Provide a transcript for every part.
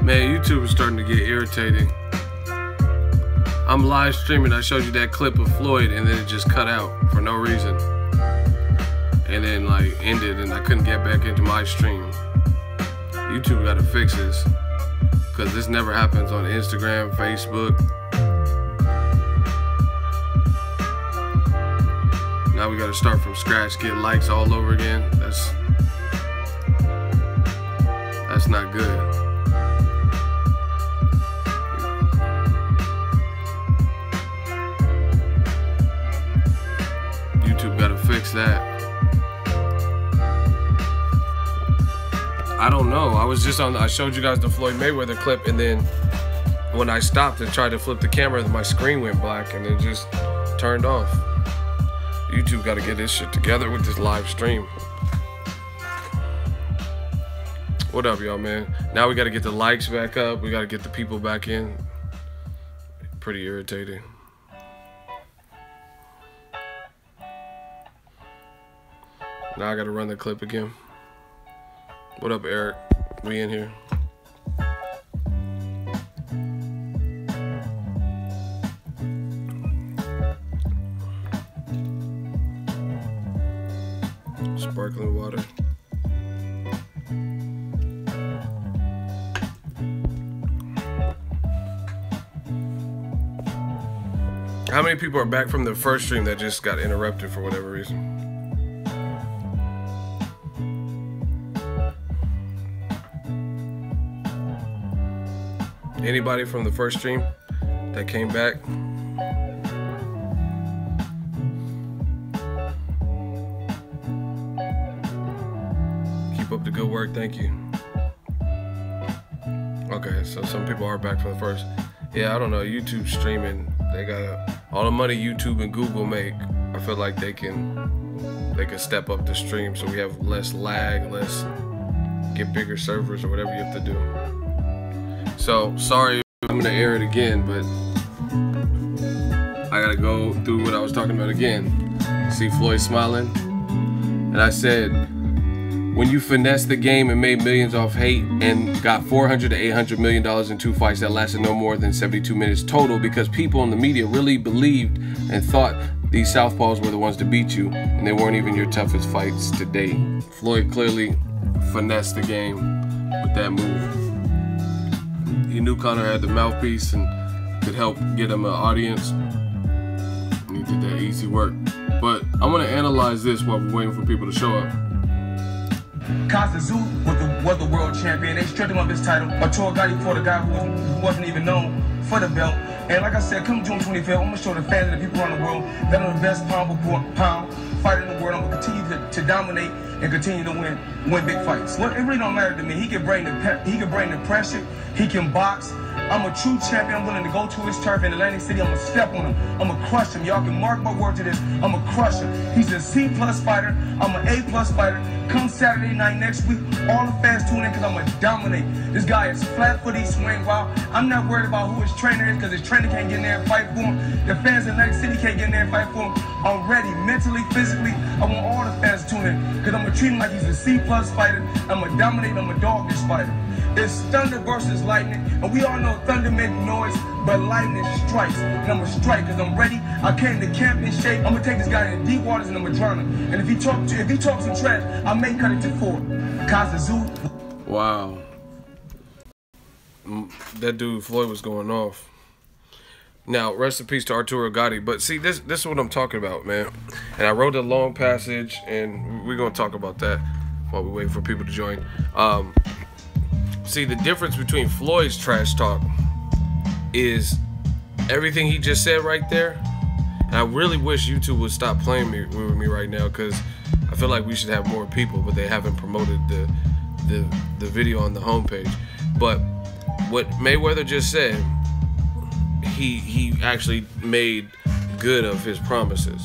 Man, YouTube is starting to get irritating. I'm live streaming. I showed you that clip of Floyd and then it just cut out for no reason. And then like ended and I couldn't get back into my stream. YouTube gotta fix this. Cause this never happens on Instagram, Facebook. Now we gotta start from scratch, get likes all over again. That's not good. YouTube gotta fix that. I don't know. I showed you guys the Floyd Mayweather clip, and then when I stopped and tried to flip the camera, my screen went black and it just turned off. YouTube gotta get this shit together with this live stream. What up, y'all, man? Now we gotta get the likes back up. We gotta get the people back in. Pretty irritating. Now I gotta run the clip again. What up, Eric? We in here. Sparkling water. How many people are back from the first stream that just got interrupted for whatever reason? Anybody from the first stream that came back? Keep up the good work, thank you. Okay, so some people are back from the first. Yeah, I don't know, YouTube streaming, they got all the money YouTube and Google make. I feel like they can step up the stream so we have less lag, get bigger servers or whatever you have to do. So, sorry I'm gonna air it again, but I gotta go through what I was talking about again. See Floyd smiling? And I said, when you finessed the game and made millions off hate and got $400 to $800 million in 2 fights that lasted no more than 72 minutes total because people in the media really believed and thought these southpaws were the ones to beat you and they weren't even your toughest fights to date. Floyd clearly finessed the game with that move. He knew Conor had the mouthpiece and could help get him an audience. And he did that easy work. But I'm gonna analyze this while we're waiting for people to show up. Cotto was the world champion. They stripped him of his title. Gatti fought a guy who wasn't even known for the belt. And like I said, come June 25th, I'm gonna show the fans and the people around the world that I'm the best pound for pound fighter in the world. I'm gonna continue to dominate and continue to win big fights. Look, it really don't matter to me. He can bring the pressure. He can box. I'm a true champion. I'm willing to go to his turf in Atlantic City. I'm gonna step on him. I'm gonna crush him. Y'all can mark my word to this. I'm gonna crush him. He's a C+ fighter. I'm an A+ fighter. Come Saturday night next week, all the fans tune in because I'm gonna dominate. This guy is flat-footed, swing wild. I'm not worried about who his trainer is because his trainer can't get in there and fight for him. The fans in Atlantic City can't get in there and fight for him. I'm ready, mentally, physically. I want all the fans to tune in because I'm gonna treat him like he's a C+ fighter. I'm gonna dominate. I'm gonna dog this fighter. It's thunder versus lightning, and we all know thunder makes noise, but lightning strikes. And I'm gonna strike because I'm ready. I came to camp in shape. I'm gonna take this guy in deep waters and I'm gonna drown him. And if he talks some trash, I may cut it to 4. Wow. That dude Floyd was going off. Now, rest in peace to Arturo Gatti. But see, this is what I'm talking about, man. And I wrote a long passage, and we're gonna talk about that while we wait for people to join. See, the difference between Floyd's trash talk is everything he just said right there. And I really wish YouTube would stop playing with me right now because I feel like we should have more people, but they haven't promoted the video on the homepage. But what Mayweather just said, he actually made good of his promises,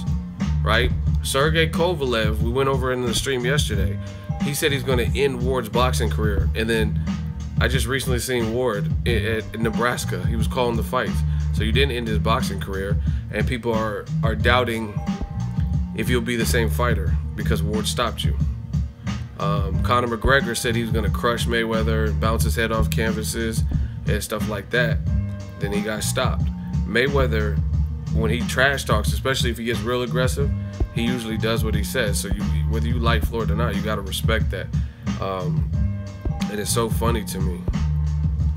right? Sergey Kovalev, we went over in the stream yesterday. He said he's going to end Ward's boxing career, and then I just recently seen Ward at Nebraska. He was calling the fights. So you didn't end his boxing career, and people are doubting if you'll be the same fighter because Ward stopped you. Conor McGregor said he was going to crush Mayweather and bounce his head off canvases and stuff like that. Then he got stopped. Mayweather, when he trash talks, especially if he gets real aggressive, he usually does what he says. So whether you like Floyd or not, you got to respect that. And it's so funny to me.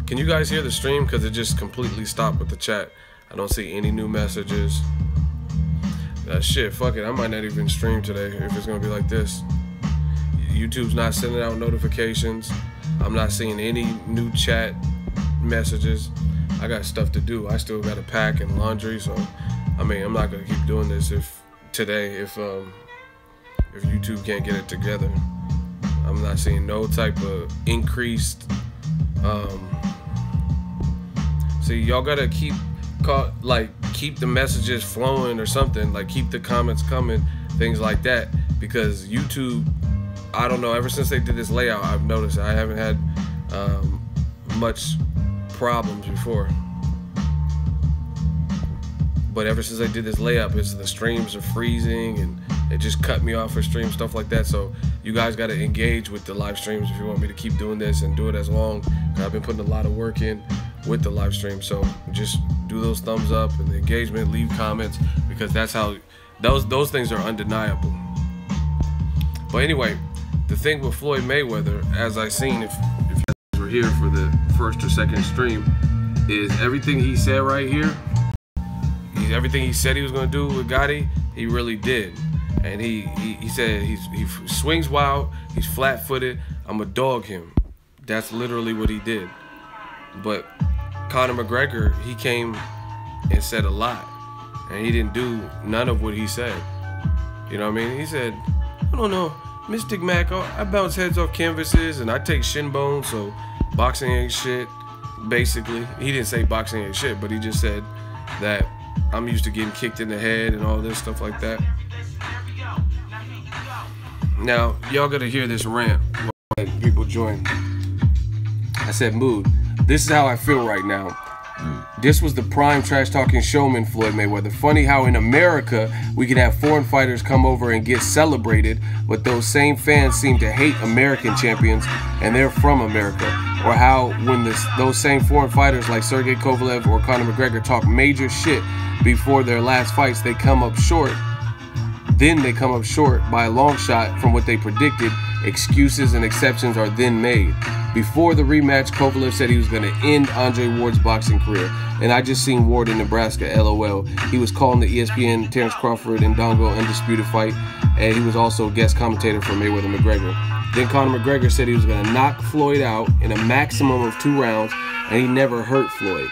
Can you guys hear the stream? Because it just completely stopped with the chat. I don't see any new messages. Shit, fuck it. I might not even stream today if it's going to be like this. YouTube's not sending out notifications. I'm not seeing any new chat messages. I got stuff to do. I still got to pack and laundry. So, I mean, I'm not going to keep doing this if YouTube can't get it together. I'm not seeing no type of increased. See, y'all gotta keep the messages flowing or something. Like, keep the comments coming, things like that. Because YouTube, I don't know. Ever since they did this layout, I've noticed I haven't had much problems before. But ever since they did this layout, the streams are freezing and it just cut me off for streams, stuff like that. So you guys got to engage with the live streams if you want me to keep doing this and do it as long. I've been putting a lot of work in with the live stream. So just do those thumbs up and the engagement, leave comments, because that's how those things are undeniable. But anyway, the thing with Floyd Mayweather, as I seen, if you guys were here for the first or second stream, is everything he said right here. Everything he said he was gonna do with Gatti, he really did. And he said he swings wild, he's flat-footed, I'ma dog him. That's literally what he did. But Conor McGregor, he came and said a lot, and he didn't do none of what he said. You know what I mean? He said, I don't know, Mystic Mac, I bounce heads off canvases and I take shin bones, so boxing ain't shit. Basically, he didn't say boxing ain't shit, but he just said that I'm used to getting kicked in the head and all this stuff like that. Now, y'all gotta hear this rant when people join. I said, mood. This is how I feel right now. This was the prime trash-talking showman, Floyd Mayweather. Funny how in America, we can have foreign fighters come over and get celebrated, but those same fans seem to hate American champions, and they're from America. Or how when those same foreign fighters like Sergey Kovalev or Conor McGregor talk major shit before their last fights, they come up short. Then they come up short by a long shot from what they predicted. Excuses and exceptions are then made. Before the rematch, Kovalev said he was going to end Andre Ward's boxing career. And I just seen Ward in Nebraska, LOL. He was calling the ESPN Terrence Crawford and Dongo undisputed fight. And he was also a guest commentator for Mayweather McGregor. Then Conor McGregor said he was going to knock Floyd out in a maximum of 2 rounds. And he never hurt Floyd.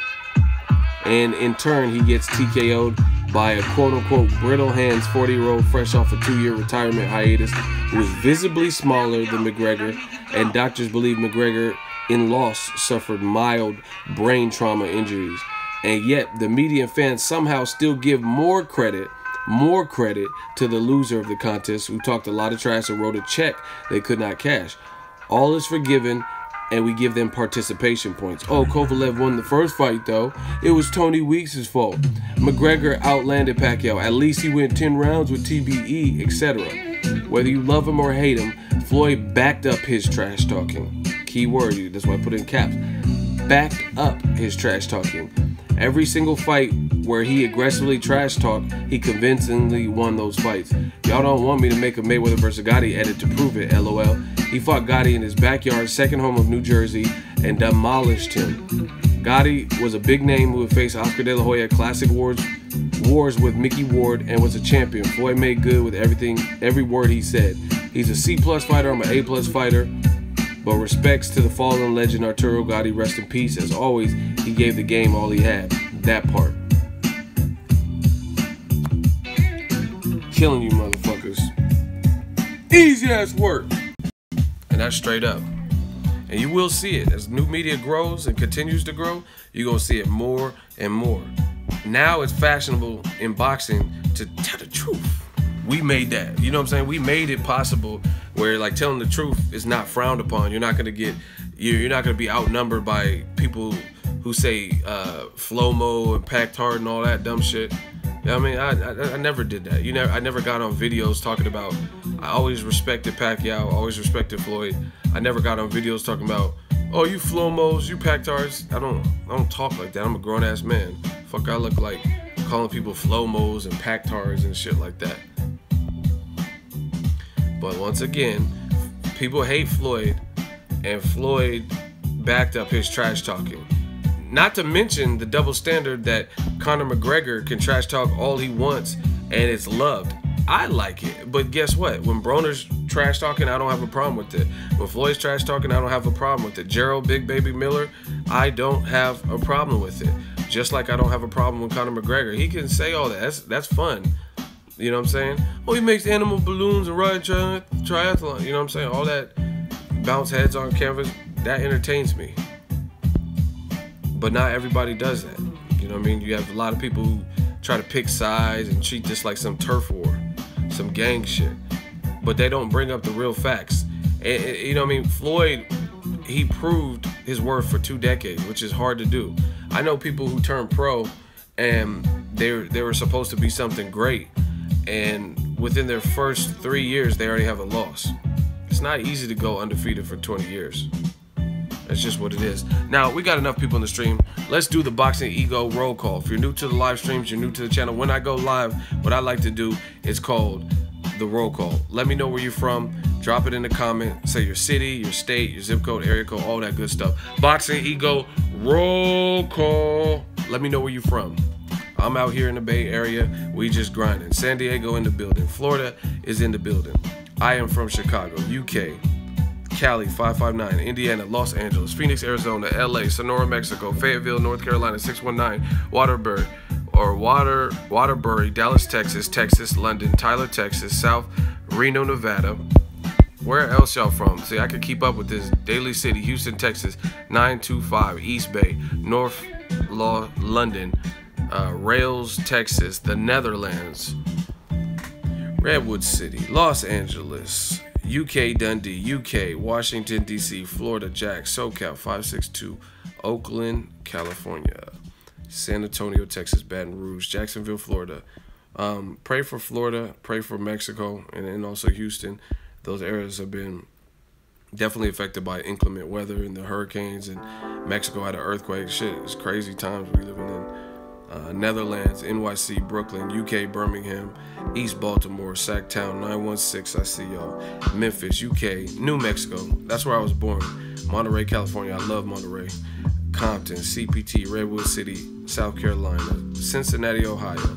And in turn, he gets TKO'd by a quote-unquote brittle hands 40-year-old fresh off a 2-year retirement hiatus who was visibly smaller than McGregor, and doctors believe McGregor in loss suffered mild brain trauma injuries. And yet the media and fans somehow still give more credit to the loser of the contest, who talked a lot of trash and wrote a check they could not cash. All is forgiven, and we give them participation points. Oh, Kovalev won the first fight, though. It was Tony Weeks' fault. McGregor outlanded Pacquiao. At least he went 10 rounds with TBE, etc. Whether you love him or hate him, Floyd backed up his trash talking. Key word, that's why I put it in caps. Backed up his trash talking. Every single fight where he aggressively trash talked, he convincingly won those fights. Y'all don't want me to make a Mayweather vs. Gatti edit to prove it, LOL. He fought Gatti in his backyard, second home of New Jersey, and demolished him. Gatti was a big name who would face Oscar De La Hoya at classic wars with Mickey Ward, and was a champion. Floyd made good with every word he said. He's a C+ fighter, I'm an A+ fighter. But respects to the fallen legend Arturo Gatti, rest in peace. As always, he gave the game all he had. That part. Killing you motherfuckers. Easy ass work. And that's straight up. And you will see it. As new media grows and continues to grow, you're going to see it more and more. Now it's fashionable in boxing to tell the truth. We made that. You know what I'm saying? We made it possible where, like, telling the truth is not frowned upon. You're not going to get, you're not going to be outnumbered by people who say flow-mo and packed hard and all that dumb shit. I mean, I never did that. I never got on videos talking about. I always respected Pacquiao. Always respected Floyd. I never got on videos talking about, oh, you Flomos, you Pactars. I don't talk like that. I'm a grown ass man. Fuck, I look like calling people Flomos and Pactars and shit like that. But once again, people hate Floyd, and Floyd backed up his trash talking. Not to mention the double standard that Conor McGregor can trash talk all he wants and it's loved. I like it, but guess what? When Broner's trash talking, I don't have a problem with it. When Floyd's trash talking, I don't have a problem with it. Gerald Big Baby Miller, I don't have a problem with it. Just like I don't have a problem with Conor McGregor. He can say all that. That's fun. You know what I'm saying? Oh, he makes animal balloons and ride triathlon. You know what I'm saying? All that bounce heads on canvas, that entertains me. But not everybody does that. You know what I mean? You have a lot of people who try to pick sides and treat this like some turf war, some gang shit. But they don't bring up the real facts. You know what I mean? Floyd, he proved his worth for 2 decades, which is hard to do. I know people who turned pro and they were supposed to be something great. And within their first 3 years, they already have a loss. It's not easy to go undefeated for 20 years. That's just what it is. Now, we got enough people in the stream. Let's do the Boxingego roll call. If you're new to the live streams, you're new to the channel. When I go live, what I like to do is called the roll call. Let me know where you're from. Drop it in the comment. Say your city, your state, your zip code, area code, all that good stuff. Boxingego roll call. Let me know where you're from. I'm out here in the Bay Area. We just grinding. San Diego in the building. Florida is in the building. I am from Chicago, UK. Cali 559, Indiana, Los Angeles, Phoenix, Arizona, LA, Sonora, Mexico, Fayetteville, North Carolina 619, Waterbury, Dallas, Texas, London, Tyler, Texas, South Reno, Nevada. Where else y'all from? See, I could keep up with this. Daly City, Houston, Texas 925, East Bay, North London, Rails, Texas, the Netherlands, Redwood City, Los Angeles, UK, Dundee, UK, Washington, D.C., Florida, Jack, SoCal, 562, Oakland, California, San Antonio, Texas, Baton Rouge, Jacksonville, Florida. Pray for Florida, pray for Mexico, and also Houston. Those areas have been definitely affected by inclement weather and the hurricanes, and Mexico had an earthquake. Shit, it's crazy times we living in. Netherlands, NYC, Brooklyn, UK, Birmingham, East Baltimore, Sacktown, 916, I see y'all. Memphis, UK, New Mexico, that's where I was born. Monterey, California, I love Monterey. Compton, CPT, Redwood City, South Carolina, Cincinnati, Ohio,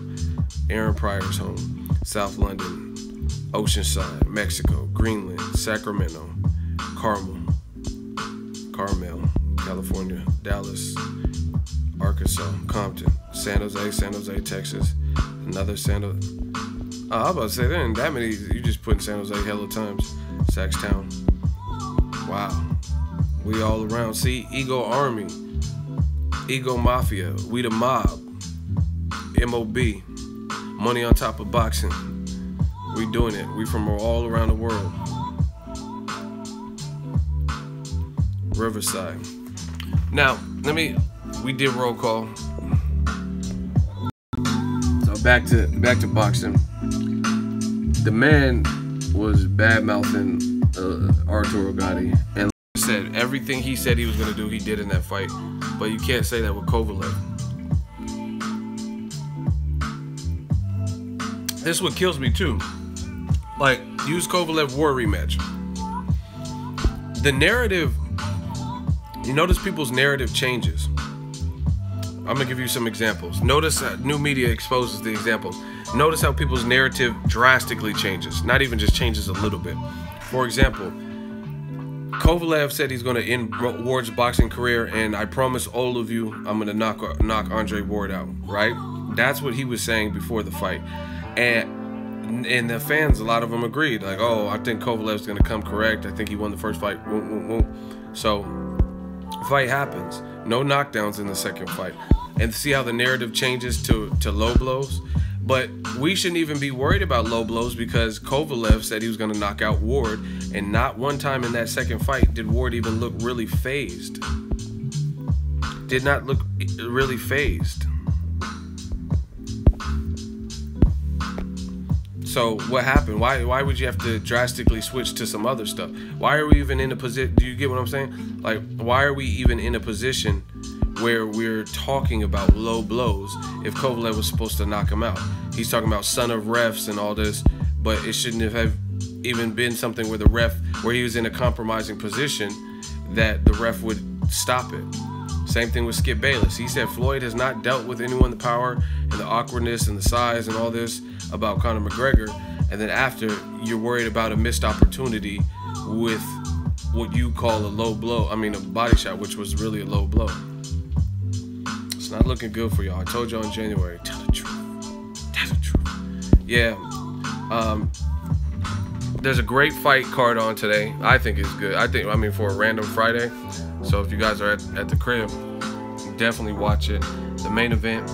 Aaron Pryor's home, South London, Oceanside, Mexico, Greenland, Sacramento, Carmel, California, Dallas, Arkansas, Compton, San Jose, Texas, another San Jose. I was about to say, there ain't that many. You just put in San Jose hella times. Saxtown. Wow. We all around. See, Ego Army, Ego Mafia, we the mob, MOB, money on top of boxing. We doing it. We from all around the world. Riverside. Now, we did roll call. So back to boxing. The man was bad mouthing Arturo Gatti, and like I said, everything he said he was gonna do, he did in that fight. But you can't say that with Kovalev. This is what kills me too. Like, use Kovalev war rematch. The narrative. You notice people's narrative changes. I'm gonna give you some examples. Notice new media exposes the examples. Notice how people's narrative drastically changes. Not even just changes a little bit. For example, Kovalev said he's gonna end Ward's boxing career, and I promise all of you, I'm gonna knock Andre Ward out. Right? That's what he was saying before the fight, and the fans, a lot of them agreed. Like, oh, I think Kovalev's gonna come correct. I think he won the first fight. So. Fight happens. No knockdowns in the second fight. And see how the narrative changes to low blows? But we shouldn't even be worried about low blows because Kovalev said he was going to knock out Ward, and not one time in that second fight did Ward even look really phased. Did not look really phased. So what happened? Why would you have to drastically switch to some other stuff? Why are we even in a position? Do you get what I'm saying? Like, why are we even in a position where we're talking about low blows if Kovalev was supposed to knock him out? He's talking about son of refs and all this, but it shouldn't have even been something where where he was in a compromising position that the ref would stop it. Same thing with Skip Bayless. He said Floyd has not dealt with anyone the power and the awkwardness and the size and all this about Conor McGregor, and then after, you're worried about a missed opportunity with what you call a low blow. I mean, a body shot, which was really a low blow. It's not looking good for y'all. I told y'all in January. Tell the truth. Tell the truth. Yeah. There's a great fight card on today. I think it's good. I mean, for a random Friday. So if you guys are at the crib, definitely watch it. The main event,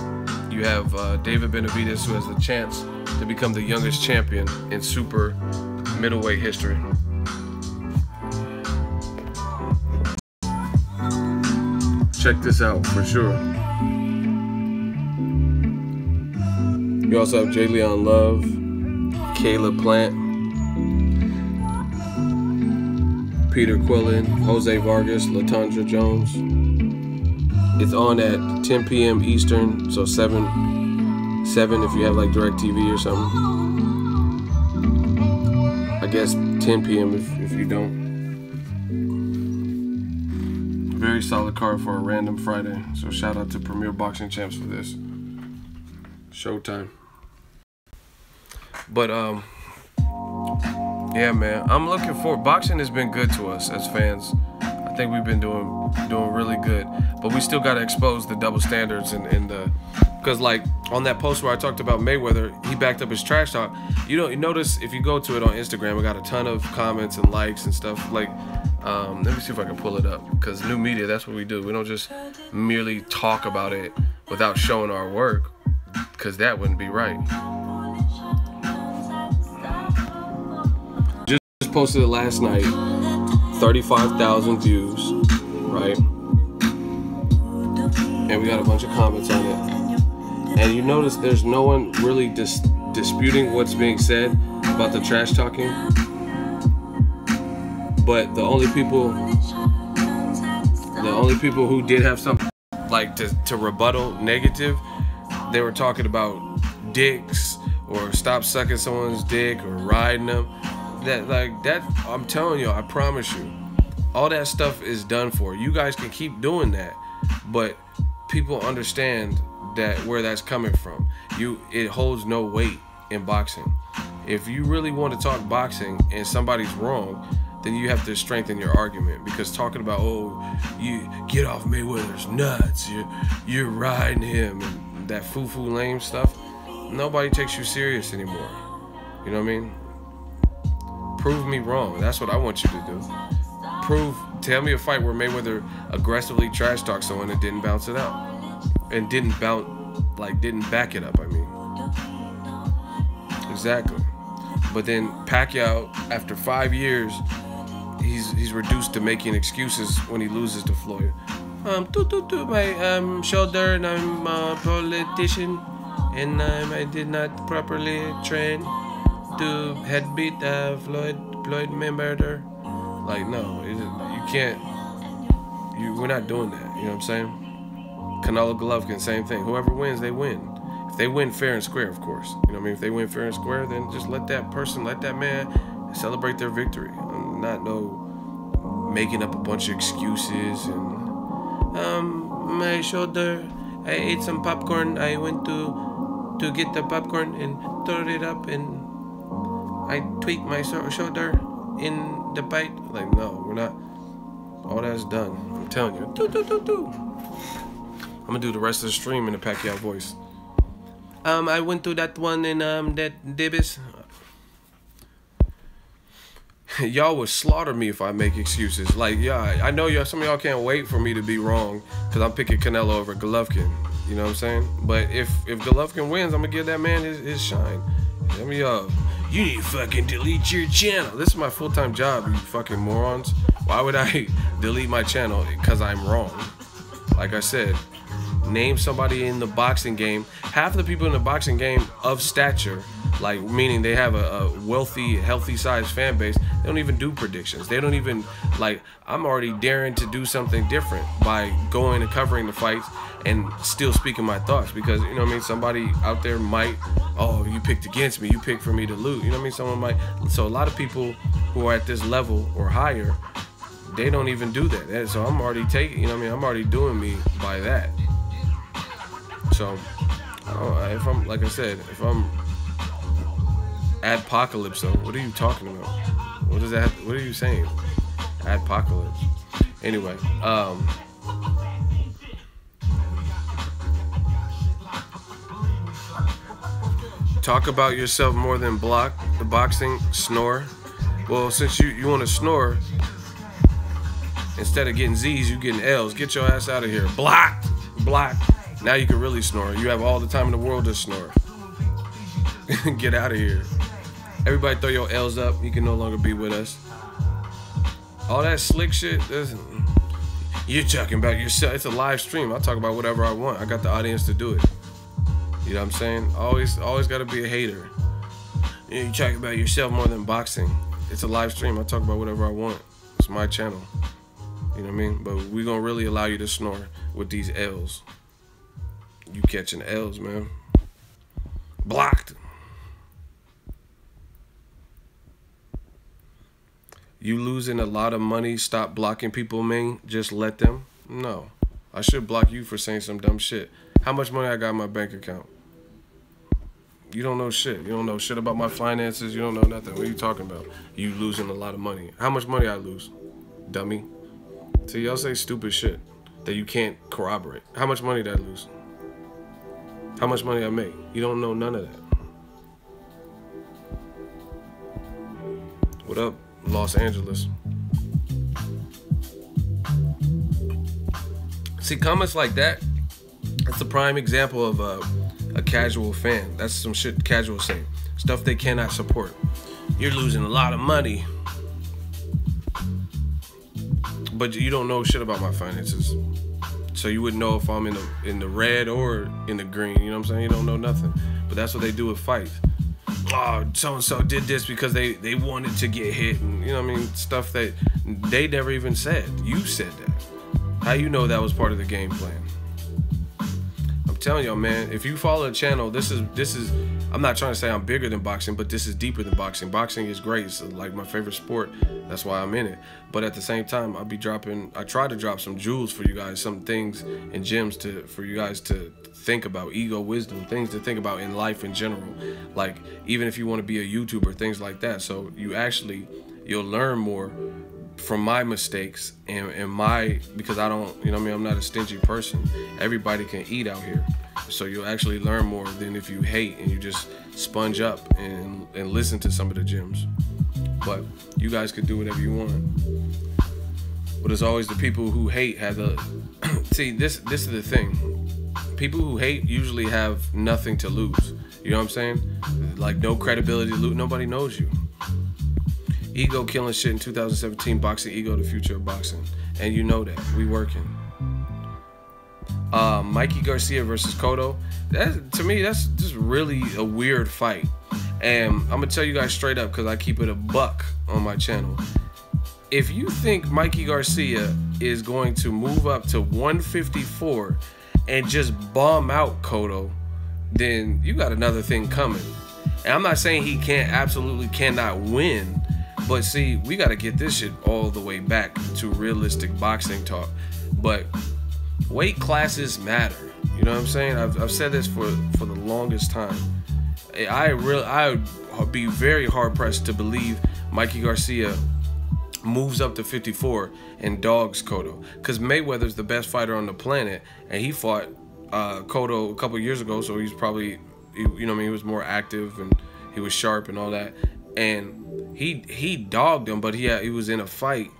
you have David Benavidez, who has the chance to become the youngest champion in super middleweight history. Check this out for sure. You also have J. Leon Love, Caleb Plant, Peter Quillen, Jose Vargas, Latondra Jones. It's on at 10 p.m. Eastern, so 7 if you have like DirecTV or something. I guess 10 p.m. if you don't. Very solid card for a random Friday. So shout out to Premier Boxing Champs for this. Showtime. But yeah, man, I'm looking forward. Boxing has been good to us as fans. I think we've been doing really good, but we still got to expose the double standards and the, because like on that post where I talked about Mayweather, he backed up his trash talk. You notice if you go to it on Instagram, we got a ton of comments and likes and stuff. Like, let me see if I can pull it up, because new media, that's what we do. We don't just merely talk about it without showing our work, because that wouldn't be right. Just posted it last night. 35,000 views, right? And we got a bunch of comments on it. And you notice there's no one really disputing what's being said about the trash talking. But the only people who did have something like to rebuttal negative, they were talking about dicks or stop sucking someone's dick or riding them. That I'm telling you, I promise you, all that stuff is done for. You guys can keep doing that, but people understand that where that's coming from. It holds no weight in boxing. If you really want to talk boxing and somebody's wrong, then you have to strengthen your argument, because talking about, oh, you get off Mayweather's nuts, you're riding him, and that foo-foo lame stuff, nobody takes you serious anymore. You know what I mean? Prove me wrong. That's what I want you to do. Tell me a fight where Mayweather aggressively trash talked someone and didn't bounce it out, and didn't back it up. I mean, exactly. But then Pacquiao, after 5 years, he's reduced to making excuses when he loses to Floyd. My shoulder, and I'm a politician, and I did not properly train to head beat Floyd Mayweather. Like, no, you can't. We're not doing that. You know what I'm saying? Canelo, Golovkin, same thing. Whoever wins, they win. If they win fair and square, of course. You know what I mean? If they win fair and square, then just let that man celebrate their victory. Not making up a bunch of excuses and my shoulder. I ate some popcorn. I went to get the popcorn and throw it up, and I tweaked my shoulder in the bite. Like, no, we're not. All that's done. I'm telling you. I'm gonna do the rest of the stream in the Pacquiao voice. I went to that one in that Davis. Y'all would slaughter me if I make excuses. Like, yeah, I know some of y'all can't wait for me to be wrong, because I'm picking Canelo over Golovkin. You know what I'm saying? But if Golovkin wins, I'm gonna give that man his shine. Let me you need to fucking delete your channel. This is my full-time job, you fucking morons. Why would I delete my channel? Because I'm wrong. Like I said, name somebody in the boxing game. Half of the people in the boxing game of stature Like, meaning they have a wealthy, healthy sized fan base. They don't even do predictions. They don't even, like, I'm already daring to do something different by going and covering the fights and still speaking my thoughts, because, you know what I mean, somebody out there might, oh, you picked against me, you picked for me to lose, you know what I mean, someone might. So a lot of people who are at this level or higher, they don't even do that. And so I'm already taking, you know what I mean, I'm already doing me by that. So if I'm, like I said, if I'm Adpocalypse, though, what are you talking about? What is that? What are you saying? Adpocalypse. Anyway, talk about yourself more than block the boxing snore. Well, since you want to snore, instead of getting Z's, you getting L's. Get your ass out of here. Block. Now you can really snore. You have all the time in the world to snore. Get out of here. Everybody throw your L's up. You can no longer be with us. All that slick shit, you're talking about yourself. It's a live stream. I talk about whatever I want. I got the audience to do it. You know what I'm saying? Always got to be a hater. You talking about yourself more than boxing. It's a live stream. I talk about whatever I want. It's my channel. You know what I mean? But we gonna really allow you to snore with these L's. You catching L's, man. Blocked. You losing a lot of money. Stop blocking people, man. Just let them. No. I should block you for saying some dumb shit. How much money I got in my bank account? You don't know shit. You don't know shit about my finances. You don't know nothing. What are you talking about? You losing a lot of money. How much money I lose? Dummy. See, y'all say stupid shit that you can't corroborate. How much money did I lose? How much money I make? You don't know none of that. What up, Los Angeles? See, comments like that, that's a prime example of a casual fan. That's some shit casual say. Stuff they cannot support. You're losing a lot of money, but you don't know shit about my finances. So you wouldn't know if I'm in the red or in the green. You know what I'm saying? You don't know nothing. But that's what they do with fights. Oh, so-and-so did this because they wanted to get hit. And, you know what I mean? Stuff that they never even said. You said that. How you know that was part of the game plan? I'm telling y'all, man, if you follow the channel, this is I'm not trying to say I'm bigger than boxing, but this is deeper than boxing. Boxing is great. It's like my favorite sport. That's why I'm in it. But at the same time, I try to drop some jewels for you guys, some things and gems for you guys to think about, ego wisdom, things to think about in life in general. Like, even if you want to be a YouTuber, things like that. So you'll learn more from my mistakes and my, because I don't, you know what I mean, I'm not a stingy person. Everybody can eat out here. So you'll actually learn more than if you hate and you just sponge up and listen to some of the gems. But you guys can do whatever you want. But as always, the people who hate have the see, this is the thing. People who hate usually have nothing to lose. You know what I'm saying? Like, no credibility to lose. Nobody knows you. Ego killing shit in 2017. Boxing ego, the future of boxing. And you know that. We working. Mikey Garcia versus Cotto. To me, that's just really a weird fight. And I'm gonna tell you guys straight up, because I keep it a buck on my channel. If you think Mikey Garcia is going to move up to 154 and just bomb out Cotto, then you got another thing coming. And I'm not saying he absolutely cannot win, but see, we got to get this shit all the way back to realistic boxing talk. But weight classes matter. You know what I'm saying? I've said this for the longest time. I would be very hard pressed to believe Mikey Garcia moves up to 54 and dogs Cotto, because Mayweather's the best fighter on the planet, and he fought Cotto a couple years ago, so he's probably, you know what I mean, he was more active and he was sharp and all that, and he dogged him, but he was in a fight.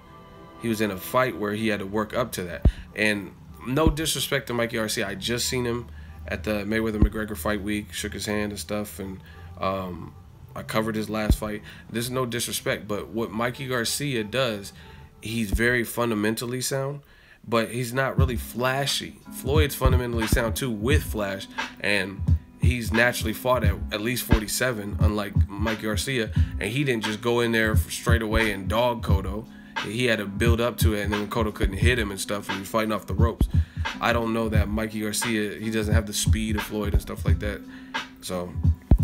He was in a fight where he had to work up to that. And no disrespect to Mikey Garcia, I just seen him at the Mayweather-McGregor fight week, shook his hand and stuff, and I covered his last fight. This is no disrespect, but what Mikey Garcia does, he's very fundamentally sound, but he's not really flashy. Floyd's fundamentally sound too with flash, and he's naturally fought at least 47, unlike Mikey Garcia, and he didn't just go in there straight away and dog Cotto. He had to build up to it, and then when Cotto couldn't hit him and stuff, and he was fighting off the ropes. I don't know that Mikey Garcia, he doesn't have the speed of Floyd and stuff like that. So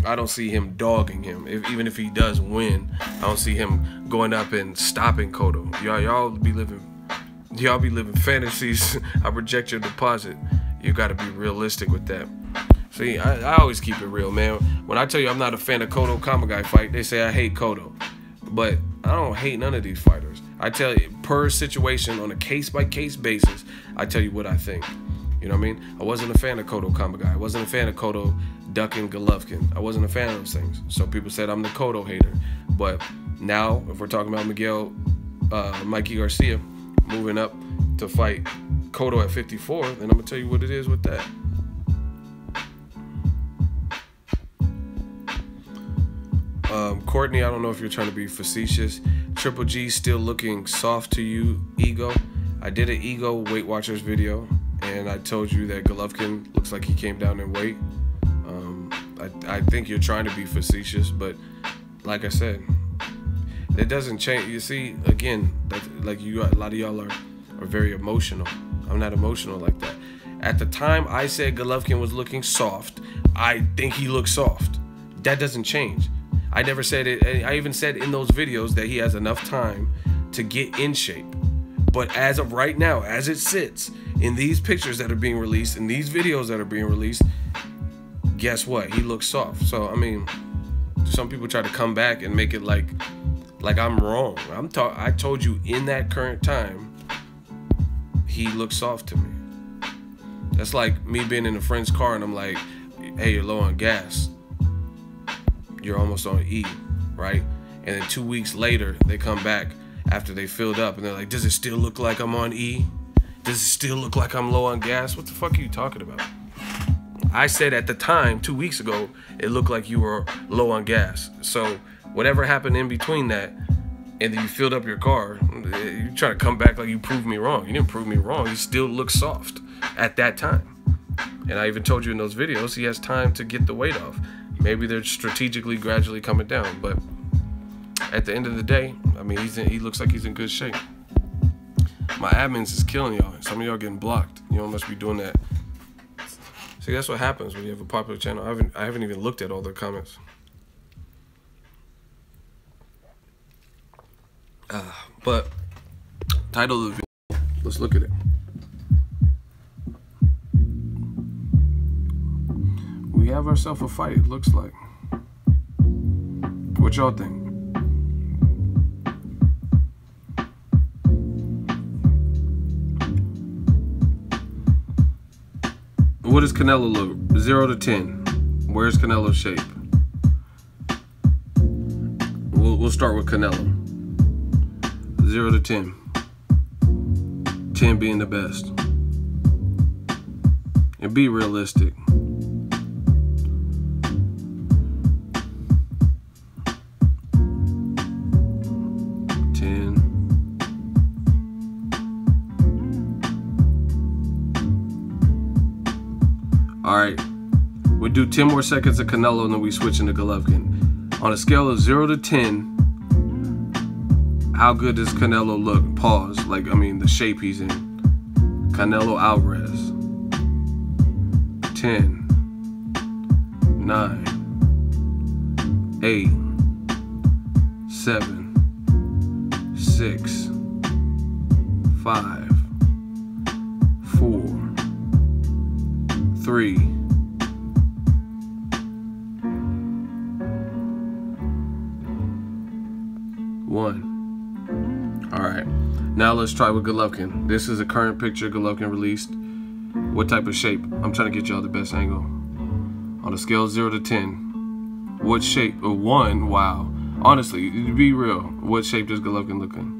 I don't see him dogging him. Even if he does win, I don't see him going up and stopping Cotto. Y'all be living fantasies. I reject your deposit. You got to be realistic with that. See, I always keep it real, man. When I tell you I'm not a fan of Cotto Kamagai fight, they say I hate Cotto. But I don't hate none of these fighters. I tell you, per situation, on a case-by-case basis, I tell you what I think. You know what I mean? I wasn't a fan of Cotto Kamagai. I wasn't a fan of Cotto ducking Golovkin. I wasn't a fan of those things. So people said I'm the Cotto hater. But now, if we're talking about Mikey Garcia moving up to fight Cotto at 54, then I'm going to tell you what it is with that. Courtney, I don't know if you're trying to be facetious. Triple G still looking soft to you, Ego. I did an Ego Weight Watchers video, and I told you that Golovkin looks like he came down in weight. I think you're trying to be facetious, but like I said, it doesn't change. You see, again, like a lot of y'all are very emotional. I'm not emotional like that. At the time I said Golovkin was looking soft, I think he looks soft. That doesn't change. I never said it. I even said in those videos that he has enough time to get in shape. But as of right now, as it sits, in these pictures that are being released, in these videos that are being released, guess what? He looks soft. So, I mean, some people try to come back and make it like I'm wrong. I told you in that current time, he looks soft to me. That's like me being in a friend's car and I'm like, hey, you're low on gas. You're almost on E, right? And then 2 weeks later, they come back after they filled up and they're like, does it still look like I'm on E? Does it still look like I'm low on gas? What the fuck are you talking about? I said at the time, 2 weeks ago, it looked like you were low on gas. So whatever happened in between that, and then you filled up your car, you try to come back like you proved me wrong. You didn't prove me wrong. He still looks soft at that time. And I even told you in those videos, he has time to get the weight off. Maybe they're strategically, gradually coming down. But at the end of the day, I mean, he looks like he's in good shape. My admins is killing y'all. Some of y'all getting blocked. You know, must be doing that. See, that's what happens when you have a popular channel. I haven't even looked at all the comments. But title of the video, let's look at it. We have ourselves a fight, it looks like. What y'all think? What does Canelo look? 0 to 10. Where's Canelo's shape? We'll start with Canelo. 0 to 10. 10 being the best. And be realistic. Alright, we'll do 10 more seconds of Canelo and then we switch into Golovkin. On a scale of 0 to 10, how good does Canelo look? Pause. Like, I mean, the shape he's in. Canelo Alvarez. 10, 9, 8, 7, 6, 5, 4, 3, 1. All right, now let's try with Golovkin. This is a current picture Golovkin released. What type of shape? I'm trying to get y'all the best angle. On a scale of 0 to 10, what shape? Or 1, wow. Honestly, be real. What shape does Golovkin look in?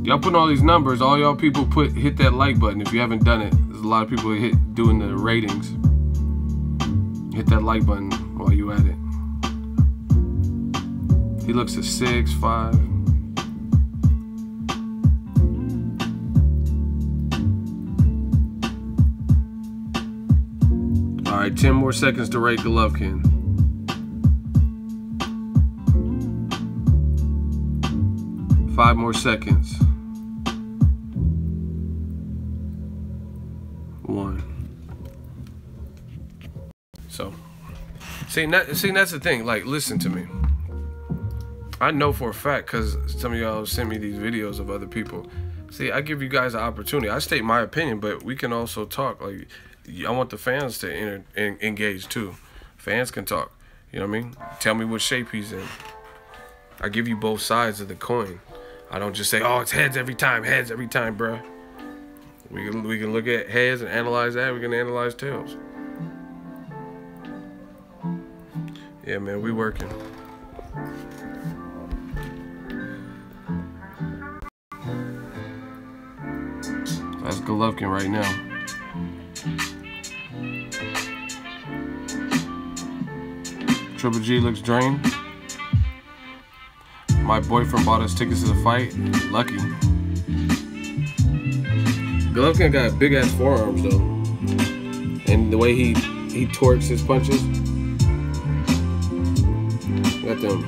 Y'all putting all these numbers, all y'all people hit that like button if you haven't done it. There's a lot of people doing the ratings. Hit that like button while you at it. He looks at 6'5". All right, 10 more seconds to rate Golovkin. 5 more seconds. 1. So, see, that's the thing. Like, listen to me. I know for a fact, because some of y'all send me these videos of other people. See, I give you guys an opportunity. I state my opinion, but we can also talk. Like, I want the fans to engage too. Fans can talk. You know what I mean? Tell me what shape he's in. I give you both sides of the coin. I don't just say, oh, it's heads every time, bro. We can look at heads and analyze that. We can analyze tails. Yeah, man, we working. That's Golovkin right now. Triple G looks drained. My boyfriend bought us tickets to the fight. Lucky. Golovkin got big ass forearms though, and the way he torques his punches. Got them.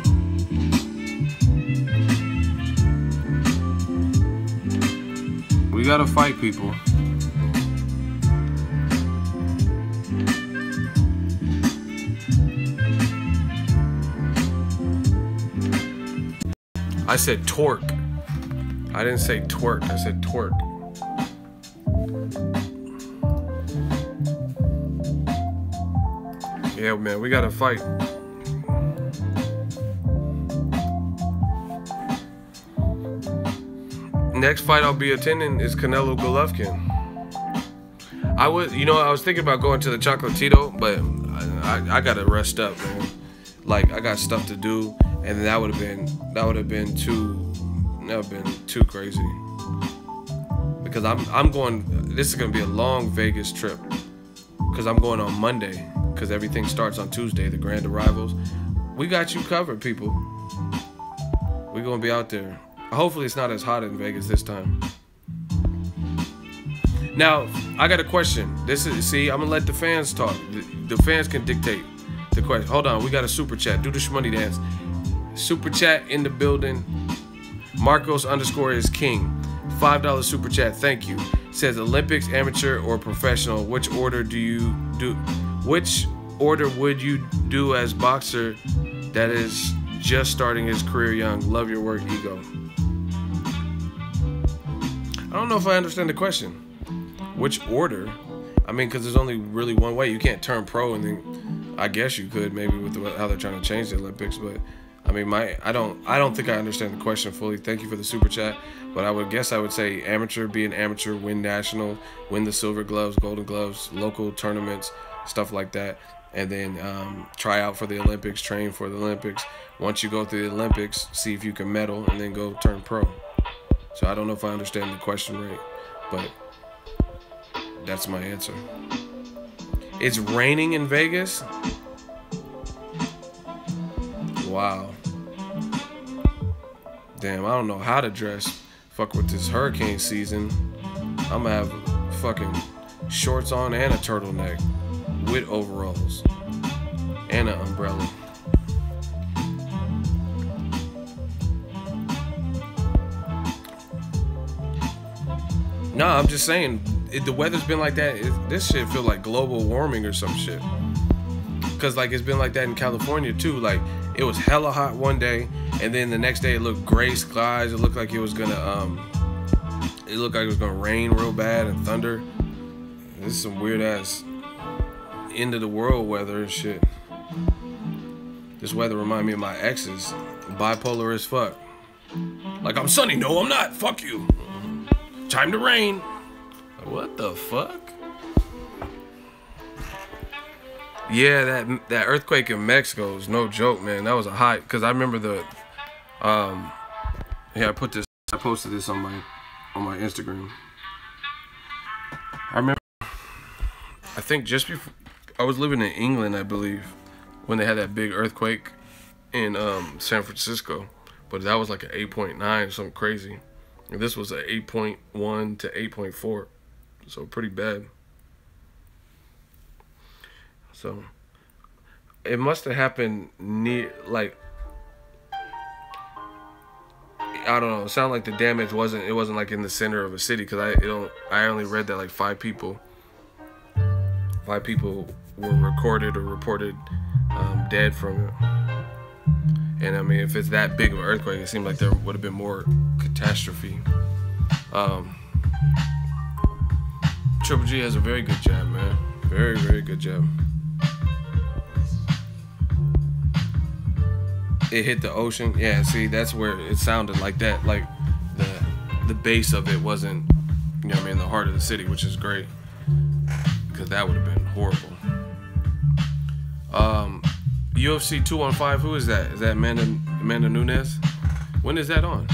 We gotta fight, people. I said torque. I didn't say twerk. I said torque. Yeah, man, we gotta fight. Next fight I'll be attending is Canelo Golovkin. I was thinking about going to the Chocolatito, but I gotta rest up, man. Like, I got stuff to do, and that would have been too crazy. Because I'm going. This is gonna be a long Vegas trip. Because I'm going on Monday. Because everything starts on Tuesday, the grand arrivals. We got you covered, people. We're gonna be out there. Hopefully it's not as hot in Vegas this time. Now, I got a question. I'm gonna let the fans talk. The fans can dictate the question. Hold on, we got a super chat. Do the shmoney dance. Super chat in the building. Marcos _ is king. $5 super chat. Thank you. Says Olympics, amateur, or professional. Which order do you do? Which order would you do as boxer that is just starting his career young? Love your work, Ego. I don't know if I understand the question. Which order? I mean, because there's only really one way. You can't turn pro, and then I guess you could maybe with how they're trying to change the Olympics. But I mean, I don't think I understand the question fully. Thank you for the super chat. But I would say amateur, be an amateur, win national, win the silver gloves, golden gloves, local tournaments, stuff like that, and then try out for the Olympics, train for the Olympics. Once you go through the Olympics, see if you can medal, and then go turn pro. So I don't know if I understand the question right, but that's my answer. It's raining in Vegas? Wow. Damn, I don't know how to dress. Fuck with this hurricane season. I'm gonna have fucking shorts on and a turtleneck with overalls and an umbrella. Nah, I'm just saying, the weather's been like that. This shit feel like global warming or some shit. Cause like it's been like that in California too. Like it was hella hot one day, and then the next day it looked gray skies. It looked like it was gonna rain real bad and thunder. This is some weird ass end of the world weather and shit. This weather remind me of my exes. Bipolar as fuck. Like, I'm sunny. No, I'm not. Fuck you. Time to rain. What the fuck? Yeah, that earthquake in Mexico was no joke, man. That was a high. Cause I remember I posted this on my Instagram. I remember, I think just before I was living in England, I believe, when they had that big earthquake in San Francisco, but that was like an 8.9, something crazy. And this was an 8.1 to 8.4, so pretty bad. So it must have happened near, like, I don't know. It sounded like the damage wasn't like in the center of a city, because I only read that like 5 people were recorded or reported dead from it. And I mean, if it's that big of an earthquake, it seemed like there would have been more catastrophe. Triple G has a very good jab, man. Very, very good jab. It hit the ocean. Yeah, see, that's where it sounded like that. Like the base of it wasn't, you know what I mean, the heart of the city, which is great, because that would have been horrible. UFC 215, who is that? Is that Amanda Nunez? When is that on?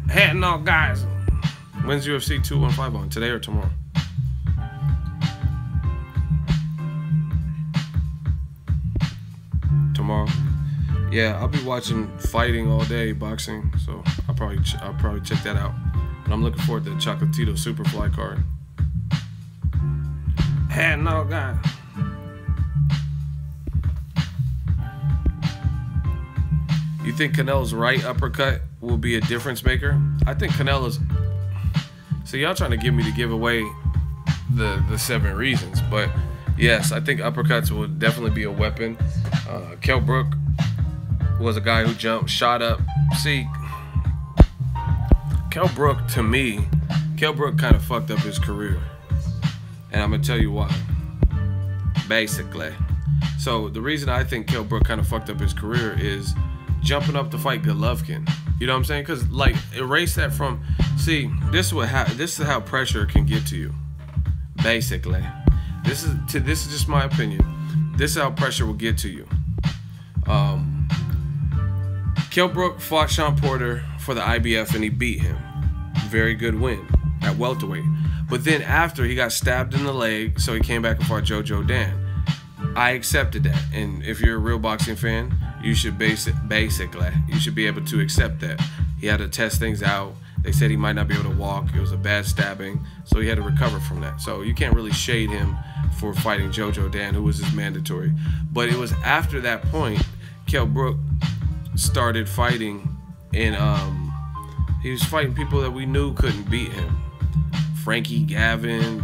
Hey, no, guys. When's UFC 215 on? Today or tomorrow? Tomorrow. Yeah, I'll be watching fighting all day, boxing. So I'll probably check that out. But I'm looking forward to the Chocolatito Superfly card. Hey, no, guys. You think Canelo's right uppercut will be a difference maker? I think Canelo's... So y'all trying to get me to give away the 7 reasons, but yes, I think uppercuts will definitely be a weapon. Kell Brook was a guy who jumped, shot up. See, Kell Brook, to me, Kell Brook kind of fucked up his career, and I'm gonna tell you why. Basically, so the reason I think Kell Brook kind of fucked up his career is jumping up to fight Golovkin. You know what I'm saying? Because, like, erase that from... See, this is how pressure can get to you. Basically. This is just my opinion. This is how pressure will get to you. Kell Brook fought Sean Porter for the IBF and he beat him. Very good win at welterweight. But then after, he got stabbed in the leg, so he came back and fought Jojo Dan. I accepted that. And if you're a real boxing fan, you should basically you should be able to accept that. He had to test things out. They said he might not be able to walk. It was a bad stabbing, so he had to recover from that. So you can't really shade him for fighting Jojo Dan, who was his mandatory. But it was after that point, Kell Brook started fighting, and he was fighting people that we knew couldn't beat him. Frankie Gavin,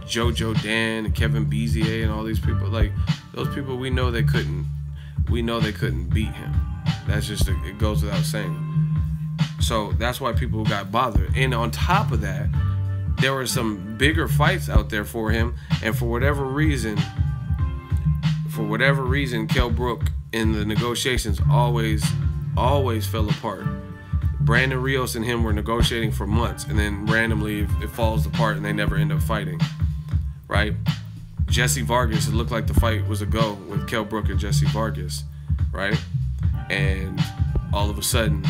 Jojo Dan, and Kevin Bezier, and all these people. Like, those people, we know they couldn't beat him. That's just, it goes without saying. So that's why people got bothered. And on top of that, there were some bigger fights out there for him, and for whatever reason, Kell Brook in the negotiations always fell apart. Brandon Rios and him were negotiating for months, and then randomly it falls apart and they never end up fighting, right? Jesse Vargas, it looked like the fight was a go with Kell Brook and Jesse Vargas, right? And all of a sudden,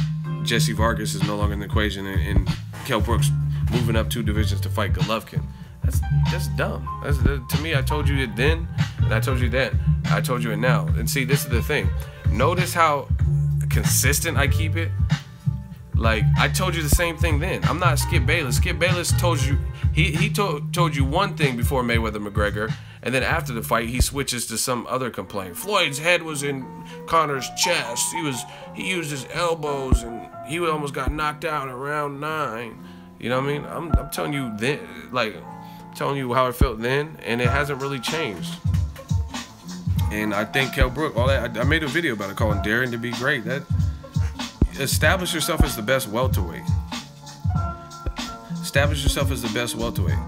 Jesse Vargas is no longer in the equation, and Kell Brook's moving up 2 divisions to fight Golovkin. That's dumb. To me, I told you it then, and I told you then. I told you it now. And see, this is the thing. Notice how consistent I keep it. Like, I told you the same thing then. I'm not Skip Bayless. Skip Bayless told you, he told you one thing before Mayweather McGregor, and then after the fight, he switches to some other complaint. Floyd's head was in Conor's chest. He used his elbows, and he almost got knocked out in round 9. You know what I mean? I'm telling you then, like, telling you how I felt then, and it hasn't really changed. And I think Kell Brook, all that, I made a video about it called Daring to Be Great. That, establish yourself as the best welterweight. Establish yourself as the best welterweight.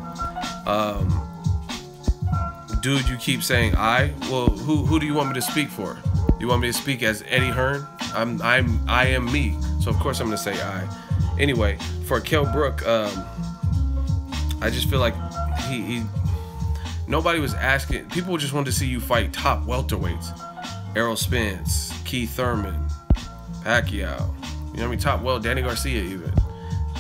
Dude, you keep saying I. Well, who do you want me to speak for? You want me to speak as Eddie Hearn? I am me. So of course I'm gonna say I. Anyway, for Kell Brook, I just feel like nobody was asking. People just wanted to see you fight top welterweights. Errol Spence, Keith Thurman, Pacquiao. You know what I mean? Top Danny Garcia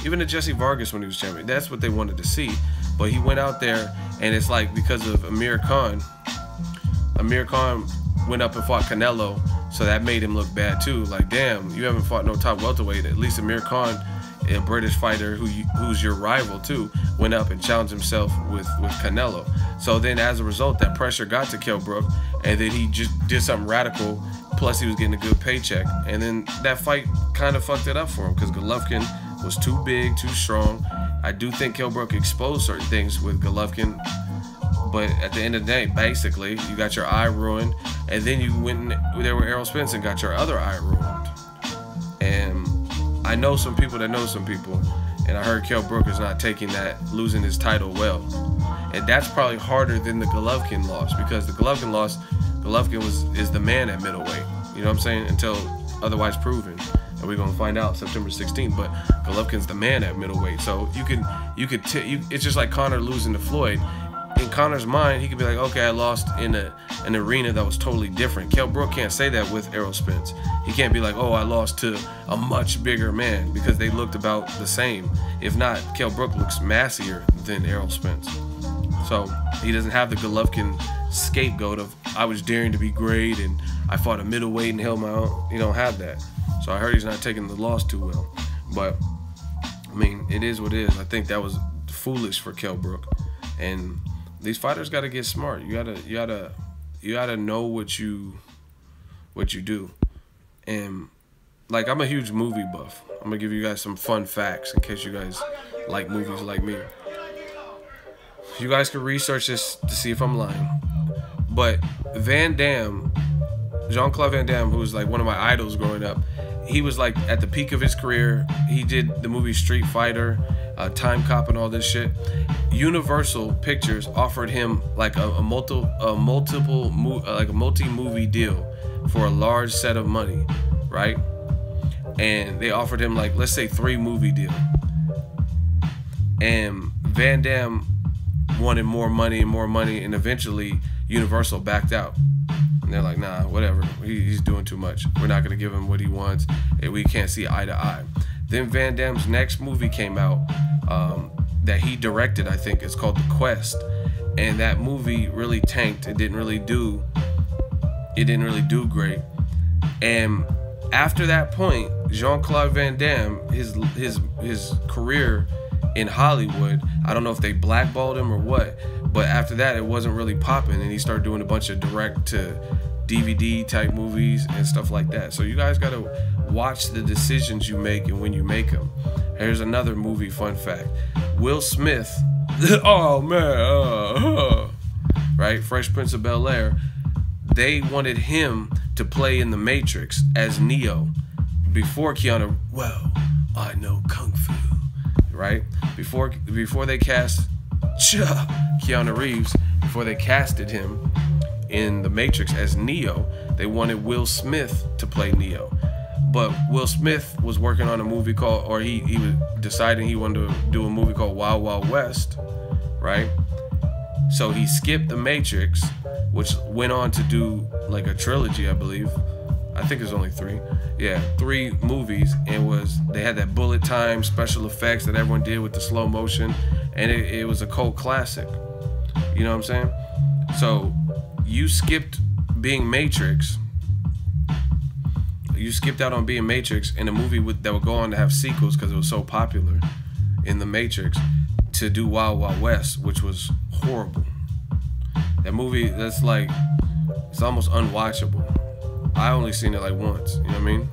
even to Jesse Vargas when he was champion. That's what they wanted to see. But he went out there, and it's like because of Amir Khan went up and fought Canelo, So that made him look bad too. Like, damn, you haven't fought no top welterweight. At least Amir Khan, a British fighter who's your rival too, went up and challenged himself with Canelo. So then as a result, that pressure got to Kell Brook, and then he just did something radical. Plus he was getting a good paycheck, and then that fight kind of fucked it up for him because Golovkin was too big, too strong. I do think Kell Brook exposed certain things with Golovkin, but at the end of the day, basically, you got your eye ruined, and then you went there with Errol Spence and got your other eye ruined. And I know some people that know some people, and I heard Kell Brook is not taking that, losing his title well. And that's probably harder than the Golovkin loss, because the Golovkin loss, Golovkin is the man at middleweight. You know what I'm saying? Until otherwise proven. And we're gonna find out September 16th. But Golovkin's the man at middleweight. So it's just like Conor losing to Floyd. In Conor's mind, he could be like, okay, I lost in an arena that was totally different. Kell Brook can't say that with Errol Spence. He can't be like, oh, I lost to a much bigger man, because they looked about the same. If not, Kell Brook looks massier than Errol Spence. So he doesn't have the Golovkin scapegoat of, I was daring to be great and I fought a middleweight and held my own. He don't have that. So I heard he's not taking the loss too well. But I mean, it is what it is. I think that was foolish for Kell Brook. And these fighters got to get smart. You gotta know what you do. And like, I'm a huge movie buff. I'm gonna give you guys some fun facts in case you guys like movies like me. You guys can research this to see if I'm lying. But Van Damme, Jean-Claude Van Damme, who was like one of my idols growing up, he was like at the peak of his career. He did the movie Street Fighter, Time Cop, and all this shit. Universal Pictures offered him like a multi-movie deal for a large set of money, right? And they offered him like, let's say 3-movie deal. And Van Damme wanted more money, and eventually Universal backed out. And they're like, nah, whatever, he's doing too much. We're not gonna give him what he wants, and we can't see eye to eye. Then Van Damme's next movie came out that he directed, I think. It's called The Quest, and that movie really tanked. It didn't really do great. And after that point, Jean-Claude Van Damme, his career in Hollywood, I don't know if they blackballed him or what, but after that it wasn't really popping, and he started doing a bunch of direct to DVD type movies and stuff like that. So you guys gotta watch the decisions you make and when you make them. Here's another movie fun fact. Will Smith, oh man, right, Fresh Prince of Bel-Air, they wanted him to play in The Matrix as Neo before Keanu, well, I know Kung Fu, right? Before they cast Keanu Reeves, before they casted him in The Matrix as Neo, they wanted Will Smith to play Neo. But Will Smith was working on a movie called, or he was deciding he wanted to do a movie called Wild Wild West, right? So he skipped The Matrix, which went on to do like a trilogy, I believe. I think it was only 3. Yeah, 3 movies, and they had that bullet time special effects that everyone did with the slow motion, and it was a cult classic. You know what I'm saying? So you skipped being Matrix. You skipped out on being Matrix in a movie that would go on to have sequels because it was so popular in The Matrix, to do Wild Wild West, which was horrible. That movie, that's like, it's almost unwatchable. I only seen it like once, you know what I mean?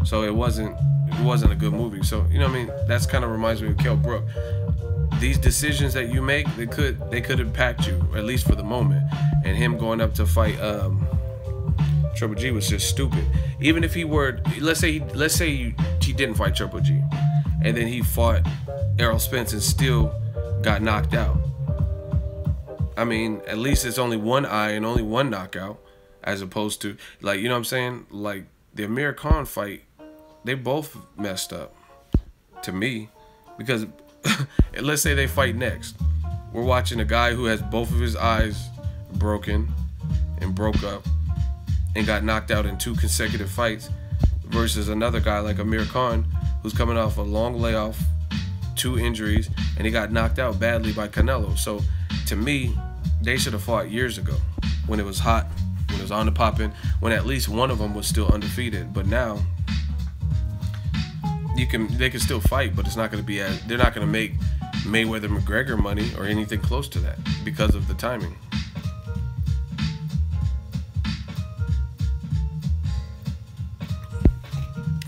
So it wasn't a good movie. So, you know what I mean? That's kind of reminds me of Kell Brook. These decisions that you make, they could impact you, at least for the moment. And him going up to fight Triple G was just stupid. Even if he were, let's say he didn't fight Triple G, and then he fought Errol Spence and still got knocked out. I mean, at least it's only one eye and only one knockout, as opposed to, like, you know what I'm saying? Like the Amir Khan fight, they both messed up to me, because let's say they fight next. We're watching a guy who has both of his eyes broken and broke up and got knocked out in 2 consecutive fights, versus another guy like Amir Khan who's coming off a long layoff, 2 injuries, and he got knocked out badly by Canelo. So to me, they should have fought years ago when it was hot when it was on the popping, when at least one of them was still undefeated. But now they can still fight, but it's not going to be as, they're not going to make Mayweather McGregor money or anything close to that because of the timing.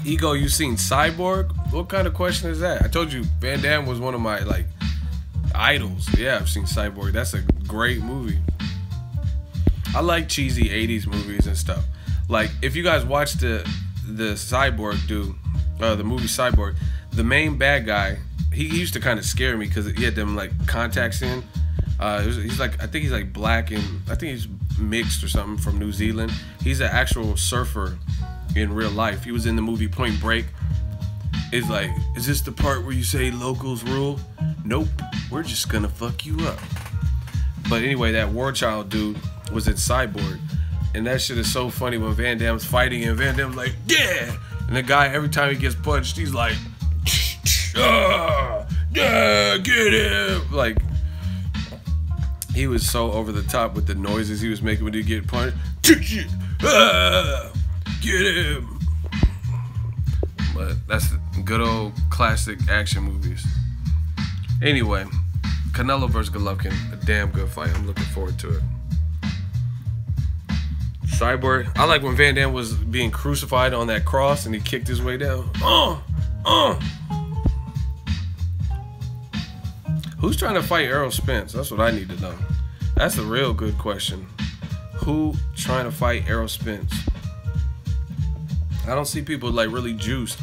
Ego, you seen Cyborg? What kind of question is that? I told you Van Damme was one of my like idols. Yeah, I've seen Cyborg. That's a great movie. I like cheesy 80s movies and stuff. Like if you guys watch the Cyborg dude, the movie Cyborg, the main bad guy, he used to kind of scare me because he had them like contacts in. He's like, I think he's like black and I think he's mixed or something from New Zealand. He's an actual surfer in real life. He was in the movie Point Break. It's like, is this the part where you say locals rule? Nope, we're just gonna fuck you up. But anyway, that War Child dude was in Cyborg, and that shit is so funny when Van Damme's fighting and Van Damme's like, yeah, and the guy every time he gets punched, he's like, yeah, get him. Like, he was so over the top with the noises he was making when he get punched. Get him. But that's the good old classic action movies. Anyway, Canelo versus Golovkin, a damn good fight. I'm looking forward to it. Cyborg, I like when Van Damme was being crucified on that cross and he kicked his way down. Who's trying to fight Errol Spence? That's what I need to know. That's a real good question. Who trying to fight Errol Spence? I don't see people like really juiced.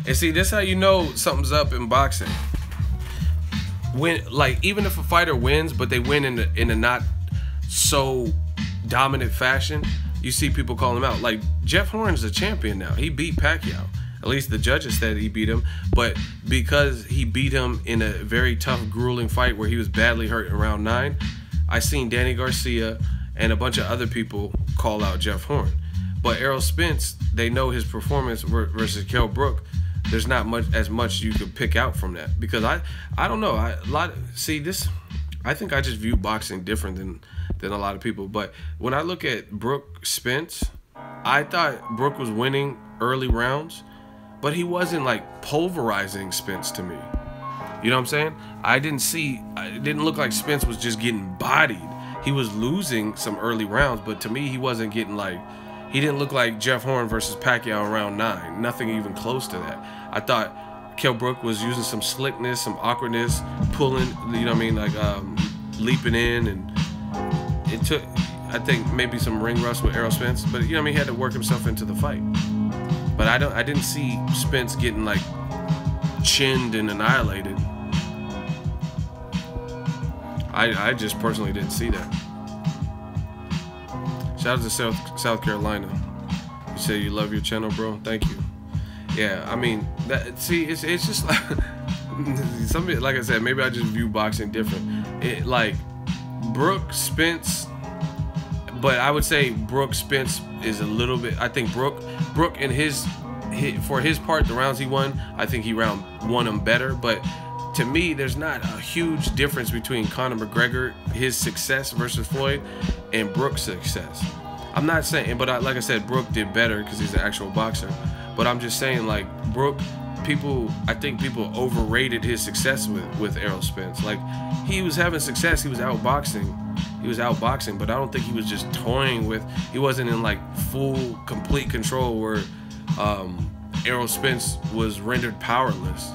And see, this how you know something's up in boxing. When, like, even if a fighter wins, but they win in a not so dominant fashion, you see people call him out. Like, Jeff Horn's a champion now. He beat Pacquiao. At least the judges said he beat him. But because he beat him in a very tough, grueling fight where he was badly hurt in round 9, I seen Danny Garcia and a bunch of other people call out Jeff Horn. But Errol Spence, they know his performance versus Kell Brook. There's not as much you could pick out from that, because I don't know. I think I just view boxing different than a lot of people. But when I look at Brook Spence, I thought Brook was winning early rounds, but he wasn't like pulverizing Spence to me. You know what I'm saying? It didn't look like Spence was just getting bodied. He was losing some early rounds, but to me, he wasn't getting like. He didn't look like Jeff Horn versus Pacquiao in round 9. Nothing even close to that. I thought Kell Brook was using some slickness, some awkwardness, pulling, you know what I mean, like leaping in, and it took, I think, maybe some ring rust with Errol Spence, but you know what I mean, he had to work himself into the fight. But I didn't see Spence getting like chinned and annihilated. I just personally didn't see that. Shout out to South Carolina. You say you love your channel, bro. Thank you. Yeah, I mean, it's just like somebody, like I said, maybe I just view boxing different. Like Brook Spence, but I would say Brook Spence is a little bit. I think Brook and for his part, the rounds he won, I think he won them better. But to me, there's not a huge difference between Conor McGregor, his success versus Floyd, and Brook's success. I'm not saying, but like I said, Brook did better because he's an actual boxer. But I'm just saying, like, Brook, I think people overrated his success with Errol Spence. Like, he was having success, he was outboxing, but I don't think he was just toying with, he wasn't in like full, complete control where Errol Spence was rendered powerless.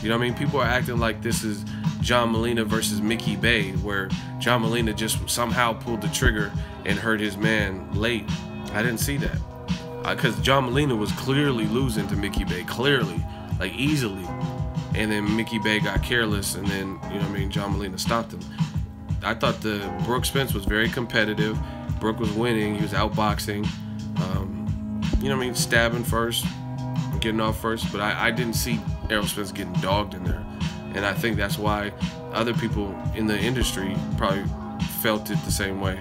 You know what I mean? People are acting like this is John Molina versus Mickey Bay, where John Molina just somehow pulled the trigger and hurt his man late. I didn't see that. Because John Molina was clearly losing to Mickey Bay, clearly, like easily. And then Mickey Bay got careless, and then, you know what I mean, John Molina stopped him. I thought the Brook Spence was very competitive. Brook was winning, he was outboxing. You know what I mean, stabbing first, getting off first, but I didn't see Errol Spence getting dogged in there. And I think that's why other people in the industry probably felt it the same way,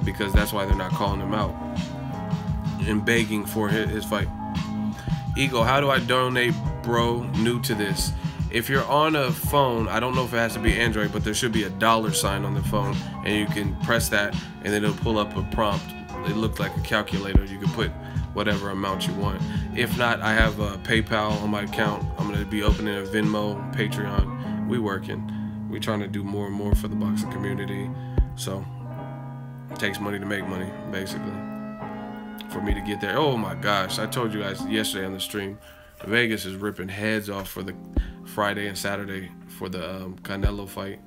because that's why they're not calling him out and begging for his fight. Ego, how do I donate, bro? New to this. if you're on a phone, I don't know if it has to be Android, but there should be a $sign on the phone, and you can press that, and then it'll pull up a prompt. It looks like a calculator. You can put whatever amount you want. If not, I have a PayPal on my account. I'm gonna be opening a Venmo, Patreon. We working. We trying to do more and more for the boxing community. So it takes money to make money, basically, for me to get there. Oh my gosh, I told you guys yesterday on the stream, Vegas is ripping heads off for the Friday and Saturday for the Canelo fight.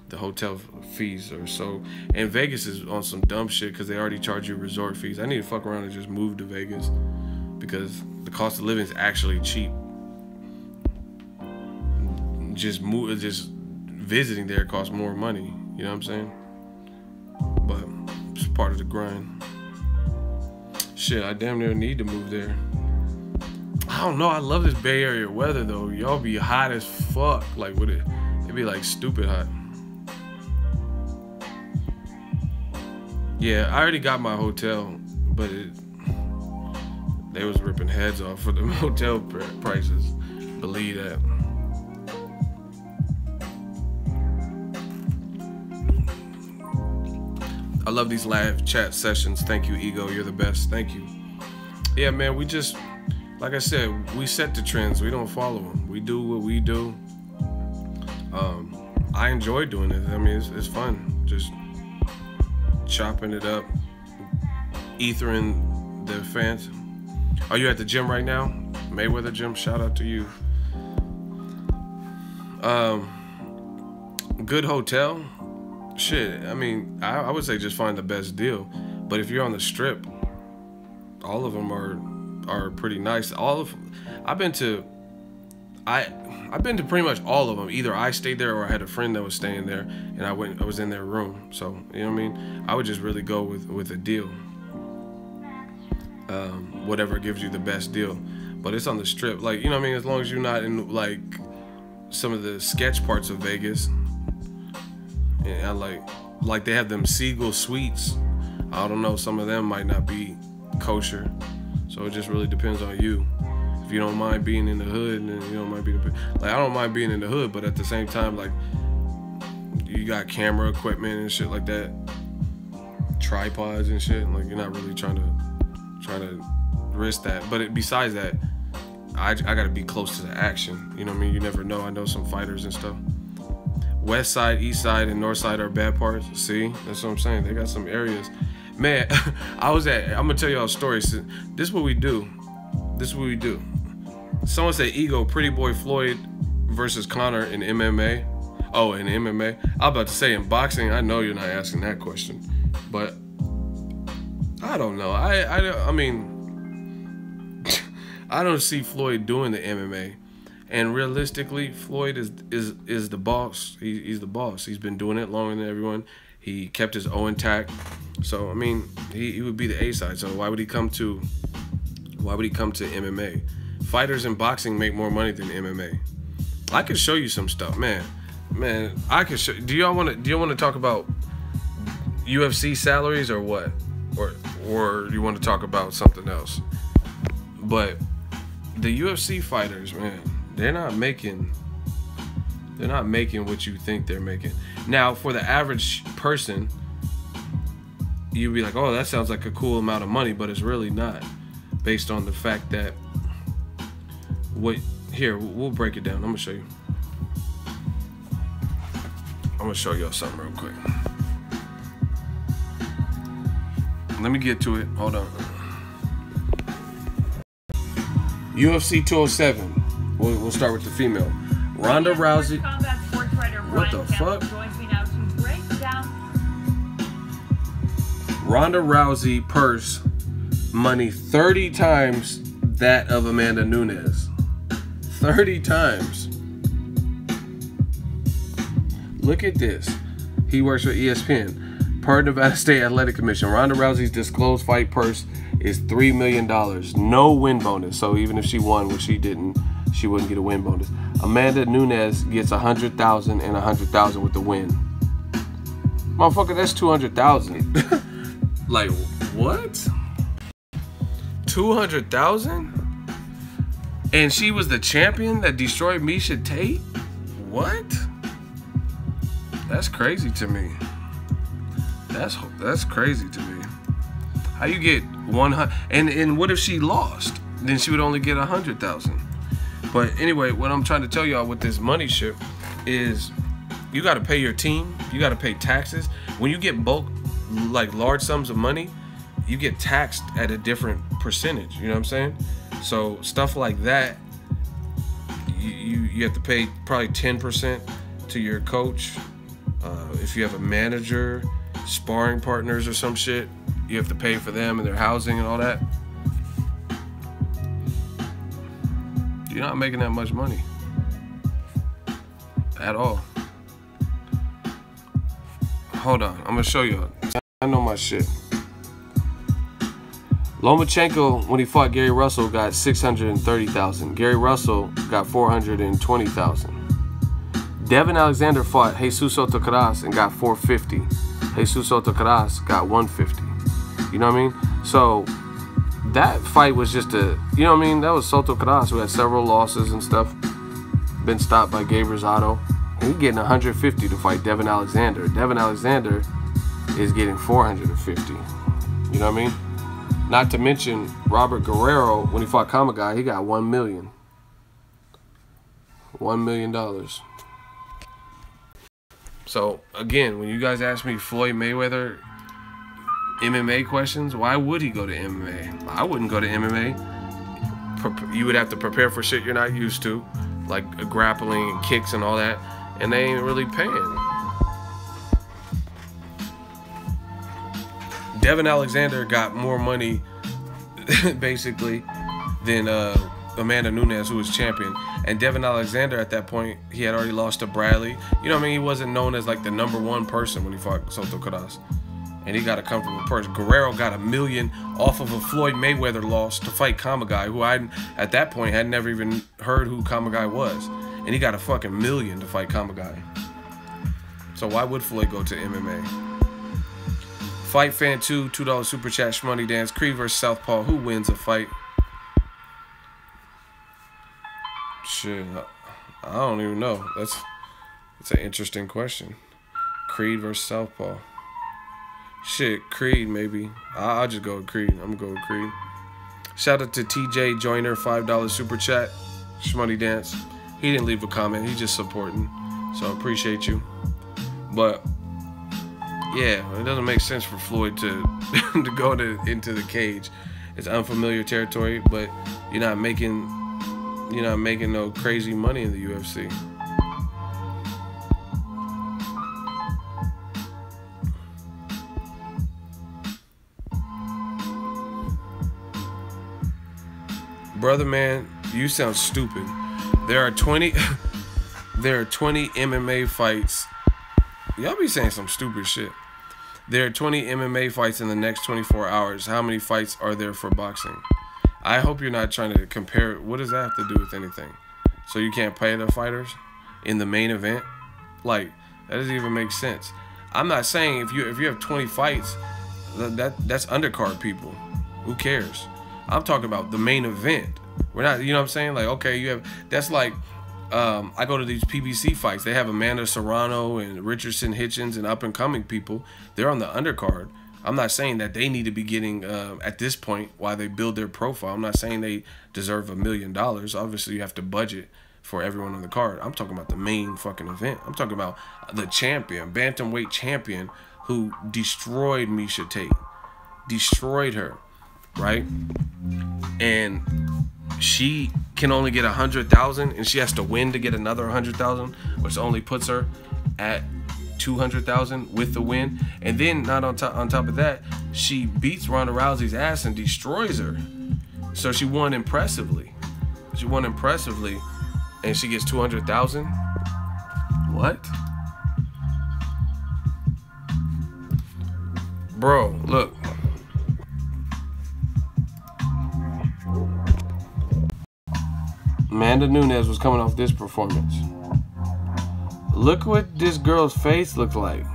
The hotel fees are so, and Vegas is on some dumb shit because they already charge you resort fees. I need to fuck around and just move to Vegas because the cost of living is actually cheap. Just visiting there costs more money. You know what I'm saying? But it's part of the grind. Shit, I damn near need to move there. I don't know. I love this Bay Area weather though. Y'all be hot as fuck. Like with it, it'd be like stupid hot. Yeah, I already got my hotel, but they was ripping heads off for the hotel prices. Believe that. I love these live chat sessions. Thank you, Ego. You're the best. Thank you. Yeah, man, we just, like I said, we set the trends. We don't follow them. We do what we do. I enjoy doing it. I mean, it's fun. Just chopping it up, ethering the fans. Are you at the gym right now? Mayweather gym, shout out to you. Good hotel. Shit, I mean, I would say just find the best deal. But if you're on the strip, all of them are pretty nice. I've been to pretty much all of them. Either I stayed there or I had a friend that was staying there, and I was in their room. So you know what I mean. I would just really go with a deal. Whatever gives you the best deal. But it's on the strip, like, you know what I mean. As long as you're not in like some of the sketch parts of Vegas. And I like they have them Seagull suites. I don't know, some of them might not be kosher, so it just really depends on you. If you don't mind being in the hood, and you don't mind being like, I don't mind being in the hood, but at the same time, like, you got camera equipment and shit like that, tripods and shit. Like, you're not really trying to risk that. But besides that, I gotta be close to the action. You know what I mean? You never know. I know some fighters and stuff. West side, east side, and north side are bad parts. See, that's what I'm saying. They got some areas. Man, I'm gonna tell y'all a story. This is what we do. This is what we do. Someone said Ego, Pretty Boy Floyd versus Conor in MMA. Oh, in MMA. I'm about to say in boxing. I know you're not asking that question, but I don't know. I mean, I don't see Floyd doing the MMA. And realistically, Floyd is the boss. He's the boss. He's been doing it longer than everyone. He kept his O intact. So I mean, he would be the A side. So why would he come to MMA? Fighters in boxing make more money than MMA. I could show you some stuff, man. I could show. Do y'all want to talk about UFC salaries or what? Or you want to talk about something else? But the UFC fighters, man, they're not making what you think they're making. Now, for the average person, you'd be like, oh, that sounds like a cool amount of money, but it's really not, based on the fact that we'll break it down. I'm gonna show you. I'm gonna show y'all something real quick. Let me get to it. Hold on. UFC 207. We'll start with the female. Ronda Rousey. What the fuck? Ronda Rousey purse money 30 times that of Amanda Nunez. 30 times. Look at this. He works for ESPN. Per Nevada State Athletic Commission, Ronda Rousey's disclosed fight purse is $3 million. No win bonus. So even if she won, which she didn't, she wouldn't get a win bonus. Amanda Nunez gets $100,000 and $100,000 with the win. Motherfucker, that's $200,000. Like, what? $200,000? And she was the champion that destroyed Miesha Tate? What? That's crazy to me. That's crazy to me. How you get 100? And what if she lost? Then she would only get 100,000. But anyway, what I'm trying to tell y'all with this money shit is you got to pay your team. You got to pay taxes. When you get bulk, like large sums of money, you get taxed at a different percentage. You know what I'm saying? So stuff like that, you have to pay probably 10% to your coach. If you have a manager, sparring partners or some shit, you have to pay for them and their housing and all that. You're not making that much money at all. Hold on, I'm gonna show you. I know my shit. Lomachenko, when he fought Gary Russell, got 630,000. Gary Russell got 420,000. Devin Alexander fought Jesus Soto Caras and got 450. Jesus Soto Caras got 150. You know what I mean? So that fight was just a, you know what I mean? That was Soto Caras, who had several losses and stuff. Been stopped by Gabe Rosado. And he getting 150 to fight Devin Alexander. Devin Alexander is getting 450. You know what I mean? Not to mention Robert Guerrero, when he fought Kamagai, he got $1 million. $1 million. So again, when you guys ask me Floyd Mayweather MMA questions, why would he go to MMA? I wouldn't go to MMA. You would have to prepare for shit you're not used to, like grappling and kicks and all that, and they ain't really paying. Devin Alexander got more money, basically, than Amanda Nunez, who was champion. And Devin Alexander, at that point, he had already lost to Bradley. You know what I mean? He wasn't known as like the #1 person when he fought Soto Caras. And he got a comfortable purse. Guerrero got $1 million off of a Floyd Mayweather loss to fight Kamagai, who I, at that point, had never even heard who Kamagai was. And he got a fucking $1 million to fight Kamagai. So why would Floyd go to MMA? Fight Fan 2, $2 super chat, Shmoney Dance. Creed versus Southpaw. Who wins a fight? Shit, I don't even know. That's an interesting question. Creed versus Southpaw. Shit, Creed maybe. I'll just go with Creed. I'm gonna go with Creed. Shout out to TJ Joyner, $5 super chat, Shmoney Dance. He didn't leave a comment. He's just supporting. So I appreciate you. But yeah, it doesn't make sense for Floyd to to go into the cage. It's unfamiliar territory, but you're not making no crazy money in the UFC. Brother man, you sound stupid. There are 20 MMA fights. Y'all be saying some stupid shit. There are 20 MMA fights in the next 24 hours. How many fights are there for boxing? I hope you're not trying to compare. What does that have to do with anything? So you can't pay the fighters in the main event? Like, that doesn't even make sense. I'm not saying if you have 20 fights, that's undercard people. Who cares? I'm talking about the main event. We're not, you know what I'm saying? Like, okay, you have, that's like, I go to these PBC fights. They have Amanda Serrano and Richardson Hitchens and up-and-coming people. They're on the undercard. I'm not saying that they need to be getting, at this point, while they build their profile, I'm not saying they deserve $1 million. Obviously, you have to budget for everyone on the card. I'm talking about the main fucking event. I'm talking about the champion, bantamweight champion, who destroyed Miesha Tate. Destroyed her, right? And she can only get 100,000, and she has to win to get another 100,000, which only puts her at 200,000 with the win. And then not on top of that, she beats Ronda Rousey's ass and destroys her. So she won impressively. She won impressively, and she gets 200,000. What? Bro, look. Amanda Nunez was coming off this performance. Look what this girl's face looked like.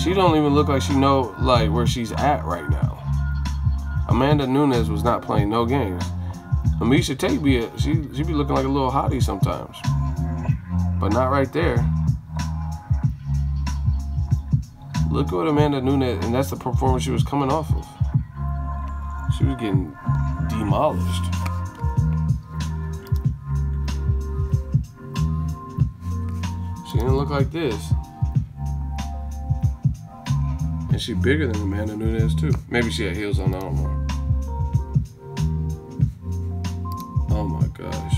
She don't even look like she know like where she's at right now. Amanda Nunez was not playing no games. Amisha Tate she be looking like a little hottie sometimes, but not right there. Look at what Amanda Nunez, and that's the performance she was coming off of. She was getting demolished. She didn't look like this. And she bigger than Amanda Nunez too. Maybe she had heels on, I don't know. Oh my gosh.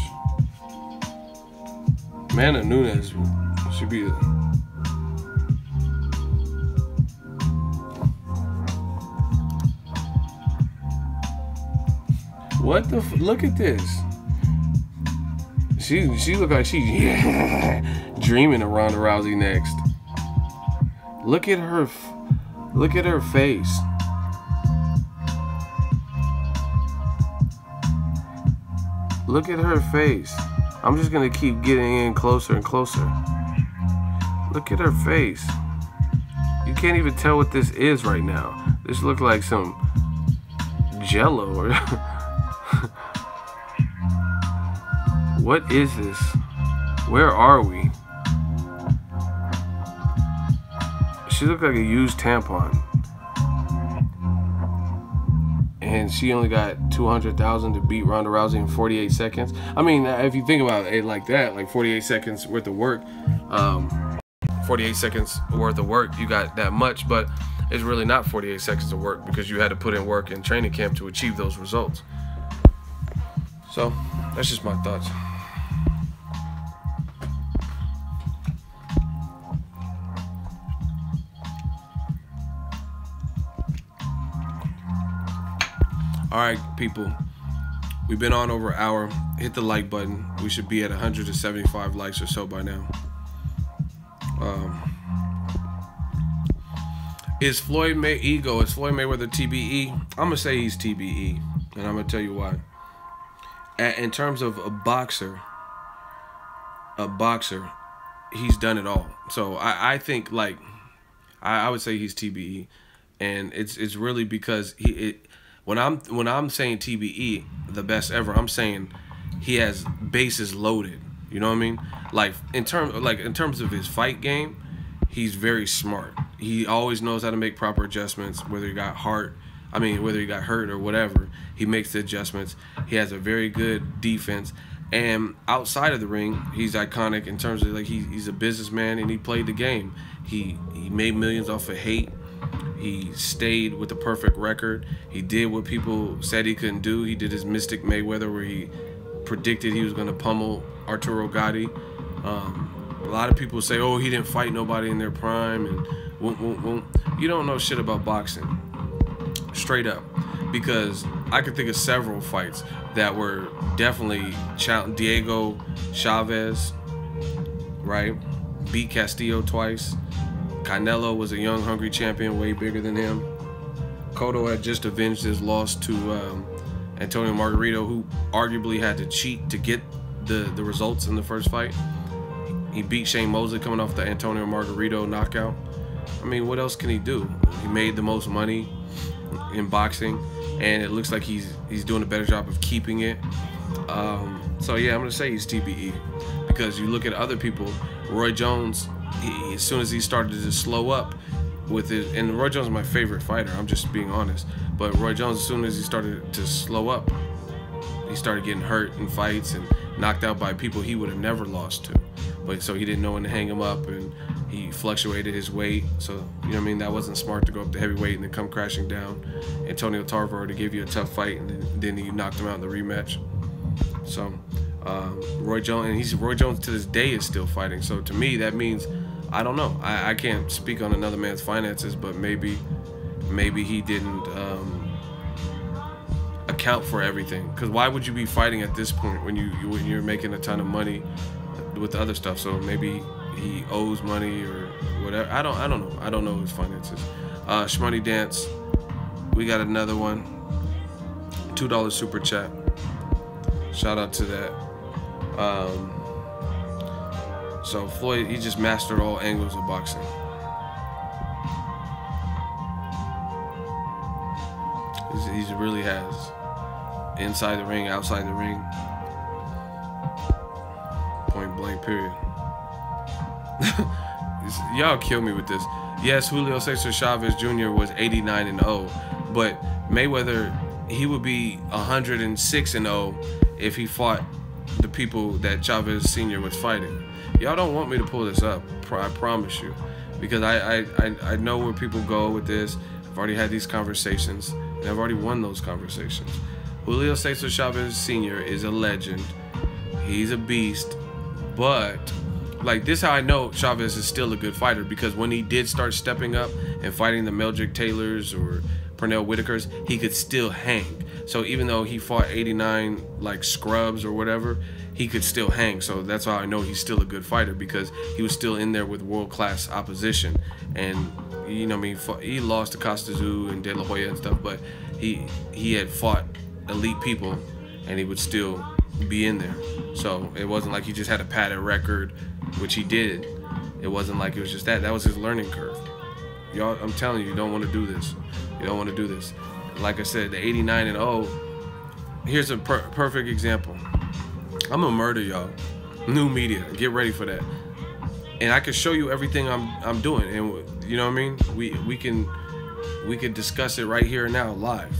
Amanda Nunez should be what the look at this. She look like she dreaming of Ronda Rousey next. Look at her face. Look at her face. I'm just gonna keep getting in closer and closer. Look at her face. You can't even tell what this is right now. This looks like some Jello or what is this? Where are we? She looked like a used tampon. And she only got 200,000 to beat Ronda Rousey in 48 seconds. I mean, if you think about it like that, like 48 seconds worth of work, 48 seconds worth of work, you got that much, but it's really not 48 seconds of work because you had to put in work in training camp to achieve those results. So, that's just my thoughts. All right, people, we've been on over an hour. Hit the like button. We should be at 175 likes or so by now. Is Floyd Mayweather TBE? I'm going to say he's TBE, and I'm going to tell you why. In terms of a boxer, he's done it all. So I think, like, I would say he's TBE, and it's really because when I'm saying TBE, the best ever, I'm saying he has bases loaded. You know what I mean? Like in terms of his fight game, he's very smart. He always knows how to make proper adjustments, whether he got hurt or whatever. He makes the adjustments. He has a very good defense. And outside of the ring, he's iconic in terms of, like, he's a businessman and he played the game. He made millions off of hate. He stayed with the perfect record. He did what people said he couldn't do. He did his Mystic Mayweather where he predicted he was going to pummel Arturo Gatti. A lot of people say, oh, he didn't fight nobody in their prime. And you don't know shit about boxing. Straight up. Because I could think of several fights that were definitely Diego Chavez, right? Beat Castillo twice. Canelo was a young, hungry champion, way bigger than him. Cotto had just avenged his loss to Antonio Margarito, who arguably had to cheat to get the results in the first fight. He beat Shane Mosley coming off the Antonio Margarito knockout. I mean, what else can he do? He made the most money in boxing, and it looks like he's doing a better job of keeping it. So yeah, I'm gonna say he's TBE, because you look at other people. Roy Jones, as soon as he started to slow up with it, and Roy Jones is my favorite fighter, I'm just being honest, but Roy Jones, as soon as he started to slow up, he started getting hurt in fights and knocked out by people he would have never lost to. But so he didn't know when to hang him up, and he fluctuated his weight. So, you know what I mean, that wasn't smart to go up to heavyweight and then come crashing down. Antonio Tarver to give you a tough fight, and then he knocked him out in the rematch. So Roy Jones to this day is still fighting. So to me, that means, I don't know. I can't speak on another man's finances, but maybe he didn't account for everything. Because why would you be fighting at this point when you're making a ton of money with the other stuff? So maybe he owes money or whatever. I don't know. I don't know his finances. Shmoney Dance, we got another one. $2 super chat. Shout out to that. So Floyd, he just mastered all angles of boxing. He really has. inside the ring, outside the ring. Point blank, period. Y'all kill me with this. Yes, Julio Cesar Chavez Jr. was 89-0, but Mayweather, he would be 106-0 if he fought the people that Chavez Sr. was fighting. Y'all don't want me to pull this up, I promise you, because I know where people go with this. I've already had these conversations, and I've already won those conversations. Julio Cesar Chavez Sr. is a legend. He's a beast, but like this, how I know Chavez is still a good fighter, because when he did start stepping up and fighting the Meldrick Taylors or Pernell Whitakers, he could still hang. So even though he fought 89 like scrubs or whatever, he could still hang. So that's how I know he's still a good fighter, because he was still in there with world-class opposition. And you know, I mean, he lost to Costa Zoo and De La Hoya and stuff, but he had fought elite people, and he would still be in there. So it wasn't like he just had a padded record, which he did. It wasn't like it was just that. That was his learning curve. Y'all, I'm telling you, you don't want to do this. You don't want to do this. Like I said, the 89-0. Here's a perfect example. I'm gonna murder y'all. New media, get ready for that. And I can show you everything I'm doing, and you know what I mean. We can discuss it right here and now, live.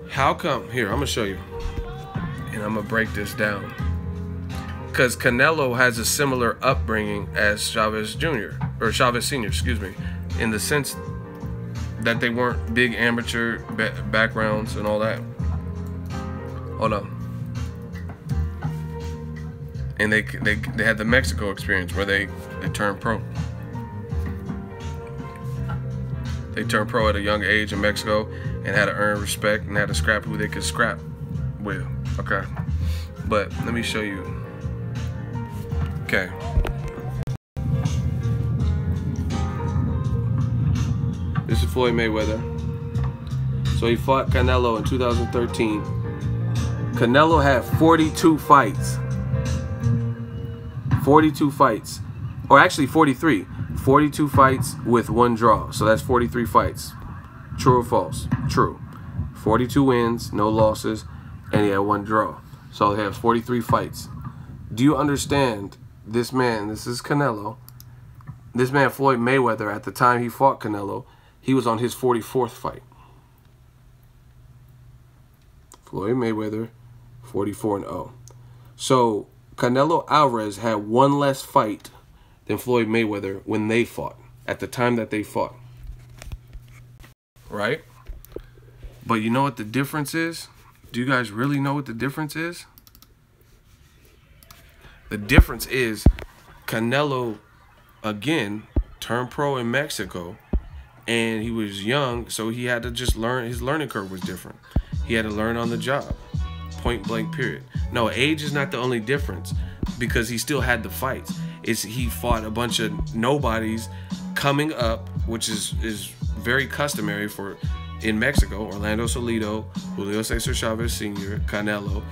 How come? Here, I'm gonna show you, and I'm gonna break this down. Because Canelo has a similar upbringing as Chavez Jr. or Chavez Sr. Excuse me, in the sense that they weren't big amateur backgrounds and all that. Hold on. And they had the Mexico experience where they turned pro. They turned pro at a young age in Mexico and had to earn respect and had to scrap who they could scrap with. Okay, but let me show you. Okay. This is Floyd Mayweather. So he fought Canelo in 2013. Canelo had 42 fights. 42 fights. Or actually 43. 42 fights with 1 draw. So that's 43 fights. True or false? True. 42 wins, no losses, and he had 1 draw. So he has 43 fights. Do you understand this man? This is Canelo. This man, Floyd Mayweather, at the time he fought Canelo, he was on his 44th fight. Floyd Mayweather, 44-0. So Canelo Alvarez had 1 less fight than Floyd Mayweather when they fought, at the time that they fought. Right? But you know what the difference is? Do you guys really know what the difference is? The difference is Canelo, again, turned pro in Mexico, and he was young, so he had to just learn. His learning curve was different. He had to learn on the job. Point blank, period. No, age is not the only difference, because he still had the fights. It's he fought a bunch of nobodies coming up, which is very customary for in Mexico. Orlando Salido, Julio Cesar Chavez Sr., Canelo.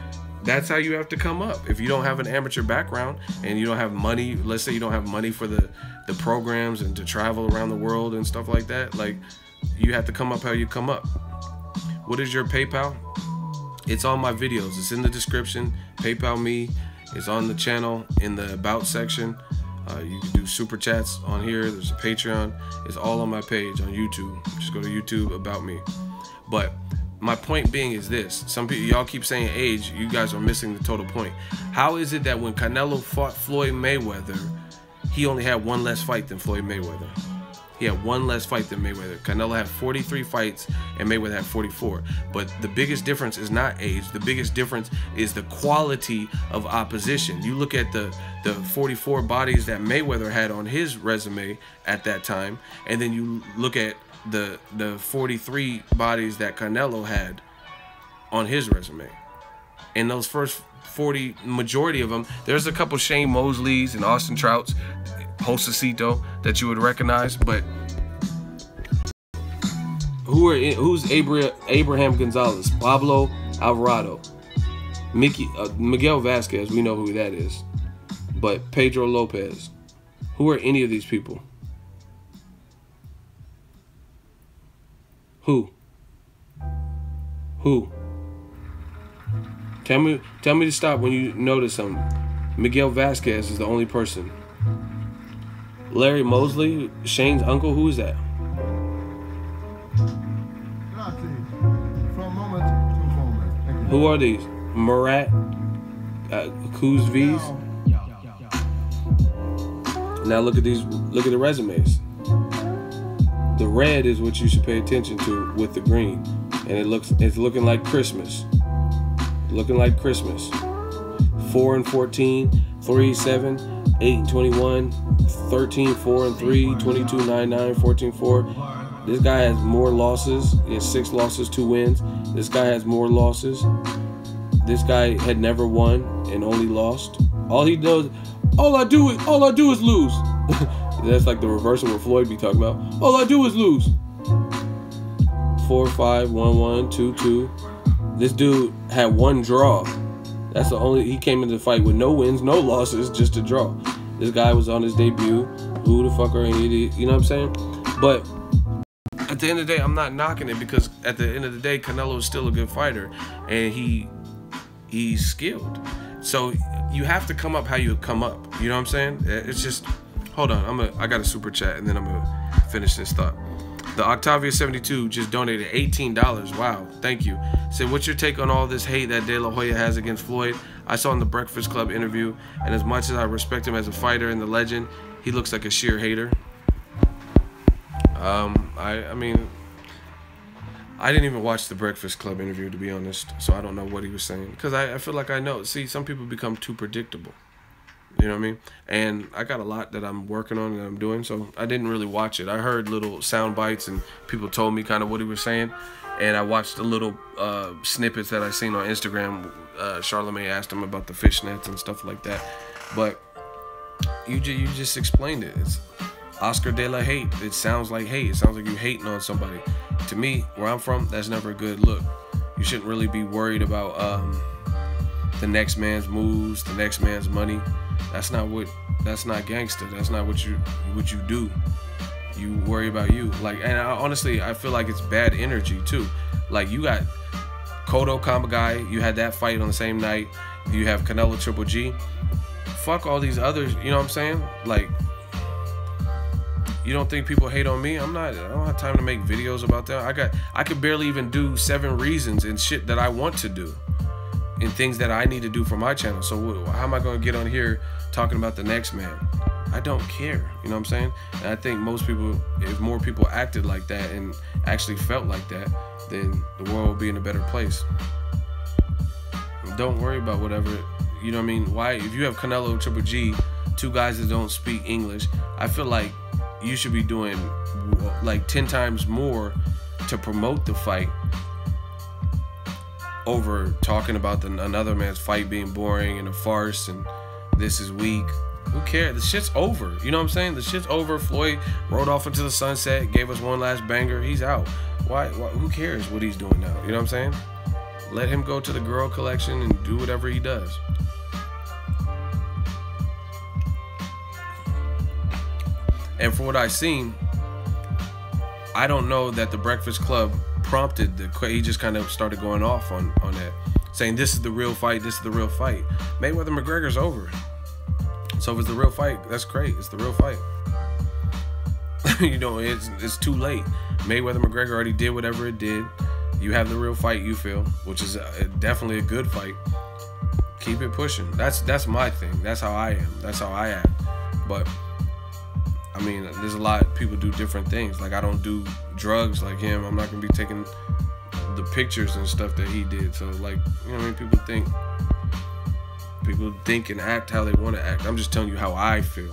That's how you have to come up. If you don't have an amateur background and you don't have money, let's say you don't have money for the programs and to travel around the world and stuff like that, like, you have to come up how you come up. What is your PayPal? It's on my videos. It's in the description. PayPal me. It's on the channel in the About section. You can do super chats on here. There's a Patreon. It's all on my page on YouTube. Just go to YouTube, About Me. But my point being is this. Some people, y'all keep saying age. You guys are missing the total point. How is it that when Canelo fought Floyd Mayweather, he only had 1 less fight than Floyd Mayweather? He had 1 less fight than Mayweather. Canelo had 43 fights and Mayweather had 44. But the biggest difference is not age. The biggest difference is the quality of opposition. You look at the 44 bodies that Mayweather had on his resume at that time, and then you look at the 43 bodies that Canelo had on his resume. And those first 40, majority of them, there's a couple Shane Mosleys and Austin Trouts, Josecito, that you would recognize, but who's Abraham Gonzalez, Pablo Alvarado, Miguel Vasquez, we know who that is, but Pedro Lopez, who are any of these people? Who Who? Tell me to stop when you notice something. Miguel Vasquez is the only person. Larry Mosley, Shane's uncle, who is that? From moment to moment. Who are these? Murat Kuzviz? Now look at these. Look at the resumes. The red is what you should pay attention to with the green, and it's looking like Christmas. Looking like Christmas. 4 and 14, 3 7, 8 and 21, 13 4 and 3, 22 9 9, 14 4. This guy has more losses. He has 6 losses, 2 wins. This guy has more losses. This guy had never won and only lost. All he does, all I do is lose. That's like the reverse of what Floyd be talking about. All I do is lose. 4 5, 1 1, 2 2. This dude had 1 draw. That's the only. He came into the fight with no wins, no losses, just a draw. This guy was on his debut. Who the fuck are any? You know what I'm saying? But at the end of the day, I'm not knocking it, because at the end of the day, Canelo is still a good fighter, and he's skilled. So you have to come up how you come up. You know what I'm saying? It's just, hold on. I got a super chat, and then I'm gonna finish this thought. The Octavia72 just donated $18. Wow, thank you. Said, what's your take on all this hate that De La Hoya has against Floyd? I saw in the Breakfast Club interview, and as much as I respect him as a fighter and the legend, he looks like a sheer hater. I mean, I didn't even watch the Breakfast Club interview, to be honest, so I don't know what he was saying, because I feel like I know. See, some people become too predictable. You know what I mean? And I got a lot that I'm working on and I'm doing, so I didn't really watch it. I heard little sound bites, and people told me kind of what he was saying, and I watched the little snippets that I seen on Instagram. Charlamagne asked him about the fishnets and stuff like that, but you just explained it. It's Oscar de la hate. It sounds like hate. It sounds like you hating on somebody. To me, where I'm from, that's never a good look. You shouldn't really be worried about the next man's moves, the next man's money. That's not gangster. That's not what you do. You worry about you. Like, and honestly, I feel like it's bad energy too. Like, you got Cotto Kamagai, you had that fight on the same night. You have Canelo Triple G. Fuck all these others, you know what I'm saying? Like, you don't think people hate on me? I don't have time to make videos about that. I could barely even do 7 reasons and shit that I want to do, and things that I need to do for my channel. So how am I going to get on here talking about the next man? I don't care. You know what I'm saying? And I think most people, if more people acted like that and actually felt like that, then the world would be in a better place. Don't worry about whatever, you know what I mean? Why, if you have Canelo Triple G, 2 guys that don't speak English, I feel like you should be doing like 10 times more to promote the fight over talking about another man's fight being boring and a farce and this is weak. Who cares? The shit's over. You know what I'm saying? The shit's over. Floyd rode off into the sunset, gave us one last banger. He's out. Why? Who cares what he's doing now? You know what I'm saying? Let him go to the girl collection and do whatever he does. And for what I've seen, I don't know that the Breakfast Club prompted he just kind of started going off on that, saying this is the real fight, this is the real fight. Mayweather McGregor's over. So if it's the real fight, that's great. It's the real fight. You know, it's too late. Mayweather McGregor already did whatever it did. You have the real fight, you feel, which is definitely a good fight. Keep it pushing. That's my thing. That's how I am. That's how I act. But I mean, there's a lot of people do different things. Like, I don't do drugs like him. I'm not gonna be taking the pictures and stuff that he did. So, like, you know what I mean? People think and act how they want to act. I'm just telling you how I feel.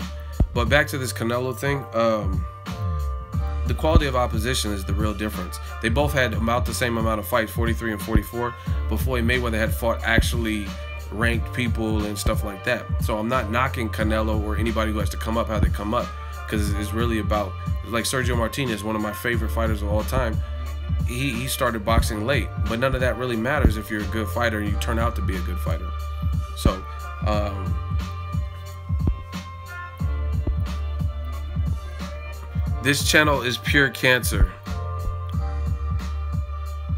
But back to this Canelo thing. The quality of opposition is the real difference. They both had about the same amount of fights, 43 and 44. But Floyd Mayweather had fought actually ranked people and stuff like that. So I'm not knocking Canelo or anybody who has to come up how they come up, because it's really about, like, Sergio Martinez, one of my favorite fighters of all time. He started boxing late, but none of that really matters if you're a good fighter and you turn out to be a good fighter. So this channel is pure cancer.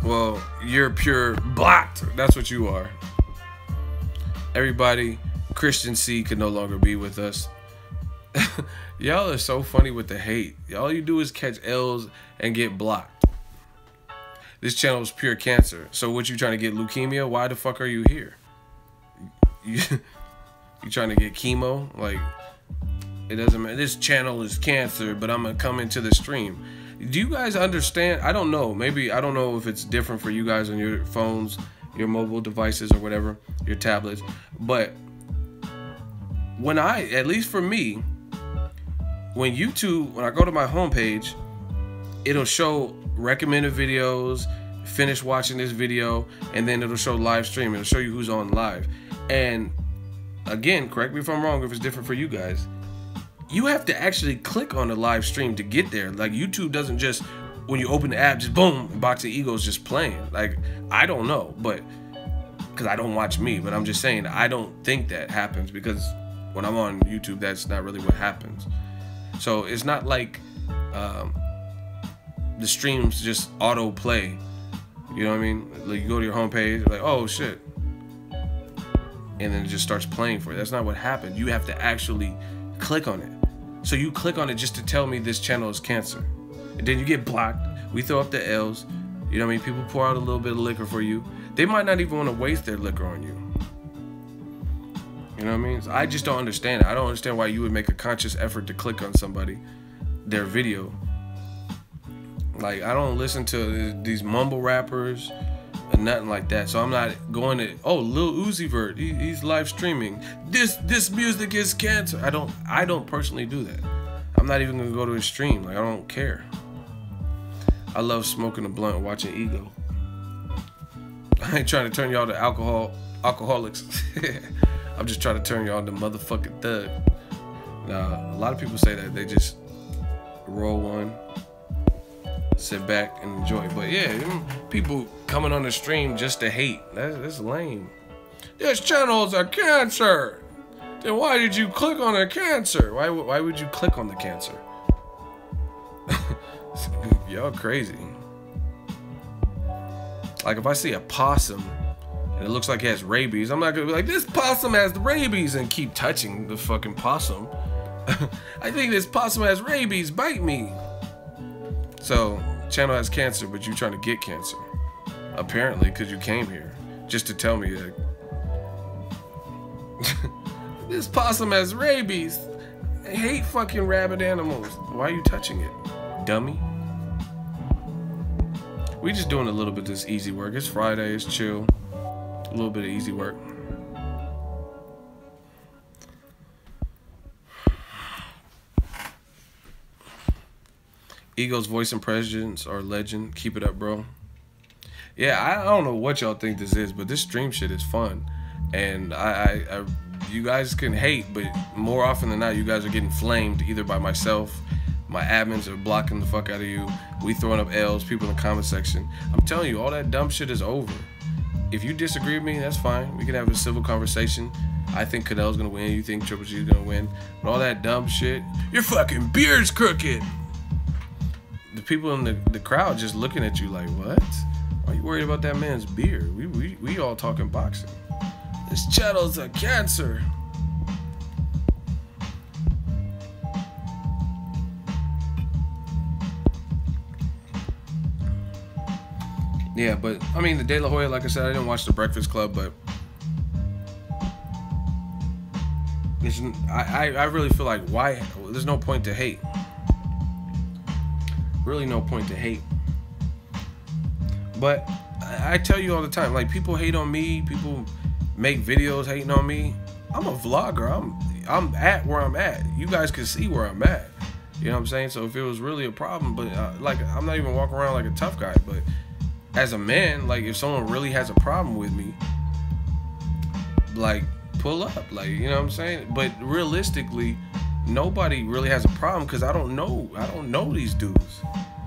Well, you're pure blocked. That's what you are. Everybody, Christian C could no longer be with us. Y'all are so funny with the hate. All you do is catch L's and get blocked. This channel is pure cancer. So what, you trying to get leukemia? Why the fuck are you here? You trying to get chemo? Like, it doesn't matter. This channel is cancer, but I'm gonna come into the stream. Do you guys understand? I don't know. Maybe, I don't know if it's different for you guys on your phones, your mobile devices or whatever, your tablets. But when at least for me, when YouTube, when I go to my homepage, it'll show recommended videos, finish watching this video, and then it'll show live stream. It'll show you who's on live. And again, correct me if I'm wrong, if it's different for you guys. You have to actually click on the live stream to get there. Like, YouTube doesn't just, when you open the app, just boom, Boxingego's just playing. Like, I don't know, but because I don't watch me, but I'm just saying, I don't think that happens, because when I'm on YouTube, that's not really what happens. So it's not like the streams just auto play. You know what I mean? Like, you go to your homepage, like, oh shit, and then it just starts playing for you. That's not what happened. You have to actually click on it. So you click on it just to tell me this channel is cancer. And then you get blocked. We throw up the L's. You know what I mean? People pour out a little bit of liquor for you. They might not even want to waste their liquor on you. You know what I mean? So I just don't understand it. I don't understand why you would make a conscious effort to click on somebody, their video. Like, I don't listen to these mumble rappers or nothing like that. So I'm not going to, oh, Lil Uzi Vert, he's live streaming. This music is cancer. I don't personally do that. I'm not even gonna go to his stream. Like, I don't care. I love smoking a blunt and watching Ego. I ain't trying to turn y'all to alcoholics. I'm just trying to turn y'all into motherfucking thug. Nah, a lot of people say that they just roll one, sit back and enjoy. But yeah, people coming on the stream just to hate, that's lame. This channel's a cancer. Then why did you click on a cancer? Why would you click on the cancer? Y'all crazy. Like, if I see a possum and it looks like it has rabies, I'm not gonna be like, this possum has the rabies, and keep touching the fucking possum. I think this possum has rabies, bite me. So, channel has cancer, but you trying to get cancer. Apparently, because you came here just to tell me that this possum has rabies. I hate fucking rabid animals. Why are you touching it, dummy? We just doing a little bit of this easy work. It's Friday, it's chill. A little bit of easy work. Ego's voice impressions are legend. Keep it up, bro. Yeah, I don't know what y'all think this is, but this stream shit is fun. And you guys can hate, but more often than not, you guys are getting flamed either by myself, my admins are blocking the fuck out of you, we throwing up L's, people in the comment section. I'm telling you, all that dumb shit is over. If you disagree with me, that's fine. We can have a civil conversation. I think Canelo's gonna win, you think Triple G's gonna win. But all that dumb shit, your fucking beard's crooked. The people in the crowd just looking at you like, what? Why are you worried about that man's beard? We all talking boxing. This channel's a cancer. Yeah, but I mean, the De La Hoya, like I said, I didn't watch The Breakfast Club, but I really feel like, why? There's no point to hate. Really no point to hate. But I tell you all the time, like, people hate on me, people make videos hating on me. I'm a vlogger. I'm at where I'm at. You guys can see where I'm at. You know what I'm saying? So if it was really a problem, but like, I'm not even walking around like a tough guy, but as a man, like, if someone really has a problem with me, like, pull up, like, you know what I'm saying? But realistically, nobody really has a problem, because I don't know these dudes.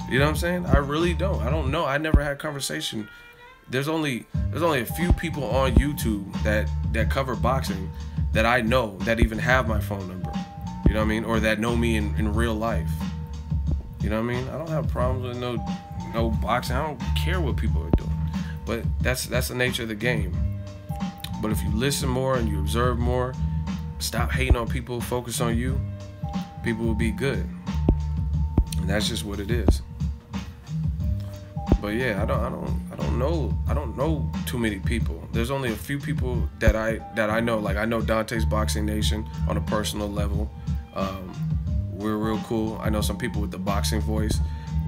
You know what I'm saying? I really don't. I don't know. I never had a conversation. There's only a few people on YouTube that cover boxing that I know that even have my phone number. You know what I mean? Or that know me in real life. You know what I mean? I don't have problems with no no boxing. I don't care what people are doing. But that's the nature of the game. But if you listen more and you observe more, stop hating on people, focus on you, people will be good. And that's just what it is. But yeah, I don't know too many people. There's only a few people that I know. Like I know Dante's Boxing Nation on a personal level. We're real cool. I know some people with the boxing voice.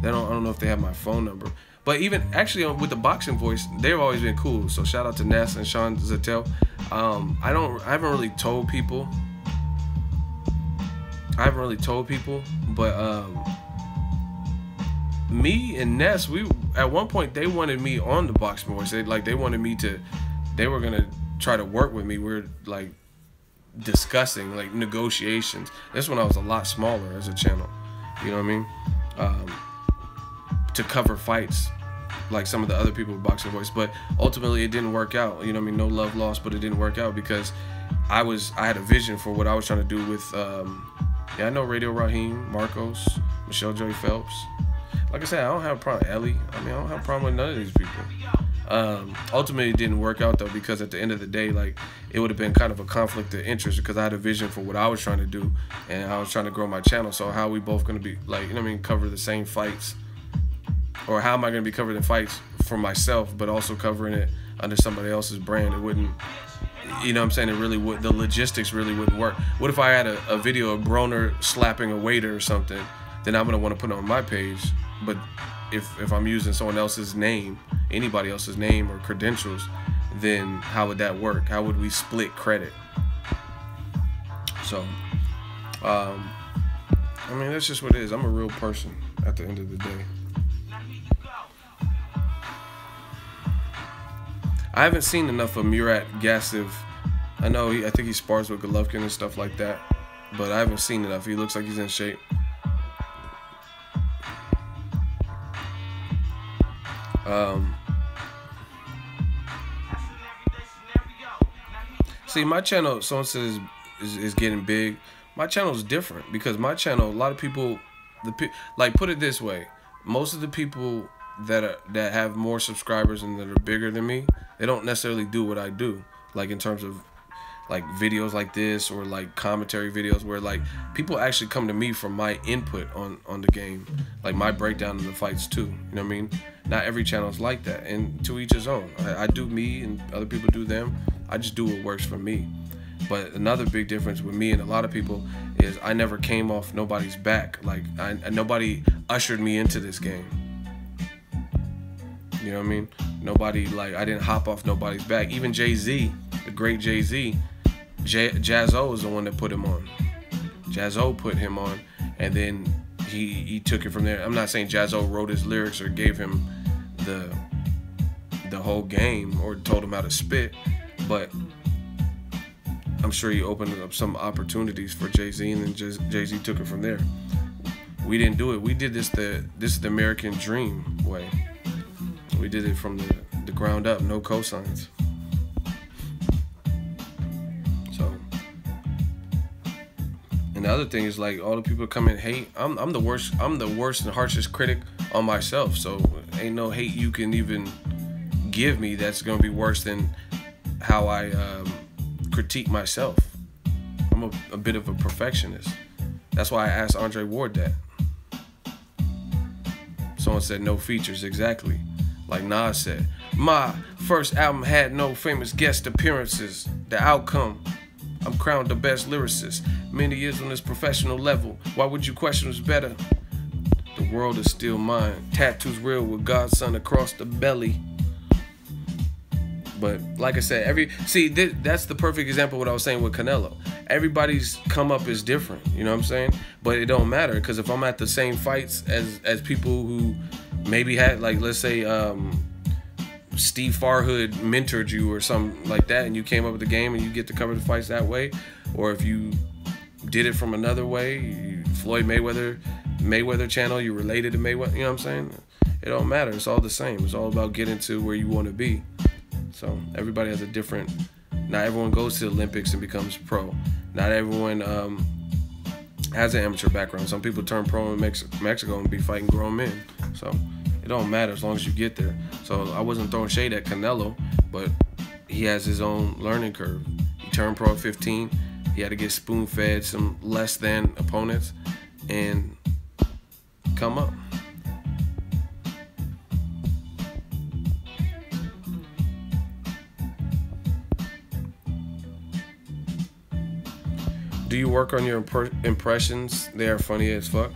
I don't know if they have my phone number. But even actually with the boxing voice, they've always been cool. So shout out to Ness and Sean Zattel. I haven't really told people. But me and Ness, we at one point they wanted me on the boxing voice. They wanted me to. They were gonna try to work with me. We're like discussing like negotiations. This when I was a lot smaller as a channel. You know what I mean? To cover fights like some of the other people with boxing voice, but ultimately it didn't work out. You know what I mean? No love lost, but it didn't work out because I had a vision for what I was trying to do with yeah, I know Radio Raheem, Marcos, Michelle Joy Phelps. Like I said, I don't have a problem with Ellie. I mean, I don't have a problem with none of these people. Ultimately it didn't work out though, because at the end of the day, like it would have been kind of a conflict of interest because I had a vision for what I was trying to do and I was trying to grow my channel. So how are we both gonna be like, you know what I mean, cover the same fights? Or how am I going to be covering the fights for myself, but also covering it under somebody else's brand? It wouldn't, you know what I'm saying? It really would, the logistics really wouldn't work. What if I had a video of Broner slapping a waiter or something? Then I'm going to want to put it on my page. But if I'm using someone else's name, anybody else's name or credentials, then how would that work? How would we split credit? So, I mean, that's just what it is. I'm a real person at the end of the day. I haven't seen enough of Murat Gassiv. I know I think he spars with Golovkin and stuff like that, but I haven't seen enough. He looks like he's in shape. See, my channel, someone says is getting big. My channel is different because my channel, a lot of people, like put it this way, most of the people that have more subscribers and that are bigger than me, they don't necessarily do what I do, like in terms of like videos like this or like commentary videos where like people actually come to me for my input on the game, like my breakdown of the fights too. You know what I mean? Not every channel is like that, and to each his own. I do me and other people do them. I just do what works for me. But another big difference with me and a lot of people is I never came off nobody's back. Like nobody ushered me into this game. You know what I mean? Nobody, like, I didn't hop off nobody's back. Even Jay-Z, the great Jay-Z, Jazzo is the one that put him on. Jazzo put him on, and then he took it from there. I'm not saying Jazzo wrote his lyrics or gave him the whole game or told him how to spit, but I'm sure he opened up some opportunities for Jay-Z, and then Jay-Z took it from there. We didn't do it. We did this is the American dream way. We did it from the ground up, no cosigns. So, and the other thing is like all the people come and hate. I'm the worst and harshest critic on myself. So ain't no hate you can even give me that's gonna be worse than how I critique myself. I'm a bit of a perfectionist. That's why I asked Andre Ward that. Someone said no features, exactly. Like Nas said, my first album had no famous guest appearances. The outcome, I'm crowned the best lyricist. Many years on this professional level. Why would you question who's better? The world is still mine. Tattoos real with God's son across the belly. But like I said, that's the perfect example of what I was saying with Canelo. Everybody's come up is different, you know what I'm saying? But it don't matter, because if I'm at the same fights as people who maybe had, like, let's say Steve Farhood mentored you or something like that, and you came up with the game and you get to cover the fights that way, or if you did it from another way, Floyd Mayweather channel, you related to Mayweather, you know what I'm saying? It don't matter. It's all the same. It's all about getting to where you want to be. So everybody has a different. Not everyone goes to the Olympics and becomes pro. Not everyone has an amateur background. Some people turn pro in Mexico and be fighting grown men. So it don't matter as long as you get there. So I wasn't throwing shade at Canelo, but he has his own learning curve. He turned pro at 15. He had to get spoon-fed some less than opponents and come up. Do you work on your impressions? They are funny as fuck.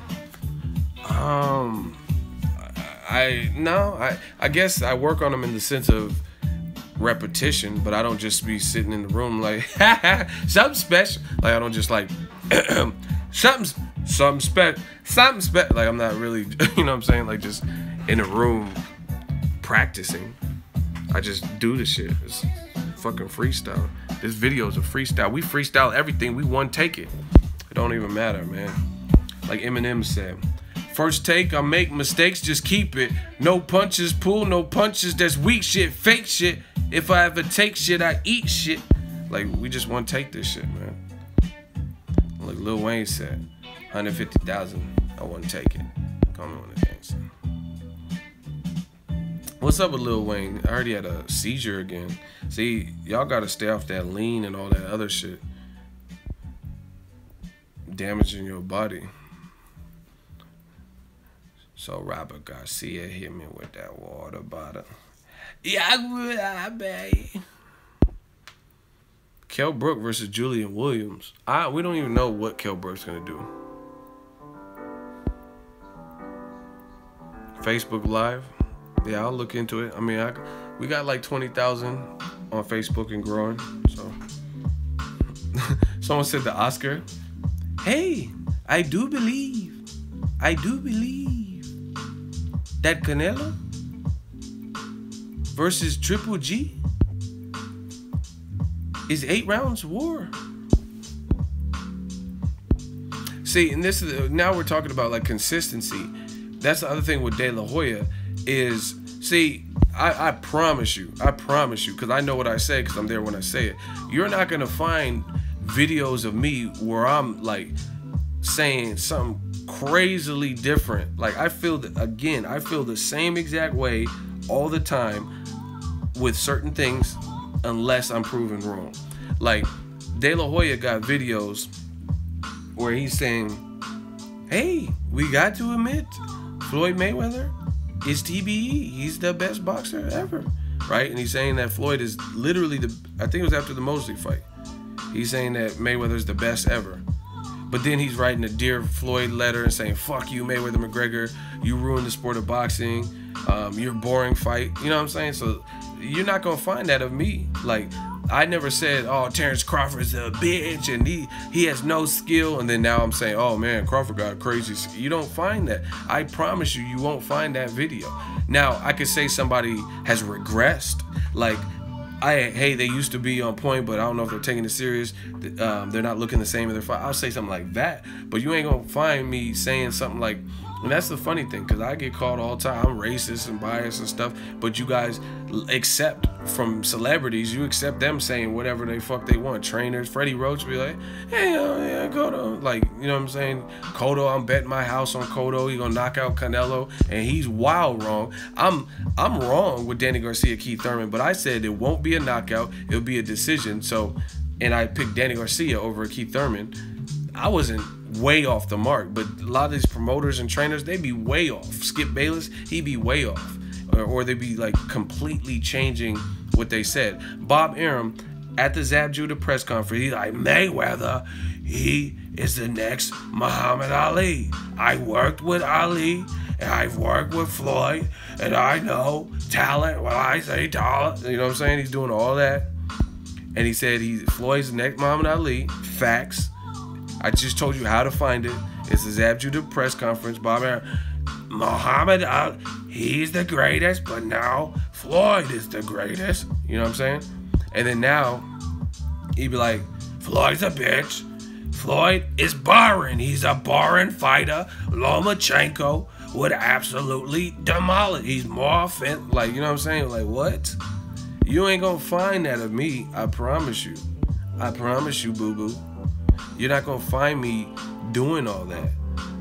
I guess I work on them in the sense of repetition, but I don't just be sitting in the room like something special. Like I don't just like something special. Like I'm not really, you know what I'm saying? Like just in a room practicing. I just do the shit. It's fucking freestyle. This video is a freestyle. We freestyle everything. We one take it. It don't even matter, man. Like Eminem said, first take, I make mistakes, just keep it. No punches, pull, no punches. That's weak shit, fake shit. If I ever take shit, I eat shit. Like, we just one take this shit, man. Like Lil Wayne said, 150,000, I wouldn't take it. Call me when it gangsta. What's up with Lil Wayne? I heard he had a seizure again. See, y'all gotta stay off that lean and all that other shit. Damaging your body. So Robert Garcia hit me with that water bottle. Yeah, baby. Kell Brook versus Julian Williams. We don't even know what Kell Brook's gonna do. Facebook Live. Yeah, I'll look into it. I mean, we got like 20,000 on Facebook and growing. So, someone said the Oscar. Hey, I do believe that Canelo versus Triple G is 8 rounds war. See, and this is now we're talking about like consistency. That's the other thing with De La Hoya is, see, I promise you, because I know what I say because I'm there when I say it. You're not gonna find videos of me where I'm like saying something crazily different. Like I feel that, again, I feel the same exact way all the time with certain things unless I'm proven wrong. Like De La Hoya got videos where he's saying, hey, we got to admit Floyd Mayweather is TBE. He's the best boxer ever, right? And he's saying that Floyd is literally I think it was after the Mosley fight. He's saying that Mayweather's the best ever. But then he's writing a Dear Floyd letter and saying, fuck you, Mayweather McGregor. You ruined the sport of boxing. You're a boring fight. You know what I'm saying? So you're not going to find that of me. Like, I never said, oh, Terrence Crawford's a bitch and he has no skill. And then now I'm saying, oh, man, Crawford got crazy. You don't find that. I promise you, you won't find that video. Now, I could say somebody has regressed. Like, hey, they used to be on point, but I don't know if they're taking it serious. They're not looking the same in their fight. I'll say something like that. But you ain't going to find me saying something like, and that's the funny thing, because I get called all the time. I'm racist and biased and stuff, but you guys accept from celebrities, you accept them saying whatever they fuck they want. Trainers, Freddie Roach be like, hey, yeah, Cotto. Like, you know what I'm saying? Cotto, I'm betting my house on Cotto. He gonna knock out Canelo, and he's wild wrong. I'm wrong with Danny Garcia, Keith Thurman, but I said it won't be a knockout. It'll be a decision. So, and I picked Danny Garcia over Keith Thurman. I wasn't way off the mark, but a lot of these promoters and trainers, they be way off. Skip Bayless, he be way off, or they be like completely changing what they said. Bob Arum at the Zab Judah press conference, he's like, Mayweather, he is the next Muhammad Ali. I worked with Ali and I've worked with Floyd and I know talent when I say talent. You know what I'm saying? He's doing all that, and he said Floyd's the next Muhammad Ali. Facts. I just told you how to find it. It's the Zab Judah press conference. Bob Arum, Muhammad Ali, he's the greatest, but now Floyd is the greatest. You know what I'm saying? And then now, he'd be like, Floyd's a bitch. Floyd is boring. He's a boring fighter. Lomachenko would absolutely demolish. He's more offensive. Like, you know what I'm saying? Like, what? You ain't gonna find that of me. I promise you. I promise you, boo-boo. You're not gonna find me doing all that.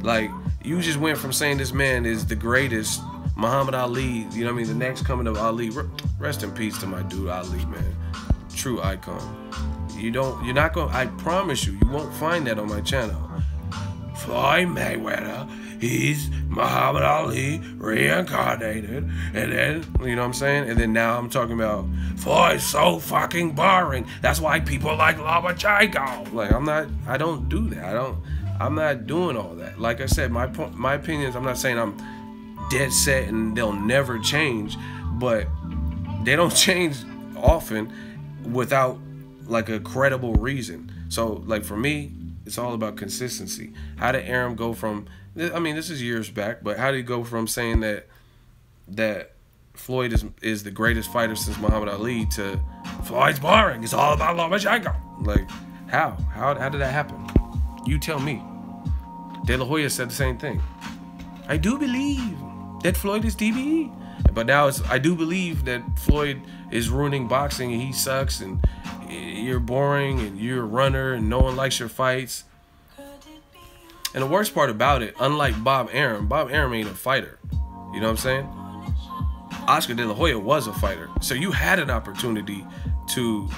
Like, you just went from saying this man is the greatest Muhammad Ali, you know what I mean? The next coming of Ali. Rest in peace to my dude Ali, man. True icon. You're not going, I promise you won't find that on my channel. Floyd Mayweather, he's Muhammad Ali reincarnated. And then, you know what I'm saying? And then now I'm talking about Floyd's so fucking boring. That's why people like Lomachenko. Like, I don't do that. I'm not doing all that. Like I said, my opinions, I'm not saying I'm dead set and they'll never change, but they don't change often without like a credible reason. So like for me, it's all about consistency. How did Aram go from, I mean, this is years back, but how did he go from saying that Floyd is the greatest fighter since Muhammad Ali to Floyd's boring, it's all about Lomachenko? Like, how did that happen? You tell me. De La Hoya said the same thing. I do believe that Floyd is TBE. But now I do believe that Floyd is ruining boxing and he sucks and you're boring and you're a runner and no one likes your fights. And the worst part about it, unlike Bob Arum ain't a fighter. You know what I'm saying? Oscar De La Hoya was a fighter. So you had an opportunity to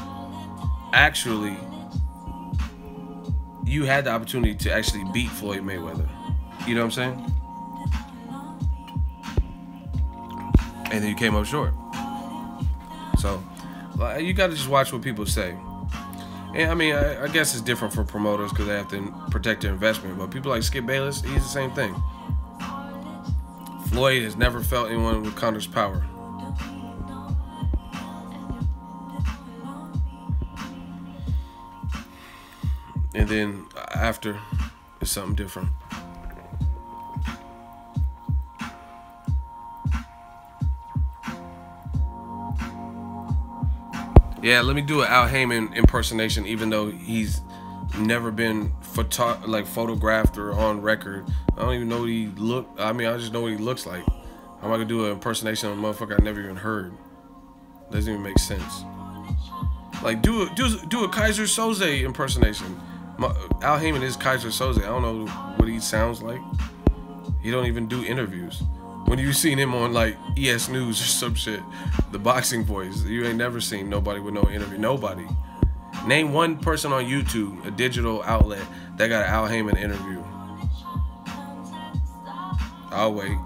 actually, beat Floyd Mayweather. You know what I'm saying? And then you came up short. So you got to just watch what people say. And I mean, I guess it's different for promoters because they have to protect their investment. But people like Skip Bayless, he's the same thing. Floyd has never felt anyone with Conor's power. And then after, it's something different. Yeah, let me do an Al Heyman impersonation, even though he's never been photographed or on record. I don't even know what he looked. I mean, I just know what he looks like. I'm not gonna do an impersonation of a motherfucker I never even heard. Doesn't even make sense. Like, do a Kaiser Soze impersonation. Al Heyman is Kaiser Soze. I don't know what he sounds like. He don't even do interviews. When you seen him on like ES News or some shit, the boxing voice, you ain't never seen nobody with no interview. Nobody. Name one person on YouTube, a digital outlet, that got an Al Heyman interview. I'll wait.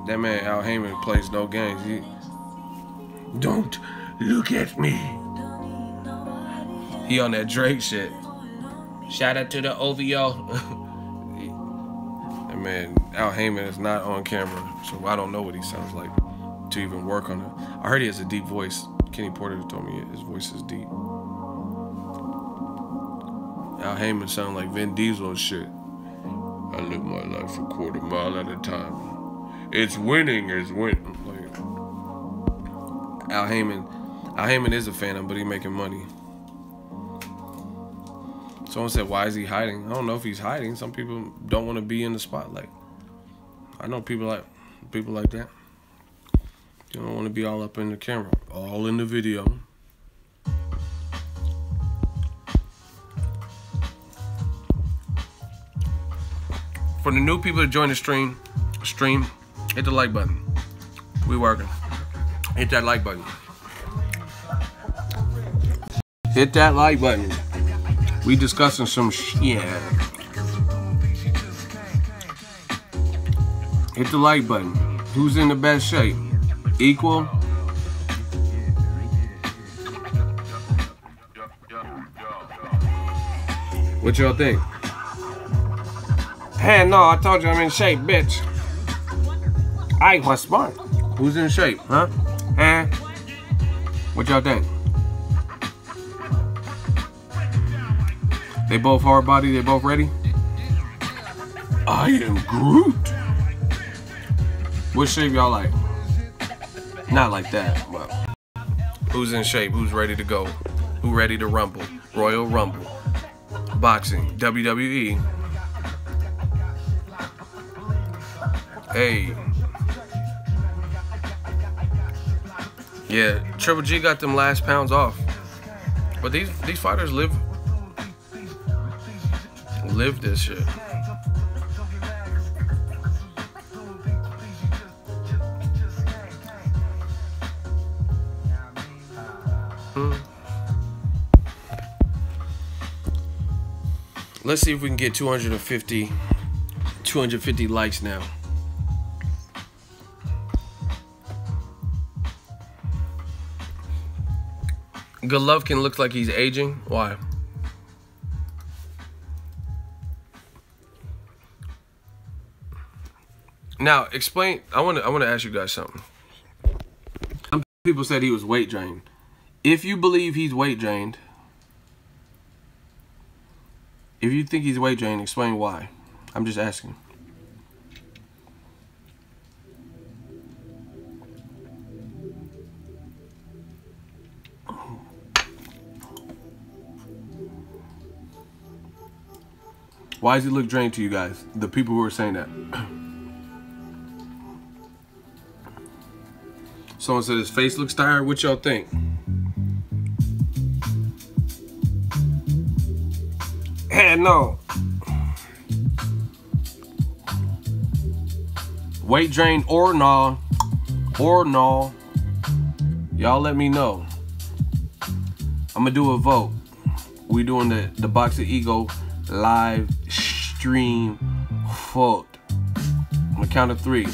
That man Al Heyman plays no games. Don't look at me. He on that Drake shit. Shout out to the OVO. Man, Al Heyman is not on camera, so I don't know what he sounds like to even work on it. I heard he has a deep voice. Kenny Porter told me his voice is deep. Al Heyman sound like Vin Diesel and shit. I live my life a quarter mile at a time. It's winning, Like, Al Heyman is a fan, but he making money. Someone said, why is he hiding? I don't know if he's hiding. Some people don't want to be in the spotlight. I know people like that. You don't want to be all up in the camera, all in the video. For the new people that join the stream, hit the like button. We working. Hit that like button. Hit that like button. We discussing some shit. Hit the like button. Who's in the best shape? Equal? What y'all think? Hey, no, I told you I'm in shape, bitch. I was smart. Who's in shape, huh? Huh? What y'all think? They both hard body, they both ready? I am Groot. What shape y'all like? Not like that, but who's in shape? Who's ready to go? Who ready to rumble? Royal Rumble. Boxing. WWE. Hey. Yeah, Triple G got them last pounds off. But these fighters live this shit. Let's see if we can get 250 likes now. Golovkin looks like he's aging. Why? Now, explain. I want to ask you guys something. Some people said he was weight drained. If you believe he's weight drained, if you think he's weight drained, explain why. I'm just asking. Why does he look drained to you guys? The people who are saying that. Someone said his face looks tired. What y'all think? Hell no. Weight drain or no. Or no. Y'all let me know. I'm gonna do a vote. We doing the Boxingego live stream vote. On the count of 3.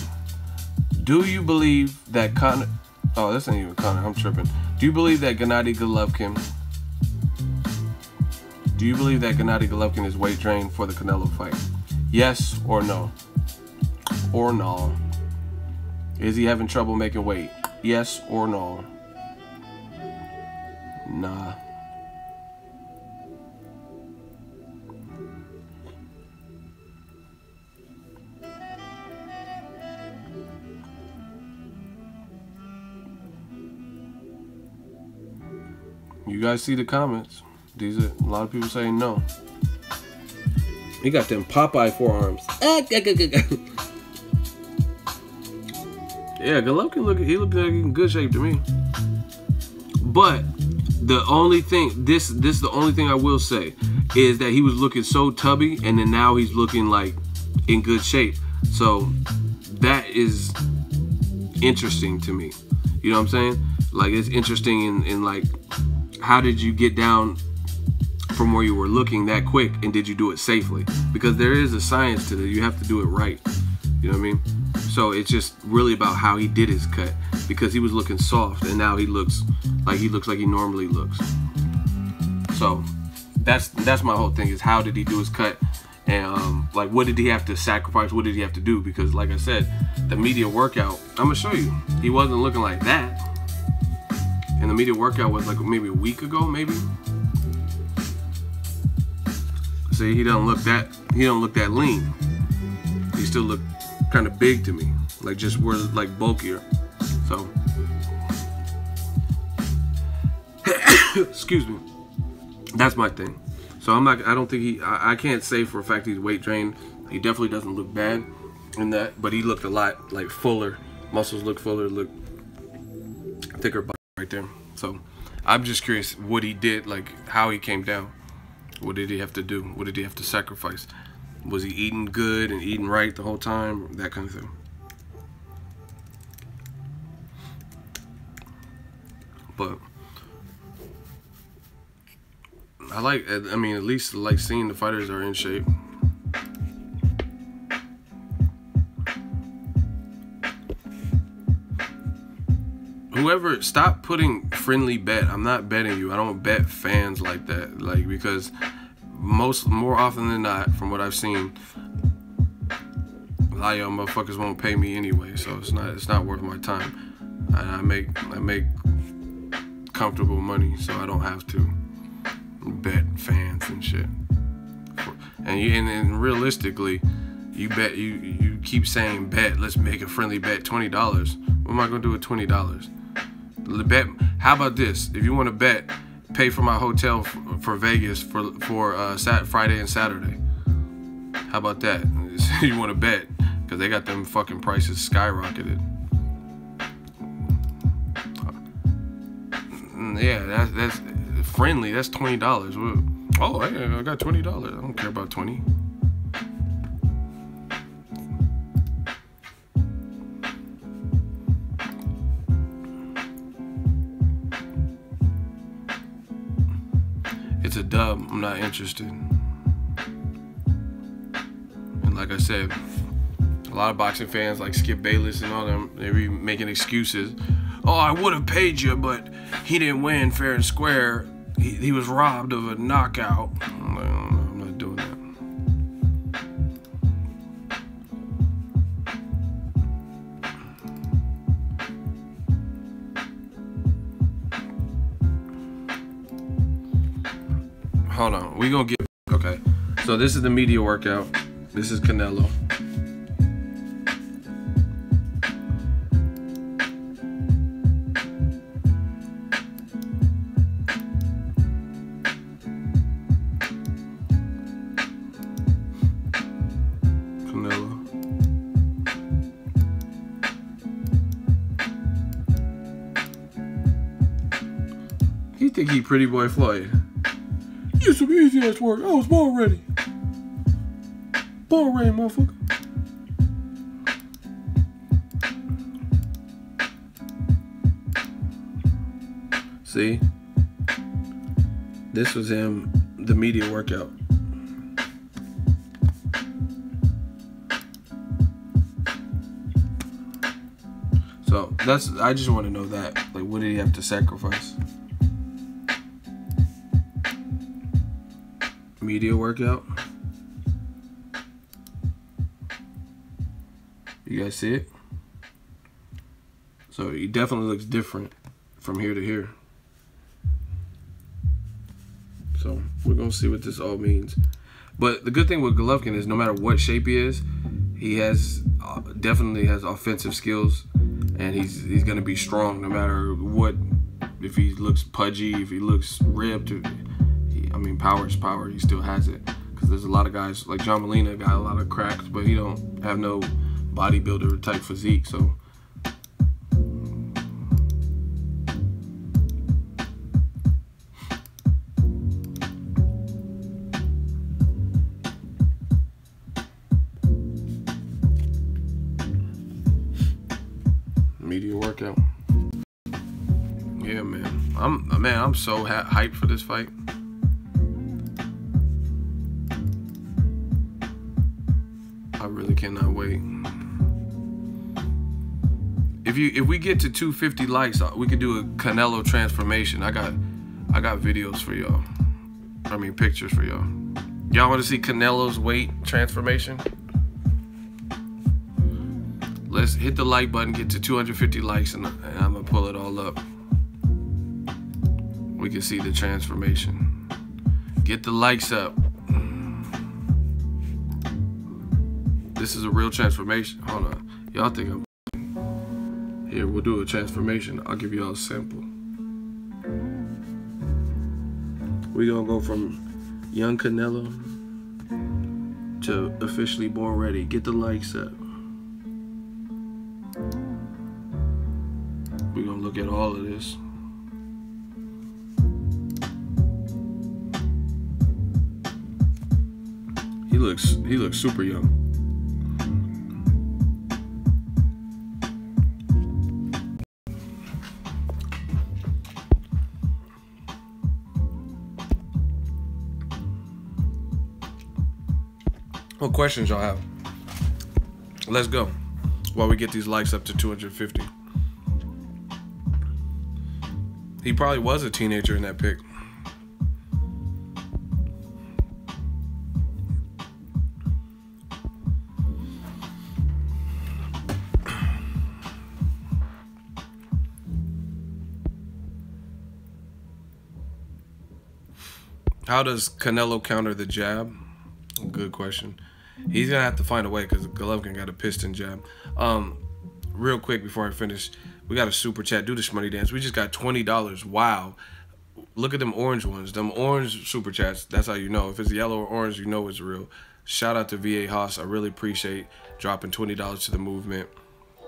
Do you believe that Conor... Oh, this ain't even Conor. I'm tripping. Do you believe that Gatti Golovkin... Do you believe that Gatti Golovkin is weight drained for the Canelo fight? Yes or no? Or no? Is he having trouble making weight? Yes or no? Nah. You guys see the comments. These are a lot of people saying no. He got them Popeye forearms. Yeah, Golovkin look like in good shape to me. But the only thing, this is the only thing I will say, is that he was looking so tubby, and then now he's looking like in good shape. So that is interesting to me. You know what I'm saying? Like, it's interesting in like, how did you get down from where you were looking that quick, and did you do it safely? Because there is a science to this. You have to do it right. You know what I mean? So it's just really about how he did his cut, because he was looking soft, and now he looks like he normally looks. So that's my whole thing, is how did he do his cut, and like, what did he have to sacrifice? What did he have to do? Because like I said, the media workout, I'm gonna show you, he wasn't looking like that. And the media workout was like maybe a week ago, maybe. See, he don't look that lean. He still look kind of big to me, like just were like bulkier. So excuse me, that's my thing. So I don't think I can't say for a fact he's weight drained. He definitely doesn't look bad in that, but he looked a lot like fuller. Muscles look fuller, look thicker body right there. So I'm just curious what he did, like how he came down. What did he have to do? What did he have to sacrifice? Was he eating good and eating right the whole time? That kind of thing. But I mean, at least like seeing the fighters are in shape. Whoever, stop putting friendly bet. I'm not betting you. I don't bet fans like that. Like, because more often than not, from what I've seen, a lot of y'all motherfuckers won't pay me anyway, so it's not worth my time. I make comfortable money, so I don't have to bet fans and shit. And realistically, you keep saying bet. Let's make a friendly bet, $20. What am I gonna do with $20? Bet. How about this? If you want to bet, pay for my hotel for Vegas for Friday and Saturday. How about that? You want to bet, because they got them fucking prices skyrocketed. Yeah, that's friendly. That's $20. Oh, I got $20. I don't care about 20. it's a dub. I'm not interested. And like I said, a lot of boxing fans like Skip Bayless and all them, they be making excuses. Oh, I would have paid you, but he didn't win fair and square. He was robbed of a knockout. I'm like, I'm not doing that. Hold on, we gonna get, okay. So this is the media workout. This is Canelo. He think he pretty boy Floyd. You some easy ass work. I was born ready. Born ready, motherfucker. See? This was him, the media workout. So that's, I just want to know that. Like, what did he have to sacrifice? Media workout. You guys see it? So he definitely looks different from here to here. So we're gonna see what this all means. But the good thing with Golovkin is no matter what shape he is, he has definitely has offensive skills, and he's gonna be strong no matter what. If he looks pudgy, if he looks ripped. I mean, power is power. He still has it. Because there's a lot of guys, like John Molina got a lot of cracks, but he don't have no bodybuilder type physique, so. Media workout. Yeah, man. I'm so hyped for this fight. I really cannot wait. If we get to 250 likes, we could do a Canelo transformation. I got videos for y'all. I mean, pictures for y'all. Y'all want to see Canelo's weight transformation? Let's hit the like button, get to 250 likes, and I'm gonna pull it all up. We can see the transformation. Get the likes up. This is a real transformation. Hold on. Y'all think I'm... Here, we'll do a transformation. I'll give y'all a sample. We're gonna go from young Canelo to officially born ready. Get the likes up. We're gonna look at all of this. He looks super young. What questions y'all have? Let's go. While we get these likes up to 250. He probably was a teenager in that pic. How does Canelo counter the jab? Good question. He's gonna have to find a way because Golovkin got a piston jab. Real quick before I finish, we got a super chat. Do the shmoney dance. We just got $20. Wow. Look at them orange ones. Them orange super chats. That's how you know. If it's yellow or orange, you know it's real. Shout out to VA Haas. I really appreciate dropping $20 to the movement.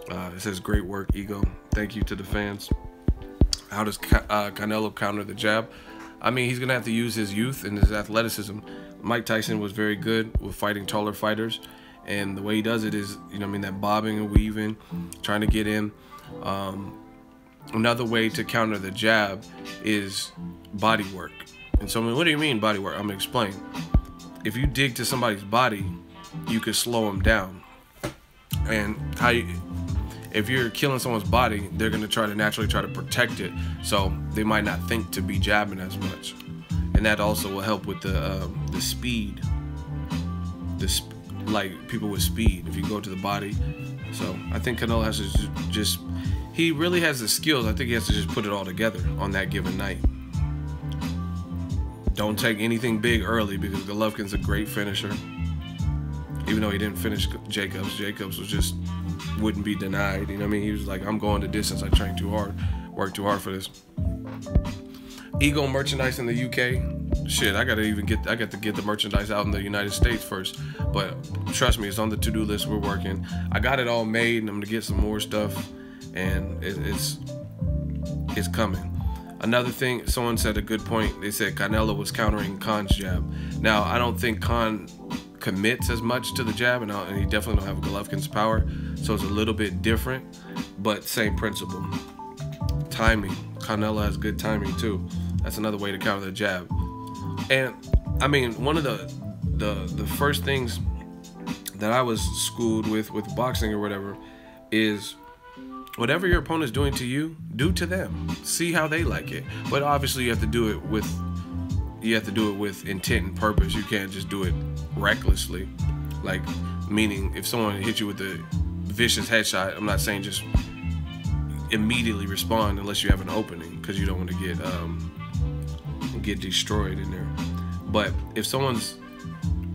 It says great work, Ego. Thank you to the fans. How does Canelo counter the jab? I mean, he's going to have to use his youth and his athleticism. Mike Tyson was very good with fighting taller fighters. And the way he does it is, you know what I mean, that bobbing and weaving, trying to get in. Another way to counter the jab is body work. And so, what do you mean body work? I'm gonna explain. If you dig to somebody's body, you could slow them down. And if you're killing someone's body, they're gonna naturally try to protect it. So they might not think to be jabbing as much. And that also will help with the speed. Like people with speed, if you go to the body. So I think Canelo has to he really has the skills. I think he has to just put it all together on that given night. Don't take anything big early, because Golovkin's a great finisher. Even though he didn't finish Jacobs was wouldn't be denied. You know what I mean? He was like, I'm going the distance. I trained too hard, worked too hard for this. Ego merchandise in the UK. Shit, I got to get the merchandise out in the United States first. But trust me, it's on the to-do list. We're working. I got it all made, and I'm gonna get some more stuff, and it's coming. Another thing, someone said a good point. They said Canelo was countering Khan's jab. Now, I don't think Khan commits as much to the jab, and he definitely don't have Golovkin's power, so it's a little bit different, but same principle. Timing. Canelo has good timing too. That's another way to counter the jab. And I mean, one of the first things that I was schooled with boxing or whatever is, whatever your opponent's doing to you, do to them. See how they like it. But obviously you have to do it with intent and purpose. You can't just do it recklessly. Like, meaning if someone hits you with a vicious headshot, I'm not saying just immediately respond unless you have an opening, because you don't want to get destroyed in there. But if someone's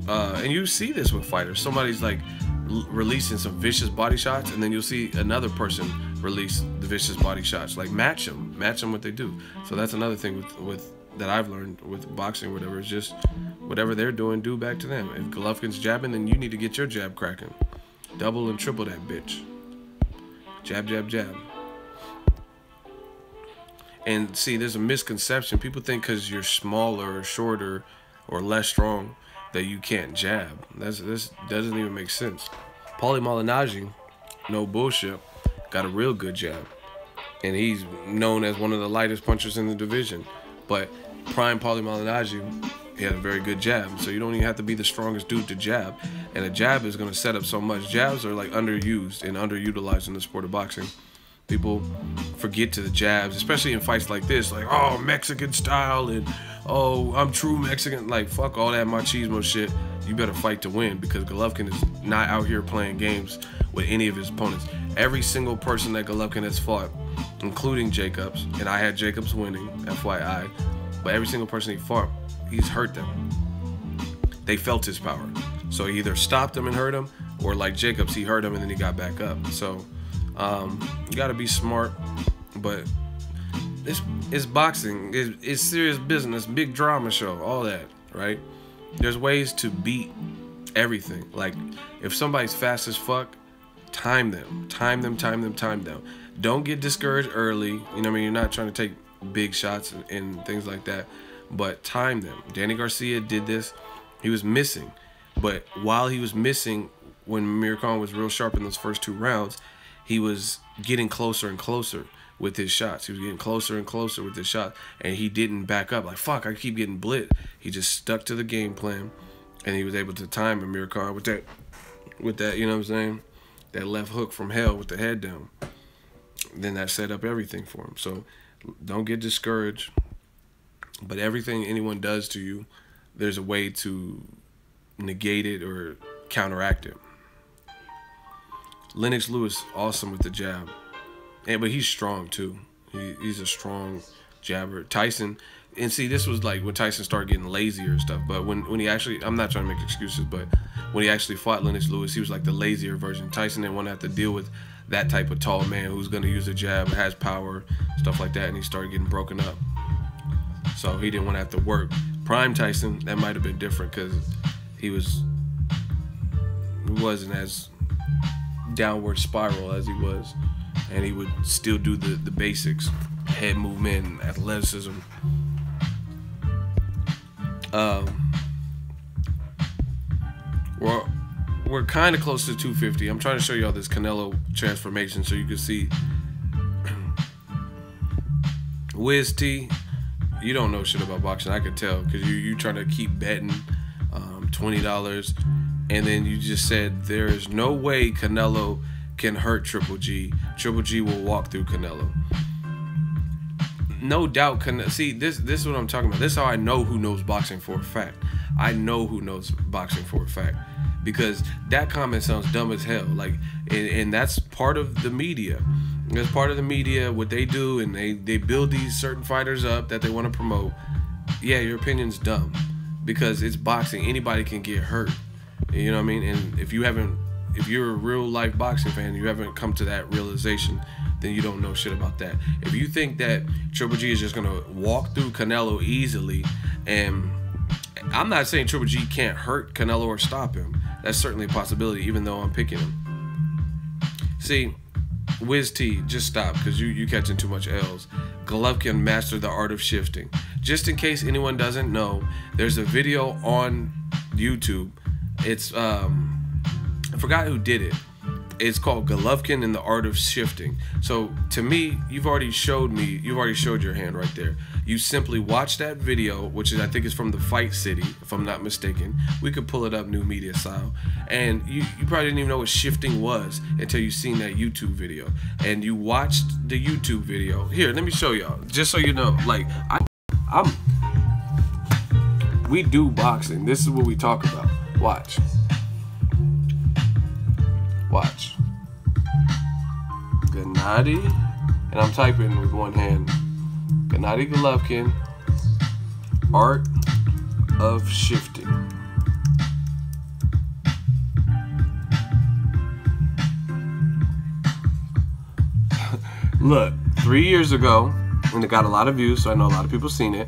and you see this with fighters, somebody's like releasing some vicious body shots, and then you'll see another person release the vicious body shots. Like, match them what they do. So that's another thing with that I've learned with boxing, whatever. It's just whatever they're doing, do back to them. If Golovkin's jabbing, then you need to get your jab cracking. Double and triple that bitch. Jab, jab, jab. And see, there's a misconception. People think because you're smaller or shorter or less strong that you can't jab. This doesn't even make sense. Paulie Malignaggi, no bullshit, got a real good jab. And he's known as one of the lightest punchers in the division. But prime Paulie Malignaggi, he had a very good jab. So you don't even have to be the strongest dude to jab. And a jab is going to set up so much. Jabs are like underused and underutilized in the sport of boxing. People forget to the jabs, especially in fights like this, like, oh, Mexican style, and oh, I'm true Mexican. Like, fuck all that machismo shit. You better fight to win, because Golovkin is not out here playing games with any of his opponents. Every single person that Golovkin has fought, including Jacobs, and I had Jacobs winning, FYI, but every single person he fought, he's hurt them. They felt his power. So he either stopped them and hurt him, or like Jacobs, he hurt him and then he got back up. So you got to be smart, but it's boxing. It's serious business, big drama show, all that, right? There's ways to beat everything. Like, if somebody's fast as fuck, time them. Don't get discouraged early. You know what I mean? You're not trying to take big shots and things like that, but time them. Danny Garcia did this. He was missing, but while he was missing, when Amir Khan was real sharp in those first 2 rounds, he was getting closer and closer with his shots. He was getting closer and closer with his shot, and he didn't back up. Like, fuck, I keep getting blitzed. He just stuck to the game plan, and he was able to time Amir Khan with that, you know what I'm saying? That left hook from hell with the head down. Then that set up everything for him. So don't get discouraged. But everything anyone does to you, there's a way to negate it or counteract it. Lennox Lewis, awesome with the jab. But he's strong too. He's a strong jabber. Tyson, and see, this was like when Tyson started getting lazier and stuff. But when he actually, I'm not trying to make excuses, but when he actually fought Lennox Lewis, he was like the lazier version. Tyson didn't want to have to deal with that type of tall man who's going to use a jab, has power, stuff like that, and he started getting broken up. So he didn't want to have to work. Prime Tyson, that might have been different, because he wasn't as downward spiral as he was, and he would still do the basics, head movement, athleticism. We're kind of close to 250. I'm trying to show y'all this Canelo transformation so you can see. Wiz T, you don't know shit about boxing. I could tell because you trying to keep betting $20, and then you just said there is no way Canelo can hurt Triple G. Triple G will walk through Canelo. No doubt. See, this is what I'm talking about. This is how I know who knows boxing for a fact. I know who knows boxing for a fact because that comment sounds dumb as hell. Like, and that's part of the media. That's part of the media, what they do, and they build these certain fighters up that they want to promote. Yeah, your opinion's dumb because it's boxing. Anybody can get hurt. You know what I mean? And if you're a real life boxing fan, you haven't come to that realization, then you don't know shit about that. If you think that Triple G is just gonna walk through Canelo easily, and I'm not saying Triple G can't hurt Canelo or stop him. That's certainly a possibility, even though I'm picking him. See, Wiz T, just stop, because you catching too much L's. Golovkin mastered the art of shifting. Just in case anyone doesn't know, there's a video on YouTube. It's I forgot who did it. It's called Golovkin and the Art of Shifting. So to me, you've already showed your hand right there. You simply watch that video, which is, I think is from the Fight City, if I'm not mistaken. We could pull it up, new media style. And you probably didn't even know what shifting was until you seen that YouTube video. And you watched the YouTube video. Here, let me show y'all, just so you know. Like, we do boxing. This is what we talk about. Watch. Watch. Gatti, and I'm typing with one hand. Gatti Golovkin, art of shifting. Look, 3 years ago, and it got a lot of views, so I know a lot of people seen it.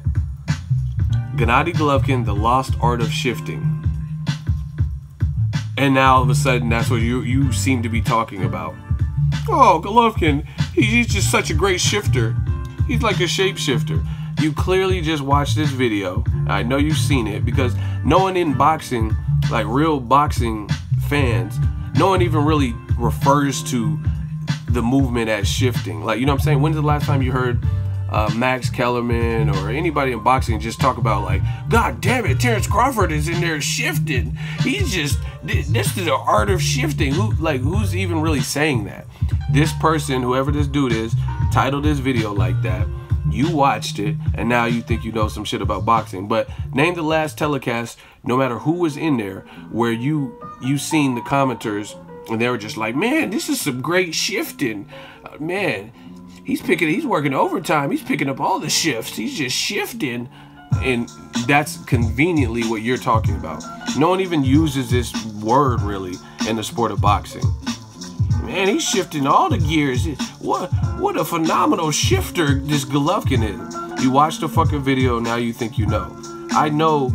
Gatti Golovkin, the lost art of shifting. And now all of a sudden, that's what you seem to be talking about. Oh, Golovkin, he's just such a great shifter. He's like a shapeshifter. You clearly just watched this video. I know you've seen it because no one in boxing, like real boxing fans, no one even really refers to the movement as shifting. Like, you know what I'm saying? When's the last time you heard Max Kellerman or anybody in boxing just talk about, like, God damn it, Terrence Crawford is in there shifting. He's just, this is the art of shifting. Who's even really saying that? This person, whoever this dude is, titled this video like that. You watched it, and now you think you know some shit about boxing. But name the last telecast, no matter who was in there, where you seen the commenters, and they were just like, man, this is some great shifting. Man, he's working overtime. He's picking up all the shifts. He's just shifting. And that's conveniently what you're talking about. No one even uses this word, really, in the sport of boxing. Man, he's shifting all the gears. What a phenomenal shifter this Golovkin is. You watch the fucking video, now you think you know. I know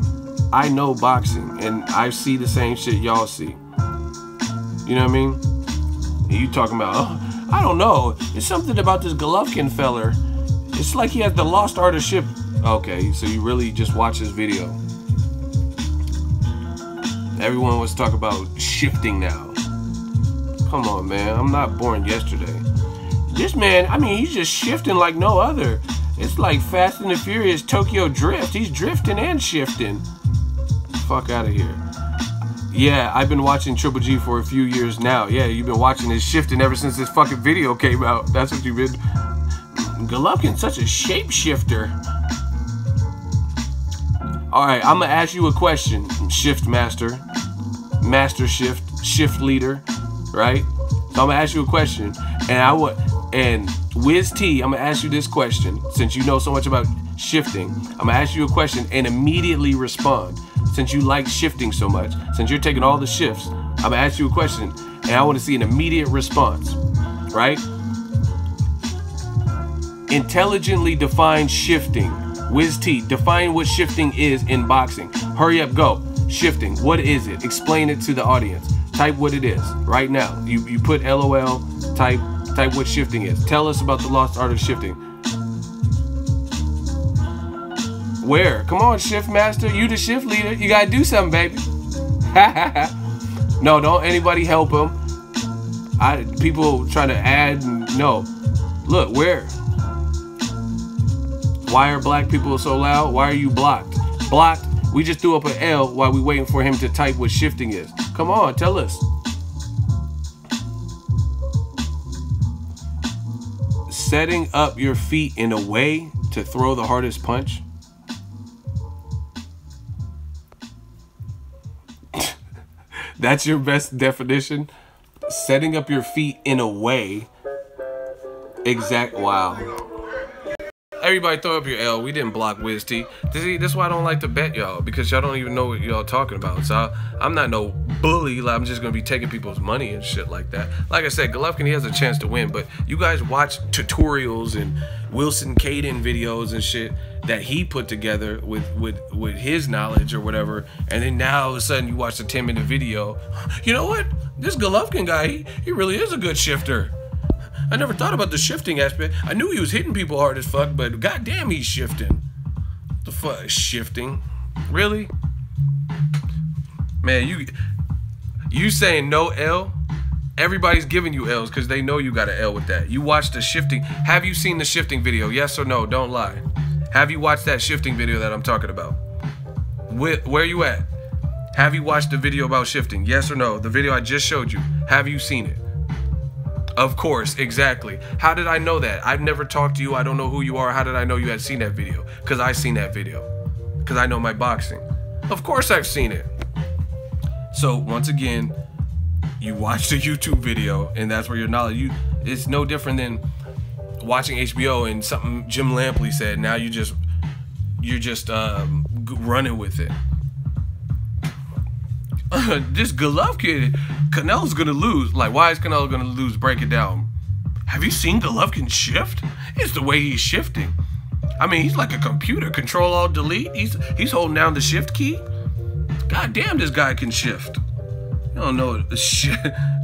boxing, and I see the same shit y'all see. You know what I mean? And you talking about, oh, I don't know. It's something about this Golovkin feller. It's like he has the lost art of shift. Okay, so you really just watch this video. Everyone wants to talk about shifting now. Come on, man. I'm not born yesterday. This man, I mean, he's just shifting like no other. It's like Fast and the Furious Tokyo Drift. He's drifting and shifting. Fuck out of here. Yeah, I've been watching Triple G for a few years now. Yeah, you've been watching this shifting ever since this fucking video came out. That's what you've been. Golovkin's such a shapeshifter. Alright, I'm gonna ask you a question, shift master, master shift leader, right? So I'm gonna ask you a question, and Wiz T, I'm gonna ask you this question, since you know so much about shifting. I'm gonna ask you a question and immediately respond. Since you like shifting so much, since you're taking all the shifts, I'm gonna ask you a question, and I want to see an immediate response, right? Intelligently define shifting. Wiz T, define what shifting is in boxing. Hurry up, go. Shifting, what is it? Explain it to the audience. Type what it is right now. You put LOL, type what shifting is. Tell us about the lost art of shifting. Where? Come on, shift master. You the shift leader. You gotta do something, baby. No, don't anybody help him. People trying to add, no. Look, where? Why are black people so loud? Why are you blocked? Blocked. We just threw up an L while we waiting for him to type what shifting is. Come on, tell us. Setting up your feet in a way to throw the hardest punch. That's your best definition? Setting up your feet in a way. Wow. Everybody throw up your L. We didn't block Wiz T. See, that's why I don't like to bet y'all, because y'all don't even know what y'all talking about. So I'm not no bully. Like, I'm just going to be taking people's money and shit like that. Like I said, Golovkin, he has a chance to win, but you guys watch tutorials and Wilson Caden videos and shit that he put together with his knowledge or whatever, and then now all of a sudden you watch a 10-minute video. You know what? This Golovkin guy, he really is a good shifter. I never thought about the shifting aspect. I knew he was hitting people hard as fuck, but goddamn, he's shifting. What the fuck is shifting? Really? Man, you saying no L? Everybody's giving you L's because they know you got an L with that. You watched the shifting. Have you seen the shifting video? Yes or no? Don't lie. Have you watched that shifting video that I'm talking about? Where you at? Have you watched the video about shifting? Yes or no? The video I just showed you. Have you seen it? Of course, exactly. How did I know that? I've never talked to you. I don't know who you are. How did I know you had seen that video? Because I seen that video. Because I know my boxing. Of course I've seen it. So, once again, you watched a YouTube video, and that's where your knowledge... It's no different than watching HBO and something Jim Lampley said. Now you're just running with it. This Golovkin, Canelo's gonna lose. Like, why is Canelo gonna lose? Break it down. Have you seen Golovkin shift? It's the way he's shifting. I mean, he's like a computer. Control, Alt, Delete. He's holding down the shift key. God damn, this guy can shift. You don't know the shit.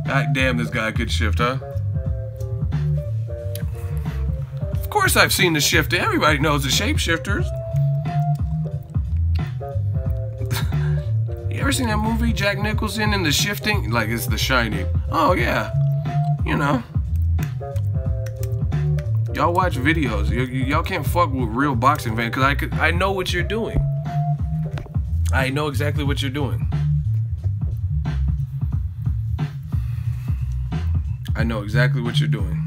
God damn, this guy could shift, huh? Of course I've seen the shifting. Everybody knows the shapeshifters. You ever seen that movie Jack Nicholson and the shifting? Like, it's The Shining. Oh yeah, you know. Y'all watch videos. Y'all can't fuck with real boxing fans, because I know what you're doing. I know exactly what you're doing. I know exactly what you're doing.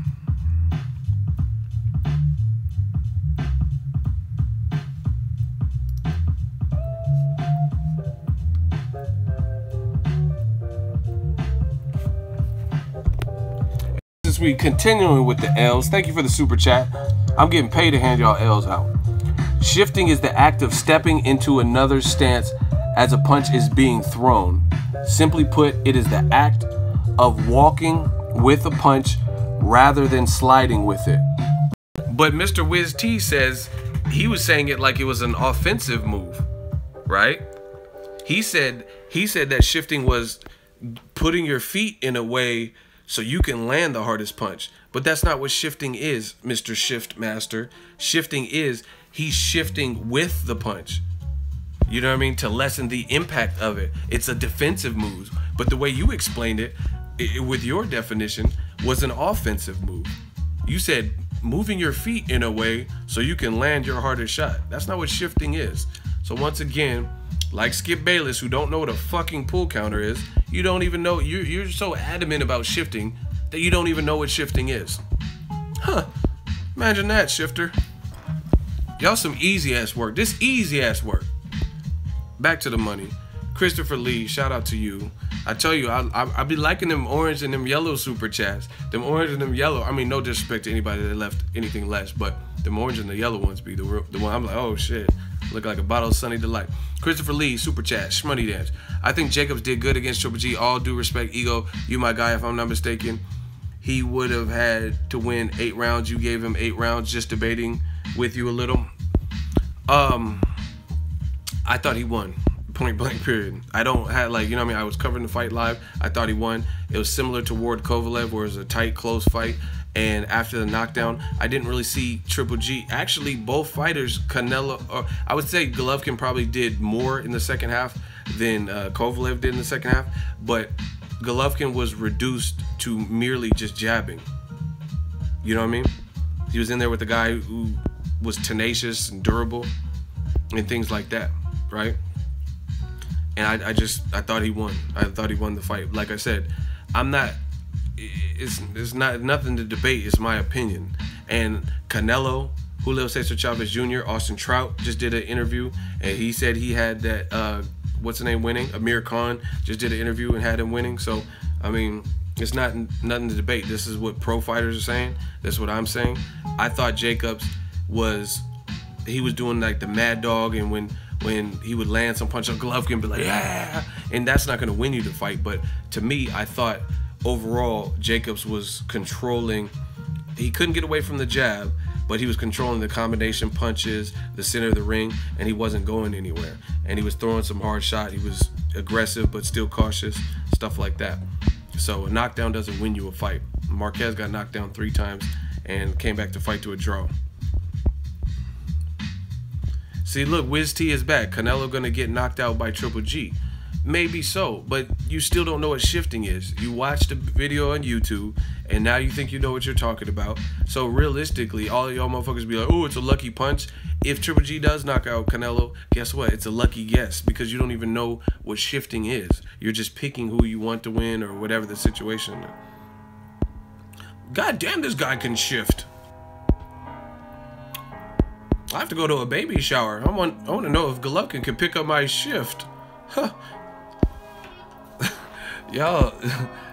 We continuing with the L's. Thank you for the super chat. I'm getting paid to hand y'all L's out. Shifting is the act of stepping into another stance as a punch is being thrown. Simply put, it is the act of walking with a punch rather than sliding with it. But Mr. Wiz T says he was saying it like it was an offensive move, right? He said that shifting was putting your feet in a way so you can land the hardest punch. But that's not what shifting is, Mr. Shift Master. Shifting is he's shifting with the punch. You know what I mean? To lessen the impact of it. It's a defensive move. But the way you explained it with your definition, was an offensive move. You said moving your feet in a way so you can land your hardest shot. That's not what shifting is. So once again, like Skip Bayless, who don't know what a fucking pull counter is, you don't even know, you're so adamant about shifting that you don't even know what shifting is. Huh. Imagine that, shifter. Y'all some easy ass work. This easy ass work. Back to the money. Christopher Lee, shout out to you. I tell you, I be liking them orange and them yellow super chats. Them orange and them yellow. I mean, no disrespect to anybody that left anything less, but them orange and the yellow ones be the one. I'm like, oh shit, look like a bottle of Sunny Delight. Christopher Lee, super chat, Shmoney Dance. I think Jacobs did good against Triple G. All due respect, Ego, you my guy. If I'm not mistaken, he would have had to win 8 rounds. You gave him 8 rounds. Just debating with you a little. I thought he won. Point blank period. I don't have, like, you know what I mean, I was covering the fight live. I thought he won. It was similar to Ward Kovalev, where it was a tight, close fight. And after the knockdown, I didn't really see Triple G. Actually, both fighters, Canelo, or I would say Golovkin probably did more in the second half than Kovalev did in the second half. But Golovkin was reduced to merely just jabbing. You know what I mean? He was in there with the guy who was tenacious and durable and things like that, right? And I thought he won. I thought he won the fight. Like I said, it's not nothing to debate. It's my opinion. And Canelo, Julio Cesar Chavez Jr., Austin Trout just did an interview, and he said he had that what's the name winning. Amir Khan just did an interview and had him winning. So I mean, it's nothing to debate. This is what pro fighters are saying. That's what I'm saying. I thought Jacobs was doing like the mad dog, and when he would land some punch on Golovkin and be like, yeah, and that's not gonna win you the fight. But to me, I thought overall Jacobs was controlling. He couldn't get away from the jab, but he was controlling the combination punches, the center of the ring, and he wasn't going anywhere. And he was throwing some hard shot. He was aggressive but still cautious, stuff like that. So a knockdown doesn't win you a fight. Marquez got knocked down 3 times and came back to fight to a draw. See, look, Wiz T is back. Canelo gonna get knocked out by Triple G. Maybe so, but you still don't know what shifting is. You watched the video on YouTube, and now you think you know what you're talking about. So realistically, all of y'all motherfuckers be like, oh, it's a lucky punch. If Triple G does knock out Canelo, guess what? It's a lucky guess, because you don't even know what shifting is. You're just picking who you want to win or whatever the situation. God damn, this guy can shift. I have to go to a baby shower. I want to know if Golovkin can pick up my shift. Huh. Y'all,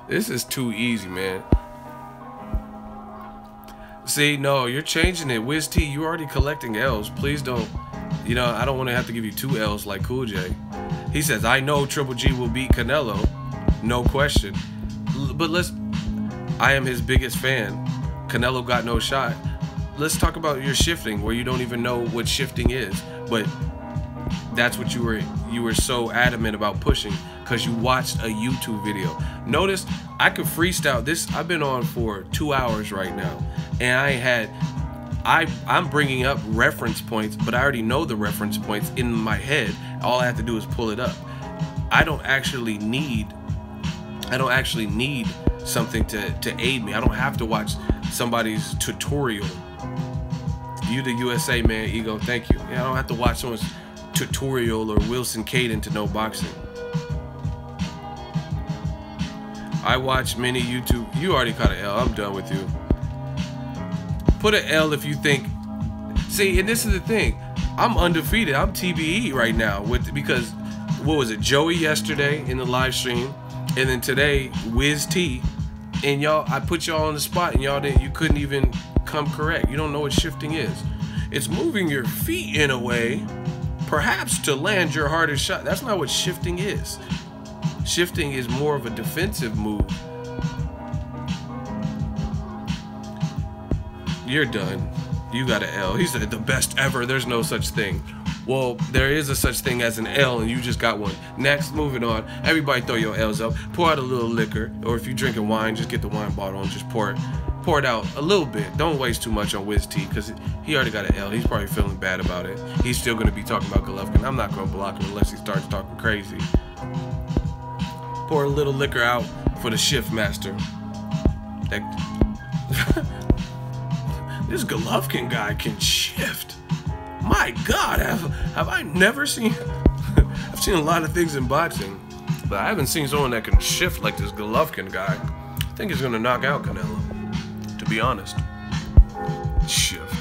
this is too easy, man. See, no, you're changing it. Wiz T, you already collecting L's. Please don't. You know, I don't want to have to give you 2 L's like Cool J. He says, I know Triple G will beat Canelo. No question. But I am his biggest fan. Canelo got no shot. Let's talk about your shifting, where you don't even know what shifting is. But that's what you were so adamant about pushing, because you watched a YouTube video. Notice I could freestyle this. I've been on for 2 hours right now, and I'm bringing up reference points, but I already know the reference points in my head. All I have to do is pull it up. I don't actually need something to aid me. I don't have to watch somebody's tutorial. You the USA, man, Ego, thank you. Yeah, I don't have to watch someone's tutorial or Wilson Caden to know boxing. I watch many YouTube. You already caught an L. I'm done with you. Put an L if you think. See, and this is the thing. I'm undefeated. I'm TBE right now because what was it? Joey yesterday in the live stream, and then today Wiz T. And y'all, I put y'all on the spot, and you couldn't even come correct. You don't know what shifting is. It's moving your feet in a way, perhaps to land your hardest shot. That's not what shifting is. Shifting is more of a defensive move. You're done. You got an L. He said the best ever. There's no such thing. Well, there is a such thing as an L, and you just got one. Next, moving on. Everybody throw your L's up. Pour out a little liquor, or if you're drinking wine, just get the wine bottle and just pour it out a little bit. Don't waste too much on Wiz T, because he already got an L. He's probably feeling bad about it. He's still going to be talking about Golovkin. I'm not going to block him unless he starts talking crazy. Pour a little liquor out for the shift master. This Golovkin guy can shift. My God, have I never seen? I've seen a lot of things in boxing, but I haven't seen someone that can shift like this Golovkin guy. I think he's gonna knock out Canelo, to be honest. Shift.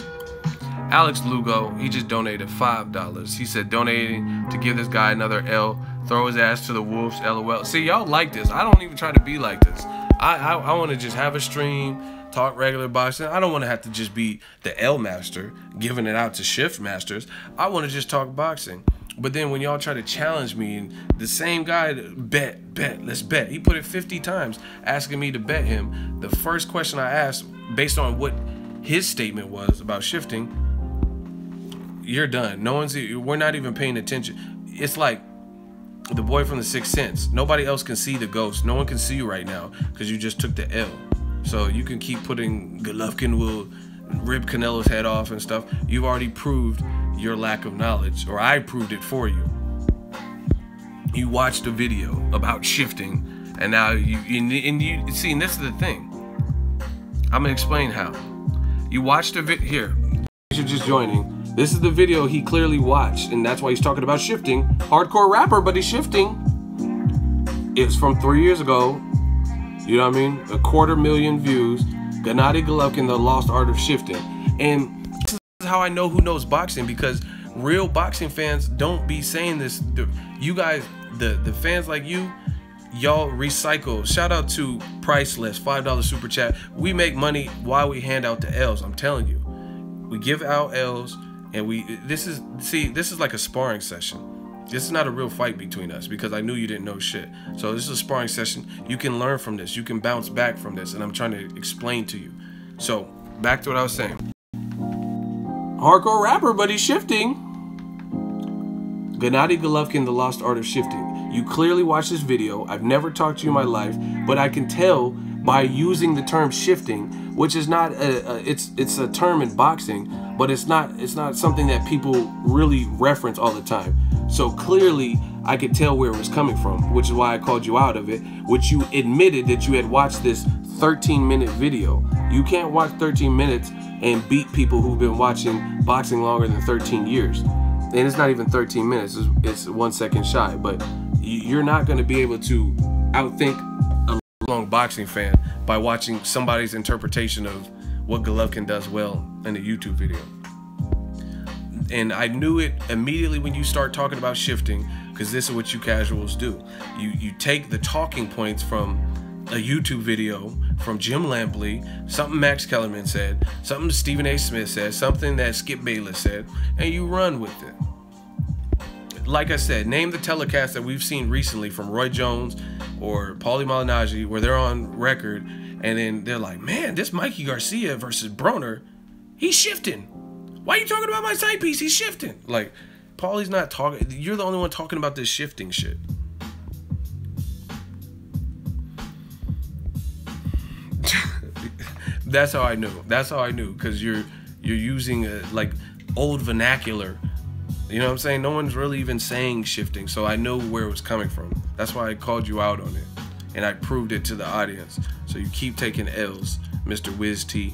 Alex Lugo, he just donated $5. He said donating to give this guy another L, throw his ass to the wolves, LOL. See, y'all like this. I don't even try to be like this. I want to just have a stream, talk regular boxing. I don't want to have to just be the L master, giving it out to shift masters. I want to just talk boxing. But then when y'all try to challenge me, and the same guy, let's bet. He put it 50 times asking me to bet him. The first question I asked, based on what his statement was about shifting, you're done. We're not even paying attention. It's like the boy from the Sixth Sense. Nobody else can see the ghost. No one can see you right now because you just took the L. So you can keep putting Golovkin will rip Canelo's head off and stuff. You've already proved your lack of knowledge, or I proved it for you. You watched a video about shifting, and now you see, and this is the thing. I'm gonna explain how. You watched a video here. you're just joining, this is the video he clearly watched, and that's why he's talking about shifting. Hardcore rapper, but he's shifting. It's from 3 years ago. You know what I mean? 250,000 views. Gatti Golovkin, The Lost Art of Shifting. And this is how I know who knows boxing, because real boxing fans don't be saying this. You guys, the fans like you, y'all recycle. Shout out to Priceless, $5 super chat. We make money while we hand out the L's. I'm telling you, we give out L's, and this is like a sparring session. This is not a real fight between us, because I knew you didn't know shit. So this is a sparring session. You can learn from this. You can bounce back from this, and I'm trying to explain to you. So back to what I was saying. Hardcore rapper, but he's shifting. Gatti Golovkin, The Lost Art of Shifting. You clearly watched this video. I've never talked to you in my life, but I can tell by using the term shifting, which is not it's a term in boxing, but it's not something that people really reference all the time. So clearly I could tell where it was coming from, which is why I called you out of it, which you admitted that you had watched this 13-minute video. You can't watch 13 minutes and beat people who've been watching boxing longer than 13 years. And it's not even 13 minutes, it's 1 second shy, but you're not going to be able to outthink a long boxing fan by watching somebody's interpretation of what Golovkin does well in a YouTube video. And I knew it immediately when you start talking about shifting, because this is what you casuals do. You take the talking points from a YouTube video, from Jim Lampley, something Max Kellerman said, something Stephen A. Smith said, something that Skip Bayless said, and you run with it. Like I said, name the telecast that we've seen recently from Roy Jones or Paulie Malignaggi, where they're on record, and then they're like, man, this Mikey Garcia versus Broner, he's shifting. Why are you talking about my side piece? He's shifting. Like, Paulie's not talking. You're the only one talking about this shifting shit. That's how I knew. That's how I knew, because you're using like old vernacular. You know what I'm saying? No one's really even saying shifting, so I know where it was coming from. That's why I called you out on it, and I proved it to the audience. So you keep taking L's, Mr. Wiz T.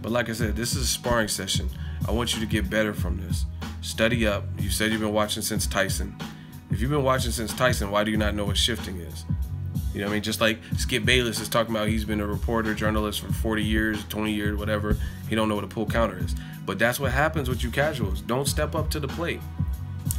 But like I said, this is a sparring session. I want you to get better from this. Study up. You said you've been watching since Tyson. If you've been watching since Tyson, why do you not know what shifting is? You know what I mean? Just like Skip Bayless is talking about, he's been a reporter, journalist for 40 years, 20 years, whatever. He don't know what a pull counter is. But that's what happens with you casuals. Don't step up to the plate.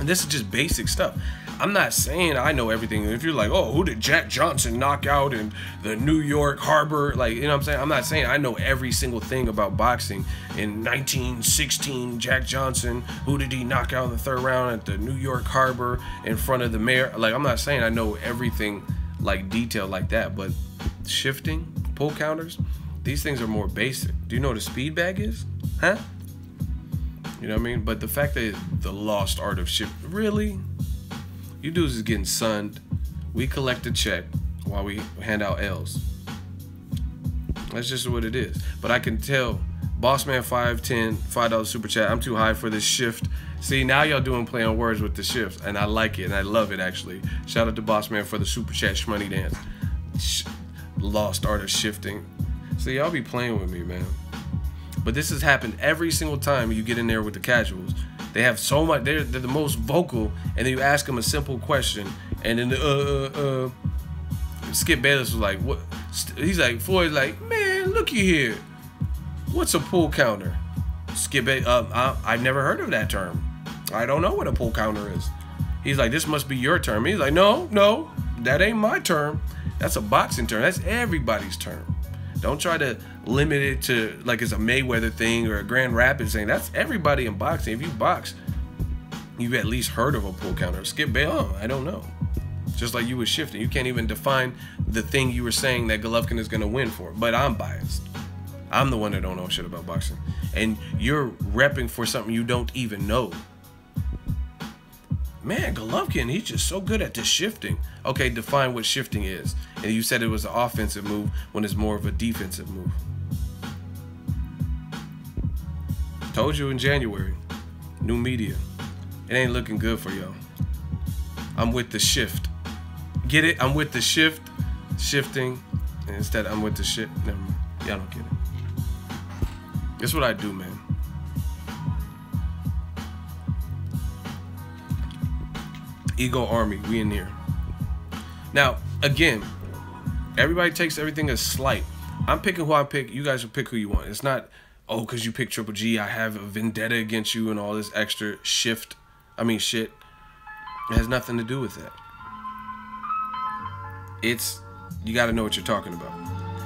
And this is just basic stuff. I'm not saying I know everything. If you're like, oh, who did Jack Johnson knock out in the New York Harbor? Like, you know what I'm saying? I'm not saying I know every single thing about boxing. In 1916, Jack Johnson, who did he knock out in the third round at the New York Harbor in front of the mayor? Like, I'm not saying I know everything like detail like that, but shifting, pull counters, these things are more basic. Do you know what a speed bag is? Huh? You know what I mean? But the fact that the lost art of shift, really? You dudes is getting sunned. We collect a check while we hand out L's. That's just what it is. But I can tell, Bossman 510, $5 super chat, I'm too high for this shift. See, now y'all doing play on words with the shift, and I like it, and I love it, actually. Shout out to Bossman for the super chat shmoney dance. Lost art of shifting. See, y'all be playing with me, man. But this has happened every single time you get in there with the casuals. They have so much, they're the most vocal, and then you ask them a simple question, and then Skip Bayless was like, what? He's like, Floyd's like, man, looky here. What's a pull counter? Skip Bayless, I've never heard of that term. I don't know what a pull counter is. He's like, this must be your term. He's like, no, that ain't my term. That's a boxing term. That's everybody's term. Don't try to limit it to like it's a Mayweather thing or a Grand Rapids thing. That's everybody in boxing. If you box, you've at least heard of a pull counter. Skip Bayless, I don't know. Just like you were shifting. You can't even define the thing you were saying that Golovkin is going to win for. But I'm biased. I'm the one that don't know shit about boxing. And you're repping for something you don't even know. Man, Golovkin, he's just so good at this shifting. Okay, define what shifting is. And you said it was an offensive move when it's more of a defensive move. Told you in January. New media. It ain't looking good for y'all. I'm with the shift. Get it? I'm with the shift. Shifting. And instead, I'm with the shit. Never mind. Y'all don't get it. That's what I do, man. Ego Army, we in here. Now, again, everybody takes everything as slight. I'm picking who I pick. You guys will pick who you want. It's not, oh, because you pick Triple G, I have a vendetta against you and all this extra shit. It has nothing to do with that. You got to know what you're talking about.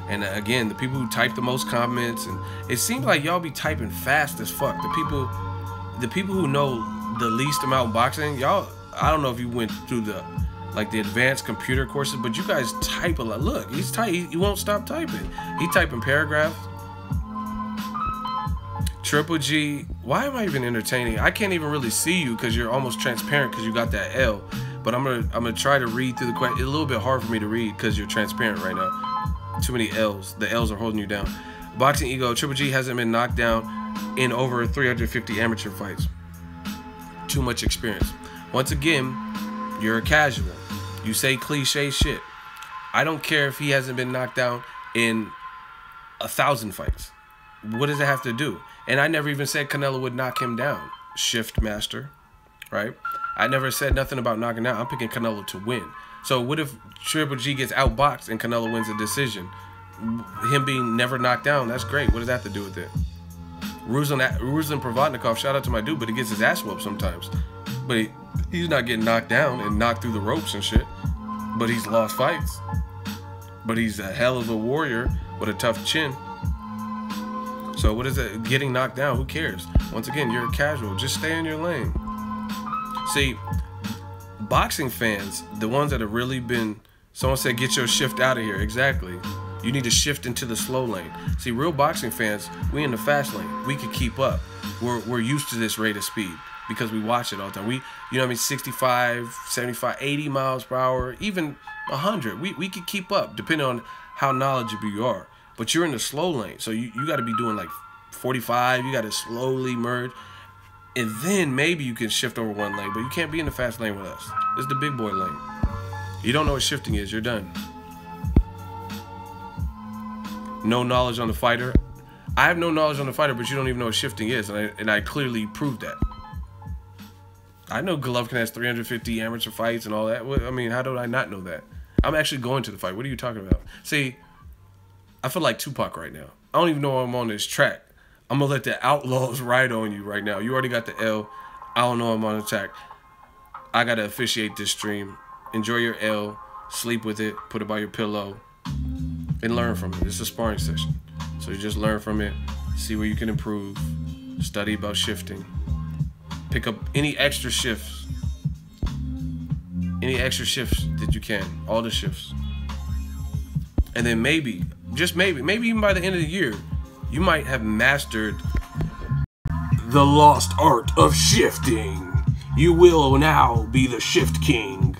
And again, the people who type the most comments, and it seems like y'all be typing fast as fuck. The people who know the least amount of boxing, y'all, I don't know if you went through the advanced computer courses, but you guys type a lot. Look, he won't stop typing. He typing paragraphs. Triple G, why am I even entertaining? I can't even really see you because you're almost transparent because you got that L. But I'm gonna try to read through the question. It's a little bit hard for me to read because you're transparent right now. Too many L's. The L's are holding you down. Boxing Ego, Triple G hasn't been knocked down in over 350 amateur fights. Too much experience. Once again, you're a casual. You say cliche shit. I don't care if he hasn't been knocked down in 1,000 fights. What does it have to do? And I never even said Canelo would knock him down. Shift master, right? I never said nothing about knocking down. I'm picking Canelo to win. So what if Triple G gets outboxed and Canelo wins a decision? Him being never knocked down, that's great. What does that have to do with it? Ruslan Provodnikov, shout out to my dude, but he gets his ass whooped sometimes. But he's not getting knocked down and knocked through the ropes and shit. But he's lost fights. But he's a hell of a warrior with a tough chin. So what is it? Getting knocked down, who cares? Once again, you're a casual. Just stay in your lane. See, boxing fans, the ones that have really been, someone said, get your shift out of here. Exactly. You need to shift into the slow lane. See, real boxing fans, we in the fast lane. We could keep up. We're used to this rate of speed because we watch it all the time. You know what I mean, 65, 75, 80 miles per hour, even 100. We could keep up depending on how knowledgeable you are. But you're in the slow lane, so you got to be doing like 45. You got to slowly merge. And then maybe you can shift over one lane, but you can't be in the fast lane with us. This is the big boy lane. You don't know what shifting is, you're done. No knowledge on the fighter. I have no knowledge on the fighter, but you don't even know what shifting is, and I clearly proved that. I know Golovkin has 350 amateur fights and all that. I mean, how do I not know that? I'm actually going to the fight. What are you talking about? See, I feel like Tupac right now. I don't even know I'm on this track. I'm going to let the outlaws ride on you right now. You already got the L. I don't know I'm on the track. I got to officiate this stream. Enjoy your L. Sleep with it. Put it by your pillow. And learn from it. It's a sparring session. So you just learn from it. See where you can improve. Study about shifting. Pick up any extra shifts. Any extra shifts that you can. All the shifts. And then maybe, just maybe even by the end of the year, you might have mastered the lost art of shifting. You will now be the shift king.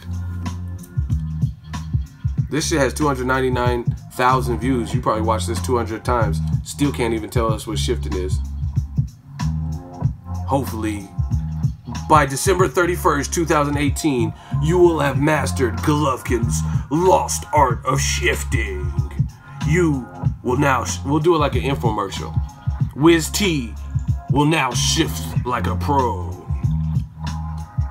This shit has 299,000 views. You probably watched this 200 times. Still can't even tell us what shifting is. Hopefully, by December 31st, 2018, you will have mastered Golovkin's lost art of shifting. You will now, we'll do it like an infomercial. Wiz T will now shift like a pro.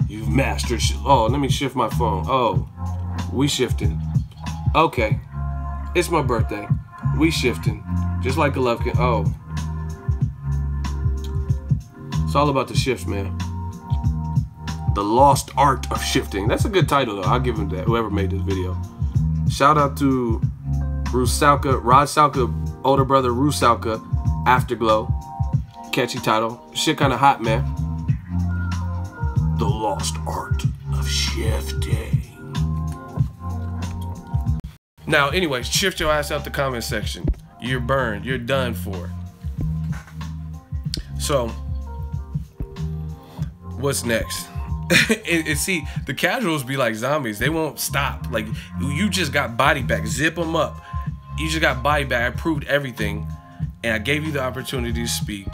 You've mastered, oh, let me shift my phone. Oh, we shifting. Okay, it's my birthday. We shifting, just like Golovkin. Oh, it's all about the shifts, man. The lost art of shifting. That's a good title, though. I'll give him that. Whoever made this video. Shout out to Rod Salka, older brother Salka, Afterglow. Catchy title. Shit kind of hot, man. The lost art of shifting. Now, anyways, shift your ass out the comment section. You're burned. You're done for. So, what's next? and see, the casuals be like zombies. They won't stop. Like, you just got body back. Zip them up. You just got body back. I proved everything. And I gave you the opportunity to speak.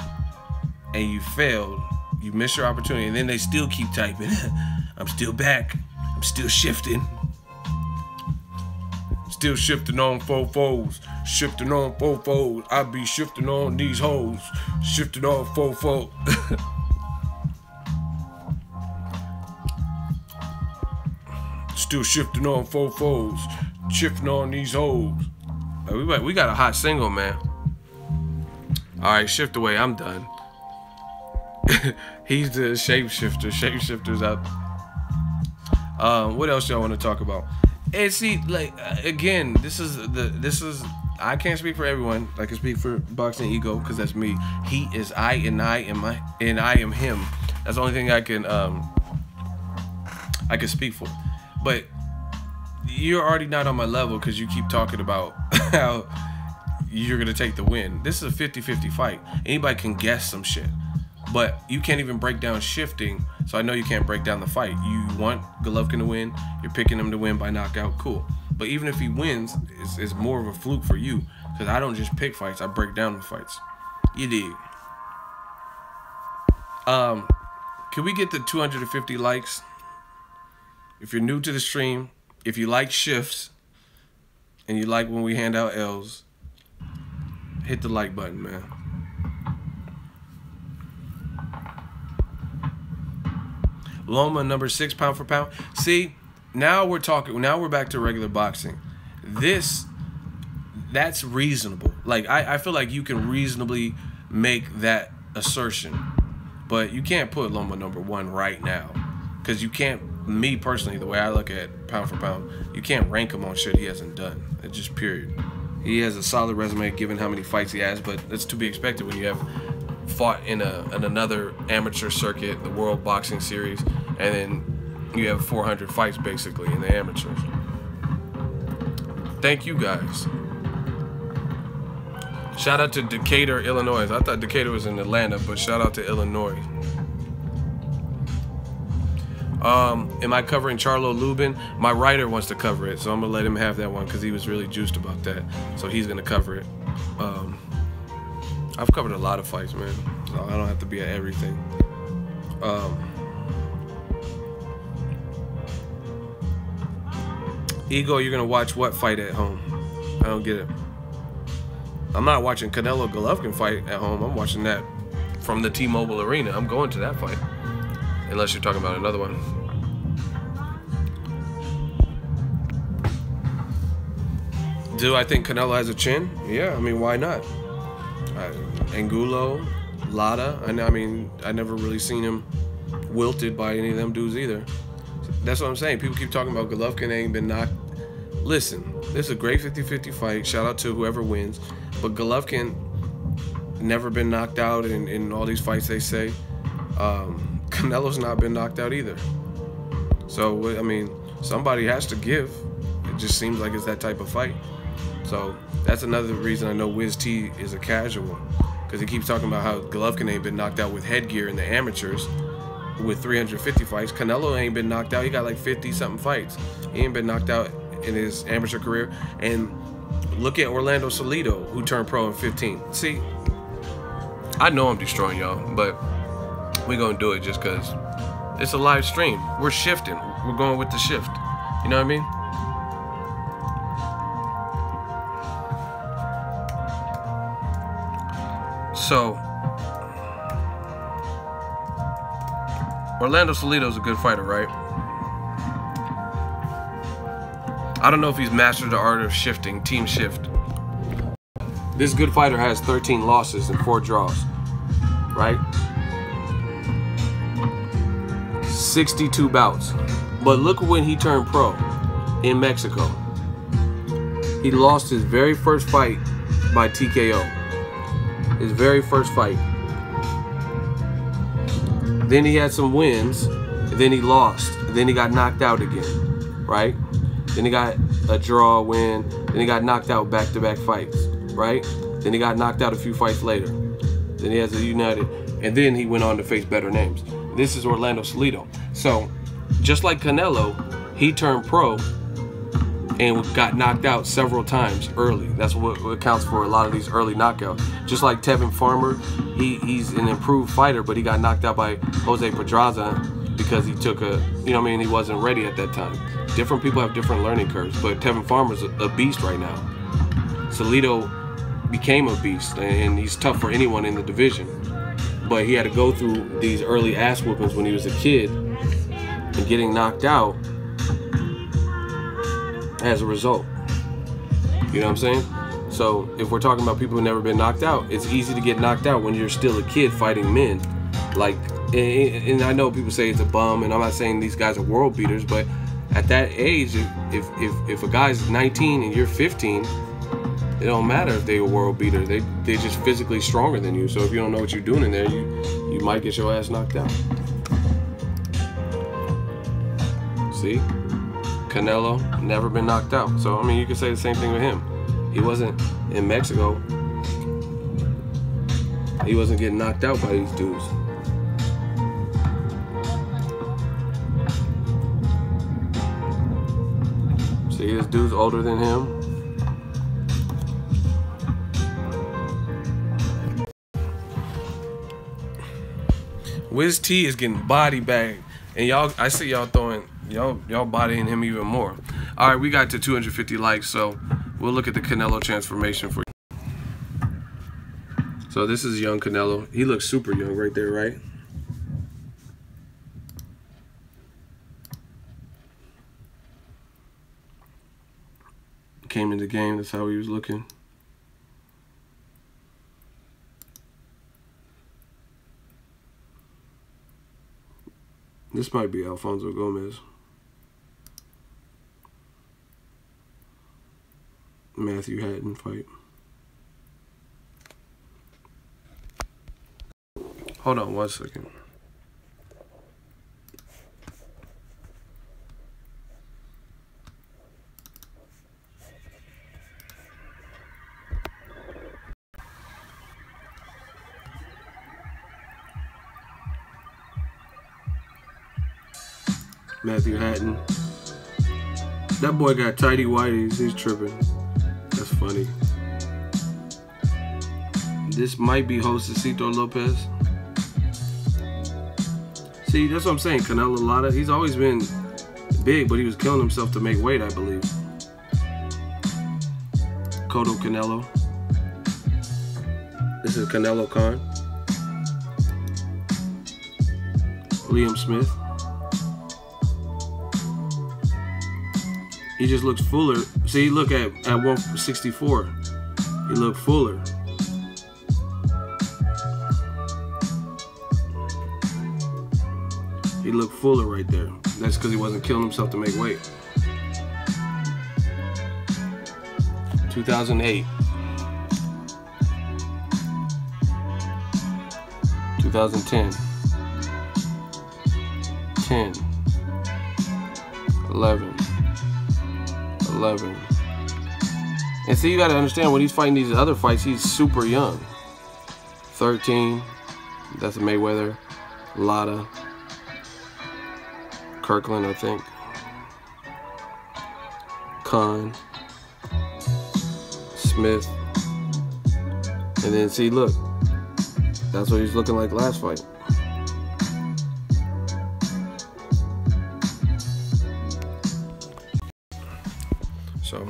And you failed. You missed your opportunity. And then they still keep typing. I'm still back. I'm still shifting. Still shifting on fofos. Shifting on fofos. I be shifting on these hoes. Shifting on fofos. Still shifting on fofos, shifting on these hoes. We got a hot single, man. All right, shift away. I'm done. He's the shapeshifter. Shapeshifter's out. What else y'all want to talk about? And see, like, again, this is I can't speak for everyone. I can speak for Boxingego because that's me. He is I, and I am him. That's the only thing I can speak for. But you're already not on my level because you keep talking about how you're gonna take the win. This is a 50-50 fight. Anybody can guess some shit, but you can't even break down shifting. So I know you can't break down the fight. You want Golovkin to win. You're picking him to win by knockout. Cool. But even if he wins, it's more of a fluke for you because I don't just pick fights. I break down the fights. You dig? Can we get the 250 likes? If you're new to the stream, if you like shifts and you like when we hand out L's, hit the like button, man. Loma number 6 pound for pound. See, now we're talking. Now we're back to regular boxing. That's reasonable. Like I feel like you can reasonably make that assertion, but you can't put Loma number 1 right now because you can't. Me personally, the way I look at pound for pound, you can't rank him on shit he hasn't done. It's just period. He has a solid resume given how many fights he has, but that's to be expected when you have fought in another amateur circuit, the World Boxing Series, and then you have 400 fights basically in the amateurs. Thank you guys. Shout out to Decatur, Illinois. I thought Decatur was in Atlanta, but shout out to Illinois. Am I covering Charlo Lubin? My writer wants to cover it, so I'm gonna let him have that one because he was really juiced about that. So he's gonna cover it. I've covered a lot of fights, man. So I don't have to be at everything. Ego, you're gonna watch what fight at home? I don't get it. I'm not watching Canelo Golovkin fight at home. I'm watching that from the T-Mobile Arena. I'm going to that fight. Unless you're talking about another one. Do I think Canelo has a chin? Yeah, I mean, why not? Angulo, Lada, I mean, I never really seen him wilted by any of them dudes either. That's what I'm saying. People keep talking about Golovkin ain't been knocked. Listen, this is a great 50-50 fight. Shout out to whoever wins. But Golovkin never been knocked out in all these fights, they say. Canelo's not been knocked out either. So, I mean, somebody has to give. It just seems like it's that type of fight. So, that's another reason I know Wiz T is a casual. Because he keeps talking about how Golovkin ain't been knocked out with headgear in the amateurs with 350 fights. Canelo ain't been knocked out. He got like 50-something fights. He ain't been knocked out in his amateur career. And look at Orlando Salido, who turned pro in 15. See, I know I'm destroying y'all, but we're going to do it just because it's a live stream. We're shifting. We're going with the shift. You know what I mean? So, Orlando Salido's a good fighter, right? I don't know if he's mastered the art of shifting, team shift. This good fighter has 13 losses and 4 draws, right? 62 bouts. But look when he turned pro in Mexico. He lost his very first fight by TKO. His very first fight. Then he had some wins. Then he lost. Then he got knocked out again, right? Then he got a draw, win. Then he got knocked out back-to-back fights, right? Then he got knocked out a few fights later. Then he has a United. And then he went on to face better names. This is Orlando Salido. So, just like Canelo, he turned pro and got knocked out several times early. That's what accounts for a lot of these early knockouts. Just like Tevin Farmer, he's an improved fighter, but he got knocked out by Jose Pedraza because he took a, you know what I mean, he wasn't ready at that time. Different people have different learning curves, but Tevin Farmer's a beast right now. Salido became a beast, and he's tough for anyone in the division. But he had to go through these early ass whoopings when he was a kid and getting knocked out as a result. You know what I'm saying? So if we're talking about people who've never been knocked out, it's easy to get knocked out when you're still a kid fighting men. Like, and I know people say it's a bum, and I'm not saying these guys are world beaters, but at that age, if a guy's 19 and you're 15, it don't matter if they're a world beater. They're just physically stronger than you. So if you don't know what you're doing in there, you might get your ass knocked out. See? Canelo, never been knocked out. So, I mean, you can say the same thing with him. He wasn't in Mexico. He wasn't getting knocked out by these dudes. See, this dude's older than him. Wiz T is getting body bagged. And y'all, I see y'all throwing, y'all bodying him even more. All right, we got to 250 likes, so we'll look at the Canelo transformation for you. So this is young Canelo. He looks super young right there, right? Came in the game, that's how he was looking. This might be Alfonso Gomez. Matthew Hatton fight. Hold on 1 second. Matthew Hatton. That boy got tighty whities. He's tripping. That's funny. This might be Josecito Lopez. See, that's what I'm saying. Canelo Lotta. He's always been big, but he was killing himself to make weight, I believe. Cotto Canelo. This is Canelo Khan. Liam Smith. He just looks fuller. See, look at 164. He looked fuller. He looked fuller right there. That's because he wasn't killing himself to make weight. 2008. 2010. 10. 11. 11. And see, you gotta understand, when he's fighting these other fights, he's super young. 13. That's a Mayweather. Lotta. Kirkland, I think. Khan. Smith. And then see, look. That's what he's looking like last fight. So,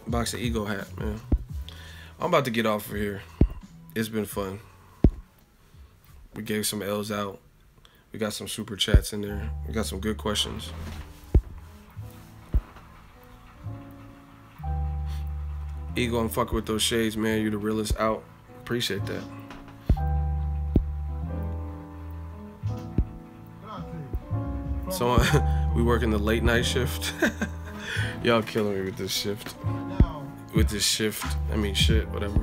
Boxingego hat, man. I'm about to get off of here. It's been fun. We gave some L's out. We got some super chats in there. We got some good questions. Ego, I'm fucking with those shades, man. You the realest out. Appreciate that. So we working the late night shift. Y'all killing me with this shift. With this shift. I mean, shit, whatever.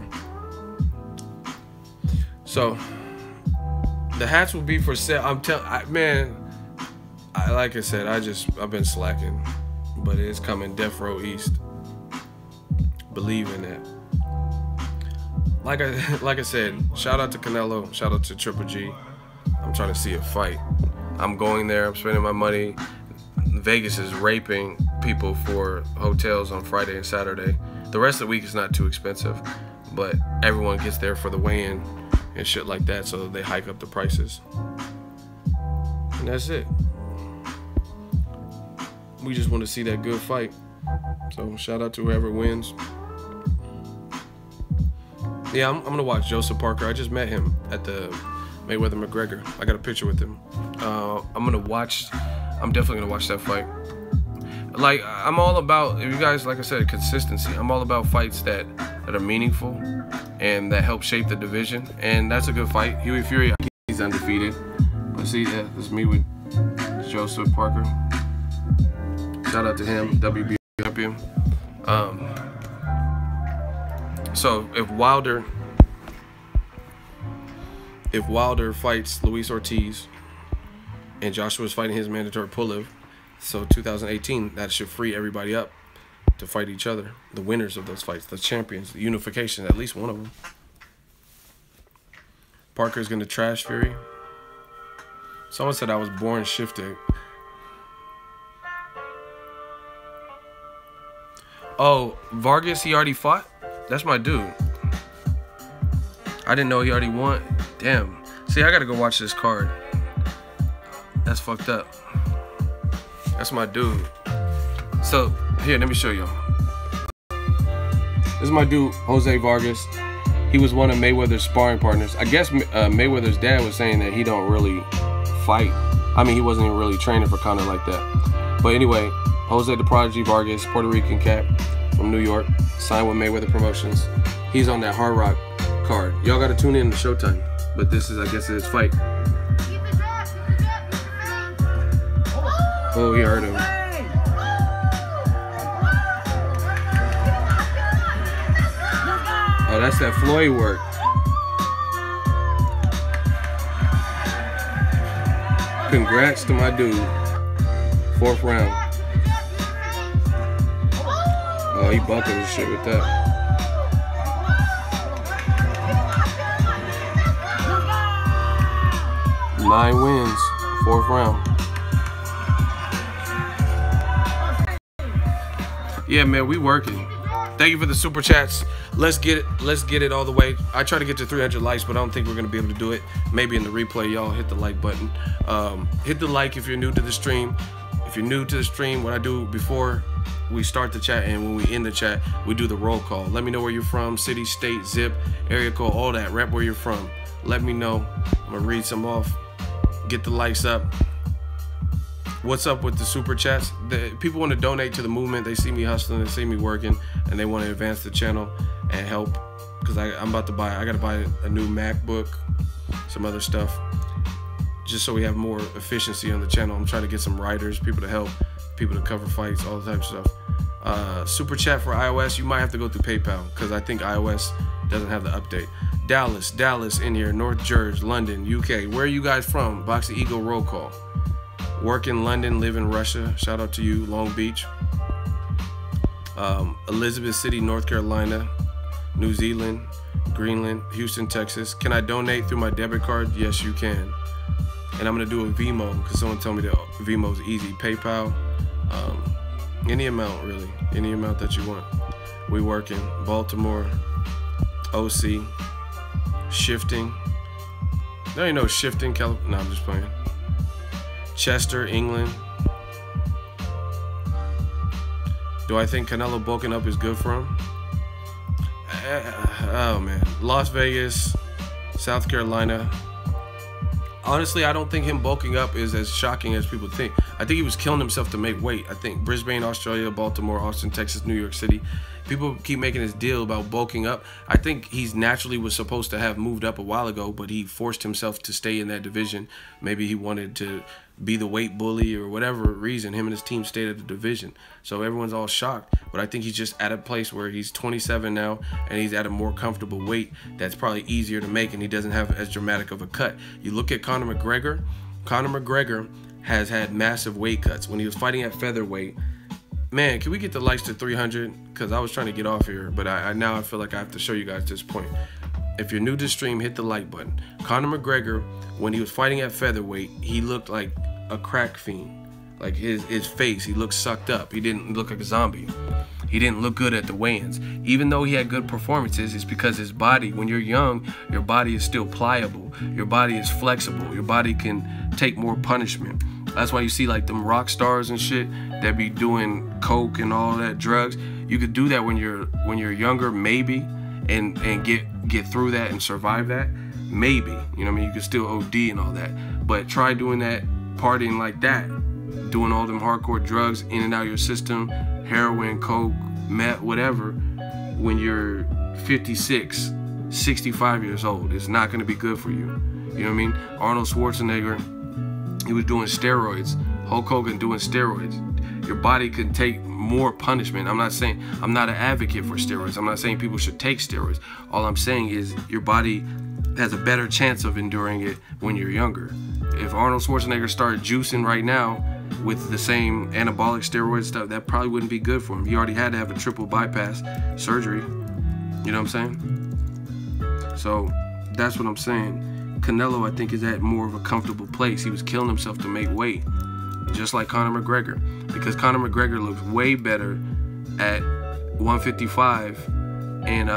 So, the hats will be for sale. I'm telling, man, like I said, I've been slacking. But it's coming Death Row East. Believe in that. Like I said, shout out to Canelo. Shout out to Triple G. I'm trying to see a fight. I'm going there. I'm spending my money. Vegas is raping people for hotels on Friday and Saturday. The rest of the week is not too expensive, but everyone gets there for the weigh-in and shit like that, so they hike up the prices. And that's it. We just want to see that good fight. So shout out to whoever wins. Yeah, I'm gonna watch Joseph Parker. I just met him at the Mayweather McGregor. I got a picture with him. I'm definitely gonna watch that fight. Like, I'm all about, if you guys, like I said, consistency. I'm all about fights that are meaningful and that help shape the division. And that's a good fight. Huey Fury, he's undefeated. But see, it's me with Joseph Parker. Shout out to him, WBO champion. So if Wilder fights Luis Ortiz and Joshua's fighting his mandatory Pulev, so 2018, that should free everybody up to fight each other. The winners of those fights, the champions, the unification, at least one of them. Parker's going to trash Fury. Someone said I was born shifting. Oh, Vargas, he already fought? That's my dude. I didn't know he already won. Damn. See, I got to go watch this card. That's fucked up. That's my dude. So, here, let me show y'all. This is my dude, Jose Vargas. He was one of Mayweather's sparring partners. I guess Mayweather's dad was saying that he don't really fight. I mean, he wasn't even really training for Conor like that. But anyway, Jose the Prodigy Vargas, Puerto Rican cat from New York, signed with Mayweather Promotions. He's on that Hard Rock card. Y'all got to tune in to Showtime. But this is, I guess, his fight. Oh, he hurt him. Oh, that's that Floyd work. Congrats to my dude. 4th round. Oh, he buckled his shit with that. Nine wins, 4th round. Yeah, man, we working. Thank you for the super chats. Let's get it all the way. I try to get to 300 likes, but I don't think we're gonna be able to do it. Maybe in the replay, y'all hit the like button. Hit the like if you're new to the stream. If you're new to the stream, what I do before we start the chat and when we end the chat, we do the roll call. Let me know where you're from, city, state, zip, area code, all that. Rep where you're from. Let me know. I'm gonna read some off. Get the likes up. What's up with the super chats? People want to donate to the movement. They see me hustling, they see me working, and they want to advance the channel and help. Because I'm about to buy, I got to buy a new MacBook, some other stuff, just so we have more efficiency on the channel. I'm trying to get some writers, people to help, people to cover fights, all the types of stuff. Super chat for iOS, you might have to go through PayPal because I think iOS doesn't have the update. Dallas in here, North Jersey, London, UK. Where are you guys from? Boxingego roll call. Work in London, live in Russia. Shout out to you, Long Beach. Elizabeth City, North Carolina, New Zealand, Greenland, Houston, Texas. Can I donate through my debit card? Yes, you can. And I'm gonna do a Vimo because someone told me that Vimo is easy. PayPal, any amount really, any amount that you want. We working. Baltimore, OC, Shifting. There ain't no Shifting, California. No, I'm just playing. Chester, England. Do I think Canelo bulking up is good for him? Oh man, Las Vegas, South Carolina. Honestly, I don't think him bulking up is as shocking as people think. I think he was killing himself to make weight. I think Brisbane, Australia, Baltimore, Austin, Texas, New York City. People keep making this deal about bulking up. I think he's naturally was supposed to have moved up a while ago, but he forced himself to stay in that division. Maybe he wanted to be the weight bully or whatever reason. Him and his team stayed at the division. So everyone's all shocked. But I think he's just at a place where he's 27 now and he's at a more comfortable weight that's probably easier to make and he doesn't have as dramatic of a cut. You look at Conor McGregor. Conor McGregor has had massive weight cuts. When he was fighting at featherweight, man, can we get the likes to 300? Because I was trying to get off here, but now I feel like I have to show you guys this point. If you're new to the stream, hit the like button. Conor McGregor, when he was fighting at featherweight, he looked like a crack fiend. Like his face, he looked sucked up. He didn't look like a zombie. He didn't look good at the weigh-ins. Even though he had good performances, it's because his body, when you're young, your body is still pliable. Your body is flexible. Your body can take more punishment. That's why you see like them rock stars and shit that be doing coke and all that drugs. You could do that when you're younger, maybe, and get through that and survive that, maybe. You know what I mean? You could still OD and all that, but try doing that, partying like that doing all them hardcore drugs in and out of your system, heroin, coke, meth, whatever, when you're 56, 65 years old. It's not going to be good for you. You know what I mean? Arnold Schwarzenegger, he was doing steroids. Hulk Hogan doing steroids. Your body can take more punishment. I'm not an advocate for steroids. I'm not saying people should take steroids. All I'm saying is your body has a better chance of enduring it when you're younger. If Arnold Schwarzenegger started juicing right now with the same anabolic steroid stuff, that probably wouldn't be good for him. He already had to have a triple bypass surgery. You know what I'm saying? So that's what I'm saying. Canelo, I think, is at more of a comfortable place. He was killing himself to make weight, just like Conor McGregor, because Conor McGregor looks way better at 155 and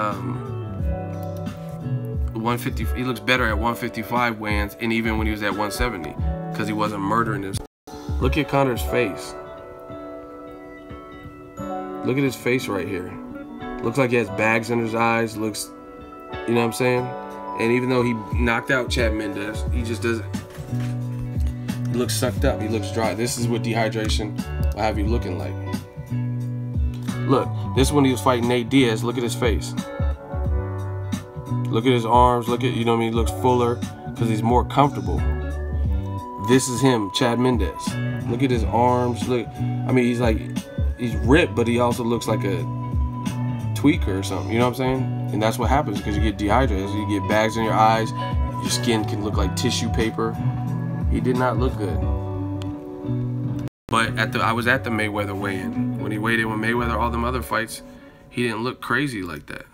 150. He looks better at 155 weigh-ins, and even when he was at 170, because he wasn't murdering himself. Look at Conor's face. Look at his face right here. Looks like he has bags in his eyes. Looks, you know what I'm saying? And even though he knocked out Chad Mendes, he just doesn't. He looks sucked up. He looks dry. This is what dehydration will have you looking like. Look, this is when he was fighting Nate Diaz. Look at his face. Look at his arms. Look at, you know what I mean? He looks fuller because he's more comfortable. This is him, Chad Mendes. Look at his arms. Look, I mean, he's ripped, but he also looks like a tweaker or something. You know what I'm saying? And that's what happens because you get dehydrated. So you get bags in your eyes. Your skin can look like tissue paper. He did not look good. But I was at the Mayweather weigh-in. When he weighed in with Mayweather, all them other fights, he didn't look crazy like that.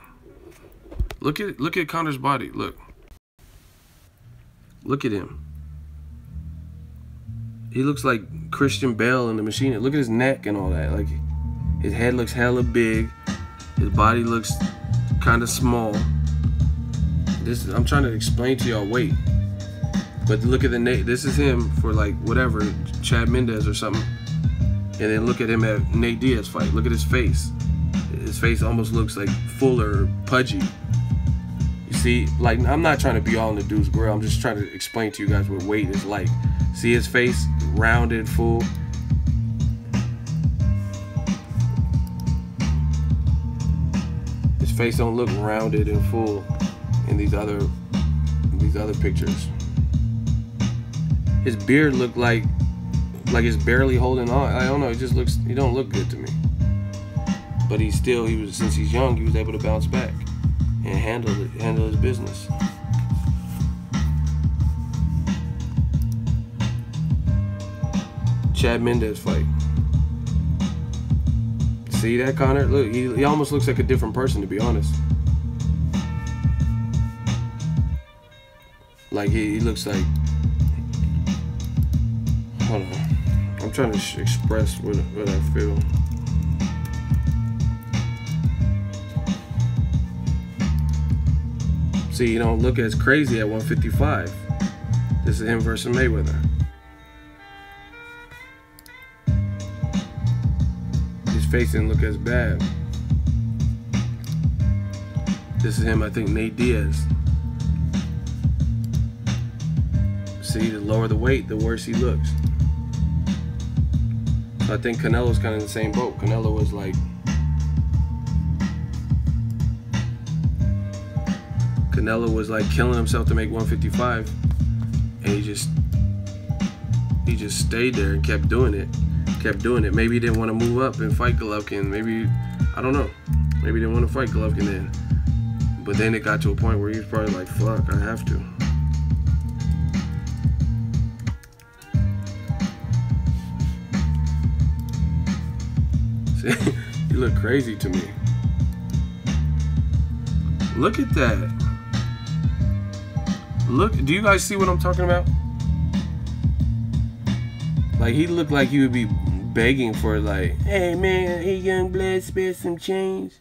Look at Conor's body. Look at him. He looks like Christian Bale in The Machine. Look at his neck and all that. Like, his head looks hella big. His body looks kind of small. I'm trying to explain to y'all weight. But look at this is him for like whatever, Chad Mendes or something. And then look at him at Nate Diaz fight. Look at his face. His face almost looks like fuller, pudgy. You see, like, I'm not trying to be all in the dude's grill. I'm just trying to explain to you guys what weight is like. See his face, rounded, full. His face don't look rounded and full in these other pictures. His beard looked like it's barely holding on. I don't know. It just looks. He don't look good to me. But since he's young, he was able to bounce back and handle his business. Chad Mendes fight. See that, Conor? Look, he almost looks like a different person, to be honest. Like he looks like. Hold on. I'm trying to express what I feel. See, you don't look as crazy at 155. This is him versus Mayweather. His face didn't look as bad. This is him, I think, Nate Diaz. See, the lower the weight, the worse he looks. I think Canelo's kind of in the same boat. Canelo was like, killing himself to make 155, and he just stayed there and kept doing it. Maybe he didn't want to move up and fight Golovkin. Maybe, I don't know. Maybe he didn't want to fight Golovkin then. But then it got to a point where he was probably like, fuck, I have to. You look crazy to me. Look at that. Look, do you guys see what I'm talking about? Like, he looked like he would be begging for, like, hey man, hey young blood, spare some change.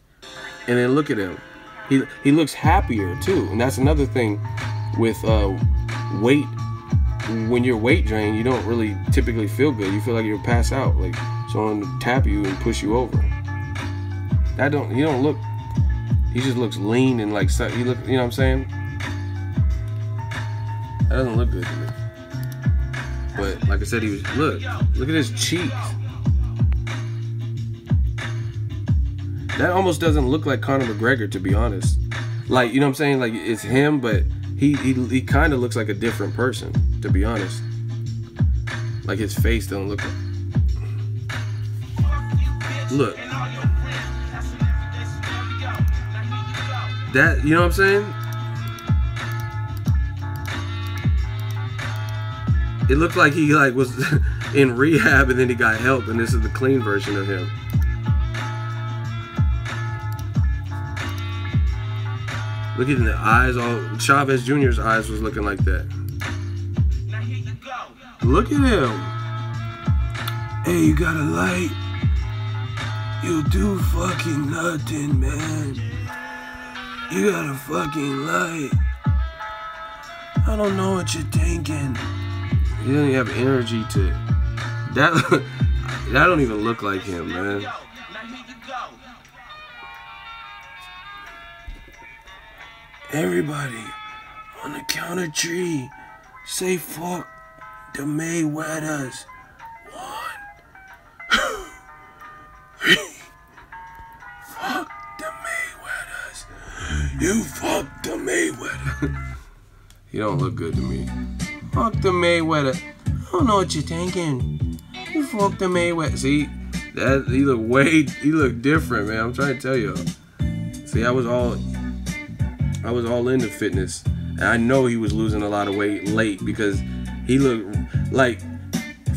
And then look at him. He looks happier too. And that's another thing with weight. When you're weight drained, you don't really typically feel good. You feel like you'll pass out. Like someone to tap you and push you over. He don't look. He just looks lean and like he look. You know what I'm saying? That doesn't look good to me. But like I said, he was look at his cheeks. That almost doesn't look like Conor McGregor, to be honest. Like, you know what I'm saying? Like, it's him, but he kind of looks like a different person, to be honest. Like, his face don't look like... Look. That, you know what I'm saying? It looked like he like was in rehab and then he got help, and this is the clean version of him. Look at the eyes, all Chavez Jr.'s eyes was looking like that. Look at him. Hey, you got a light? You'll do fucking nothing, man. You got a fucking light. I don't know what you're thinking. He doesn't have energy to that. That don't even look like him, man. Everybody, on the count of 3, say fuck the Mayweathers. 1, 3. Fuck the Mayweathers. You fuck the Mayweather. He don't look good to me. Fuck the Mayweather. I don't know what you're thinking. You fuck the Mayweather. See, that he look different, man. I'm trying to tell you. See, I was all into fitness, and I know he was losing a lot of weight late because he looked like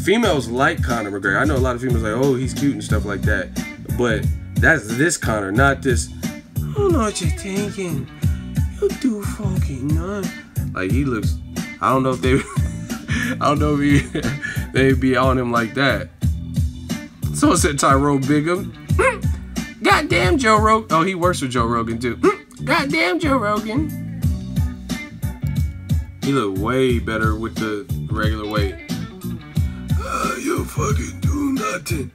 females like Conor McGregor. I know a lot of females like, oh, he's cute and stuff like that, but that's this Conor, not this. I don't know what you're thinking. You do fucking none. Like, he looks. I don't know if they. I don't know if they'd be on him like that. Someone said Tyrone Bigham. Goddamn Joe Rogan. Oh, he works with Joe Rogan too. Goddamn Joe Rogan. He look way better with the regular weight. You fucking do nothing.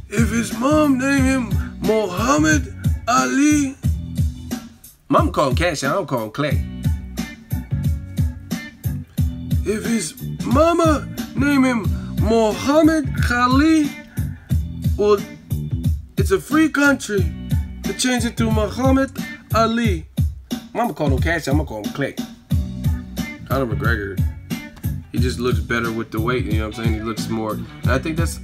If his mom named him Muhammad Ali. Mom call him Cash, I don't call him Clay. If his mama named him Muhammad Ali, well, it's a free country to change it to Muhammad Ali. Mama call him Cash, I'm gonna call him Clay. Conor McGregor, he just looks better with the weight, you know what I'm saying? He looks more, and I think that's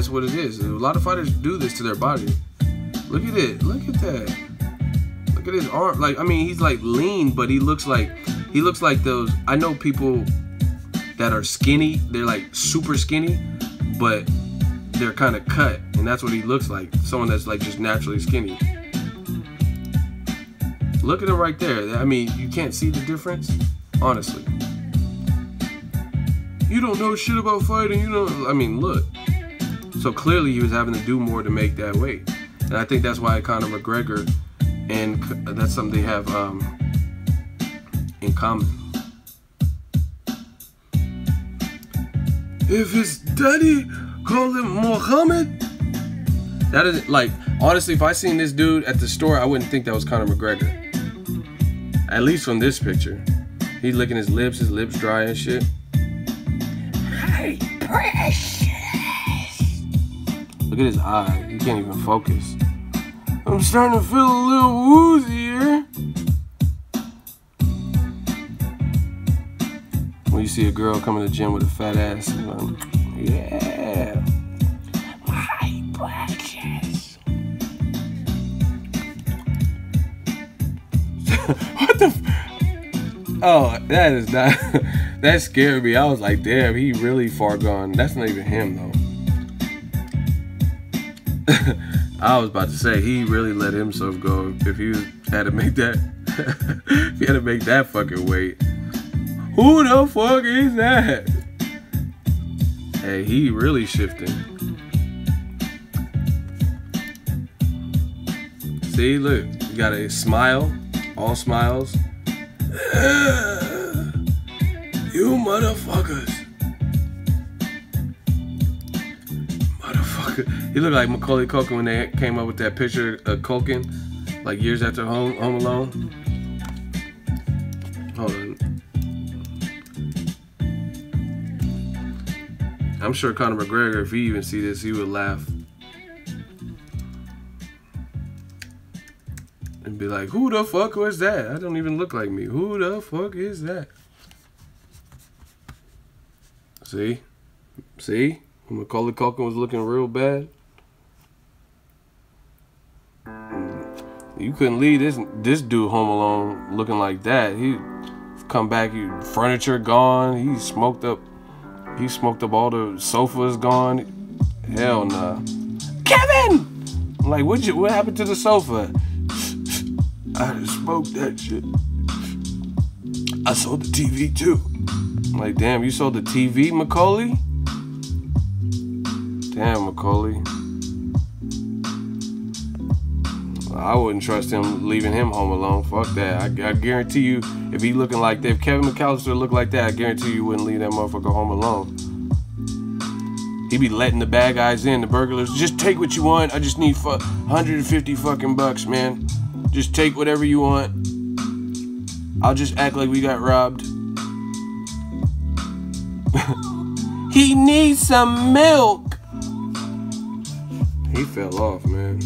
what it is. A lot of fighters do this to their body. Look at it, look at that. Look at his arm, like, I mean, he's like lean, but he looks like those, I know people that are skinny, they're like super skinny, but they're kind of cut, and that's what he looks like. Someone that's like just naturally skinny. Look at him right there. I mean, you can't see the difference, honestly. You don't know shit about fighting, you know. I mean, look. So clearly he was having to do more to make that weight, and I think that's why Conor McGregor, and that's something they have in common. If his daddy called him Muhammad, that is like, honestly, if I seen this dude at the store, I wouldn't think that was Conor McGregor. At least from this picture. He's licking his lips dry and shit. Hey, precious. Look at his eye. He can't even focus. I'm starting to feel a little woozy here. When you see a girl come to the gym with a fat ass, you're like, yeah. My precious. What the oh, that is not that scared me. I was like, damn, he really far gone. That's not even him though. I was about to say he really let himself go if he had to make that if he had to make that fucking weight. Who the fuck is that? Hey, he really shifting. See, look, you got a smile, all smiles. You motherfuckers. Motherfucker. He looked like Macaulay Culkin when they came up with that picture of Culkin, like years after Home Alone. Hold on. I'm sure Conor McGregor, if he even see this, he would laugh. And be like, who the fuck was that? I don't even look like me. Who the fuck is that? See? See? Macaulay Culkin was looking real bad. You couldn't leave this dude home alone looking like that. He come back, furniture gone. He smoked up all the sofas gone. Hell nah. Kevin! I'm like, what happened to the sofa? I just smoked that shit. I sold the TV too. I'm like, damn, you sold the TV, Macaulay? Damn, Macaulay. I wouldn't trust him leaving him home alone. Fuck that. I guarantee you, if he looking like that, if Kevin McAllister looked like that, I guarantee you wouldn't leave that motherfucker home alone. He be letting the bad guys in, the burglars. Just take what you want. I just need 150 fucking bucks, man. Just take whatever you want. I'll just act like we got robbed. He needs some milk. He fell off, man.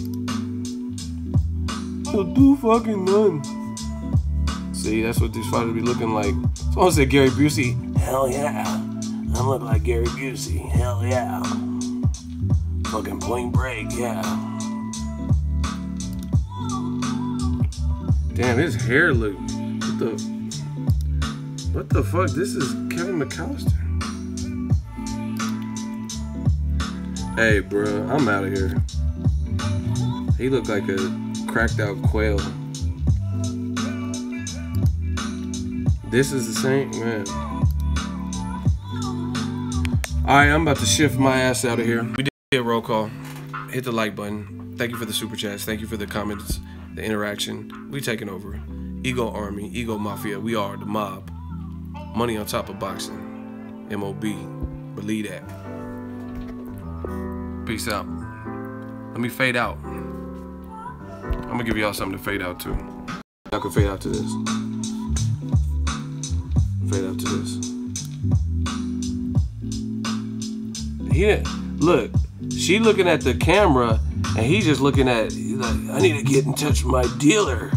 He'll do fucking none. See, that's what these fighters be looking like. Someone said Gary Busey. Hell yeah. I look like Gary Busey. Hell yeah. Fucking Point Break, yeah. Damn, his hair look. What the fuck? This is Kevin McAllister. Hey, bro, I'm out of here. He looked like a cracked out quail. This is the same, man. Alright, I'm about to shift my ass out of here. We did a roll call. Hit the like button. Thank you for the super chats. Thank you for the comments, the interaction. We taking over. Ego Army, Ego Mafia. We are the mob. Money on top of boxing. MOB. Believe that. Peace out. Let me fade out. I'm gonna give y'all something to fade out to. Y'all can fade out to this. Fade out to this. Yeah, look, she looking at the camera and he just looking at, like, I need to get in touch with my dealer.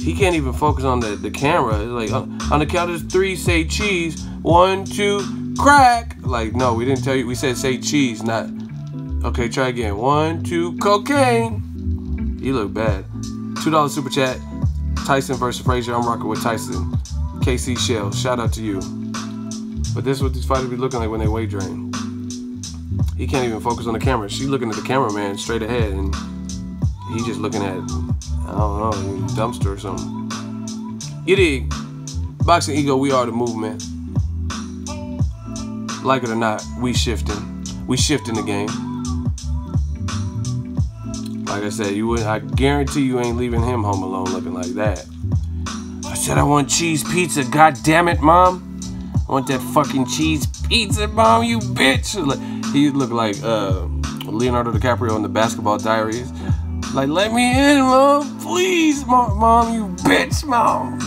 He can't even focus on the camera. It's like, on the count of 3, say cheese. 1, 2, crack. Like, no, we didn't tell you. We said say cheese, not. Okay, try again. 1, 2, cocaine. You look bad. $2 super chat. Tyson versus Frazier. I'm rocking with Tyson. KC Shell. Shout out to you. But this is what these fighters be looking like when they weight drain. He can't even focus on the camera. She looking at the cameraman straight ahead, and he just looking at, I don't know, a dumpster or something. You dig? Boxing Ego, we are the movement. Like it or not, we shifting. We shifting the game. Like I said, I guarantee you ain't leaving him home alone looking like that. I said I want cheese pizza, god damn it, mom. I want that fucking cheese pizza, mom, you bitch. He looked like Leonardo DiCaprio in the Basketball Diaries. Like, let me in, mom, please, mom, you bitch, mom.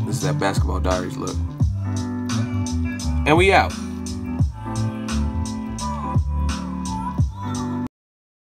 This is that Basketball Diaries look. And we out.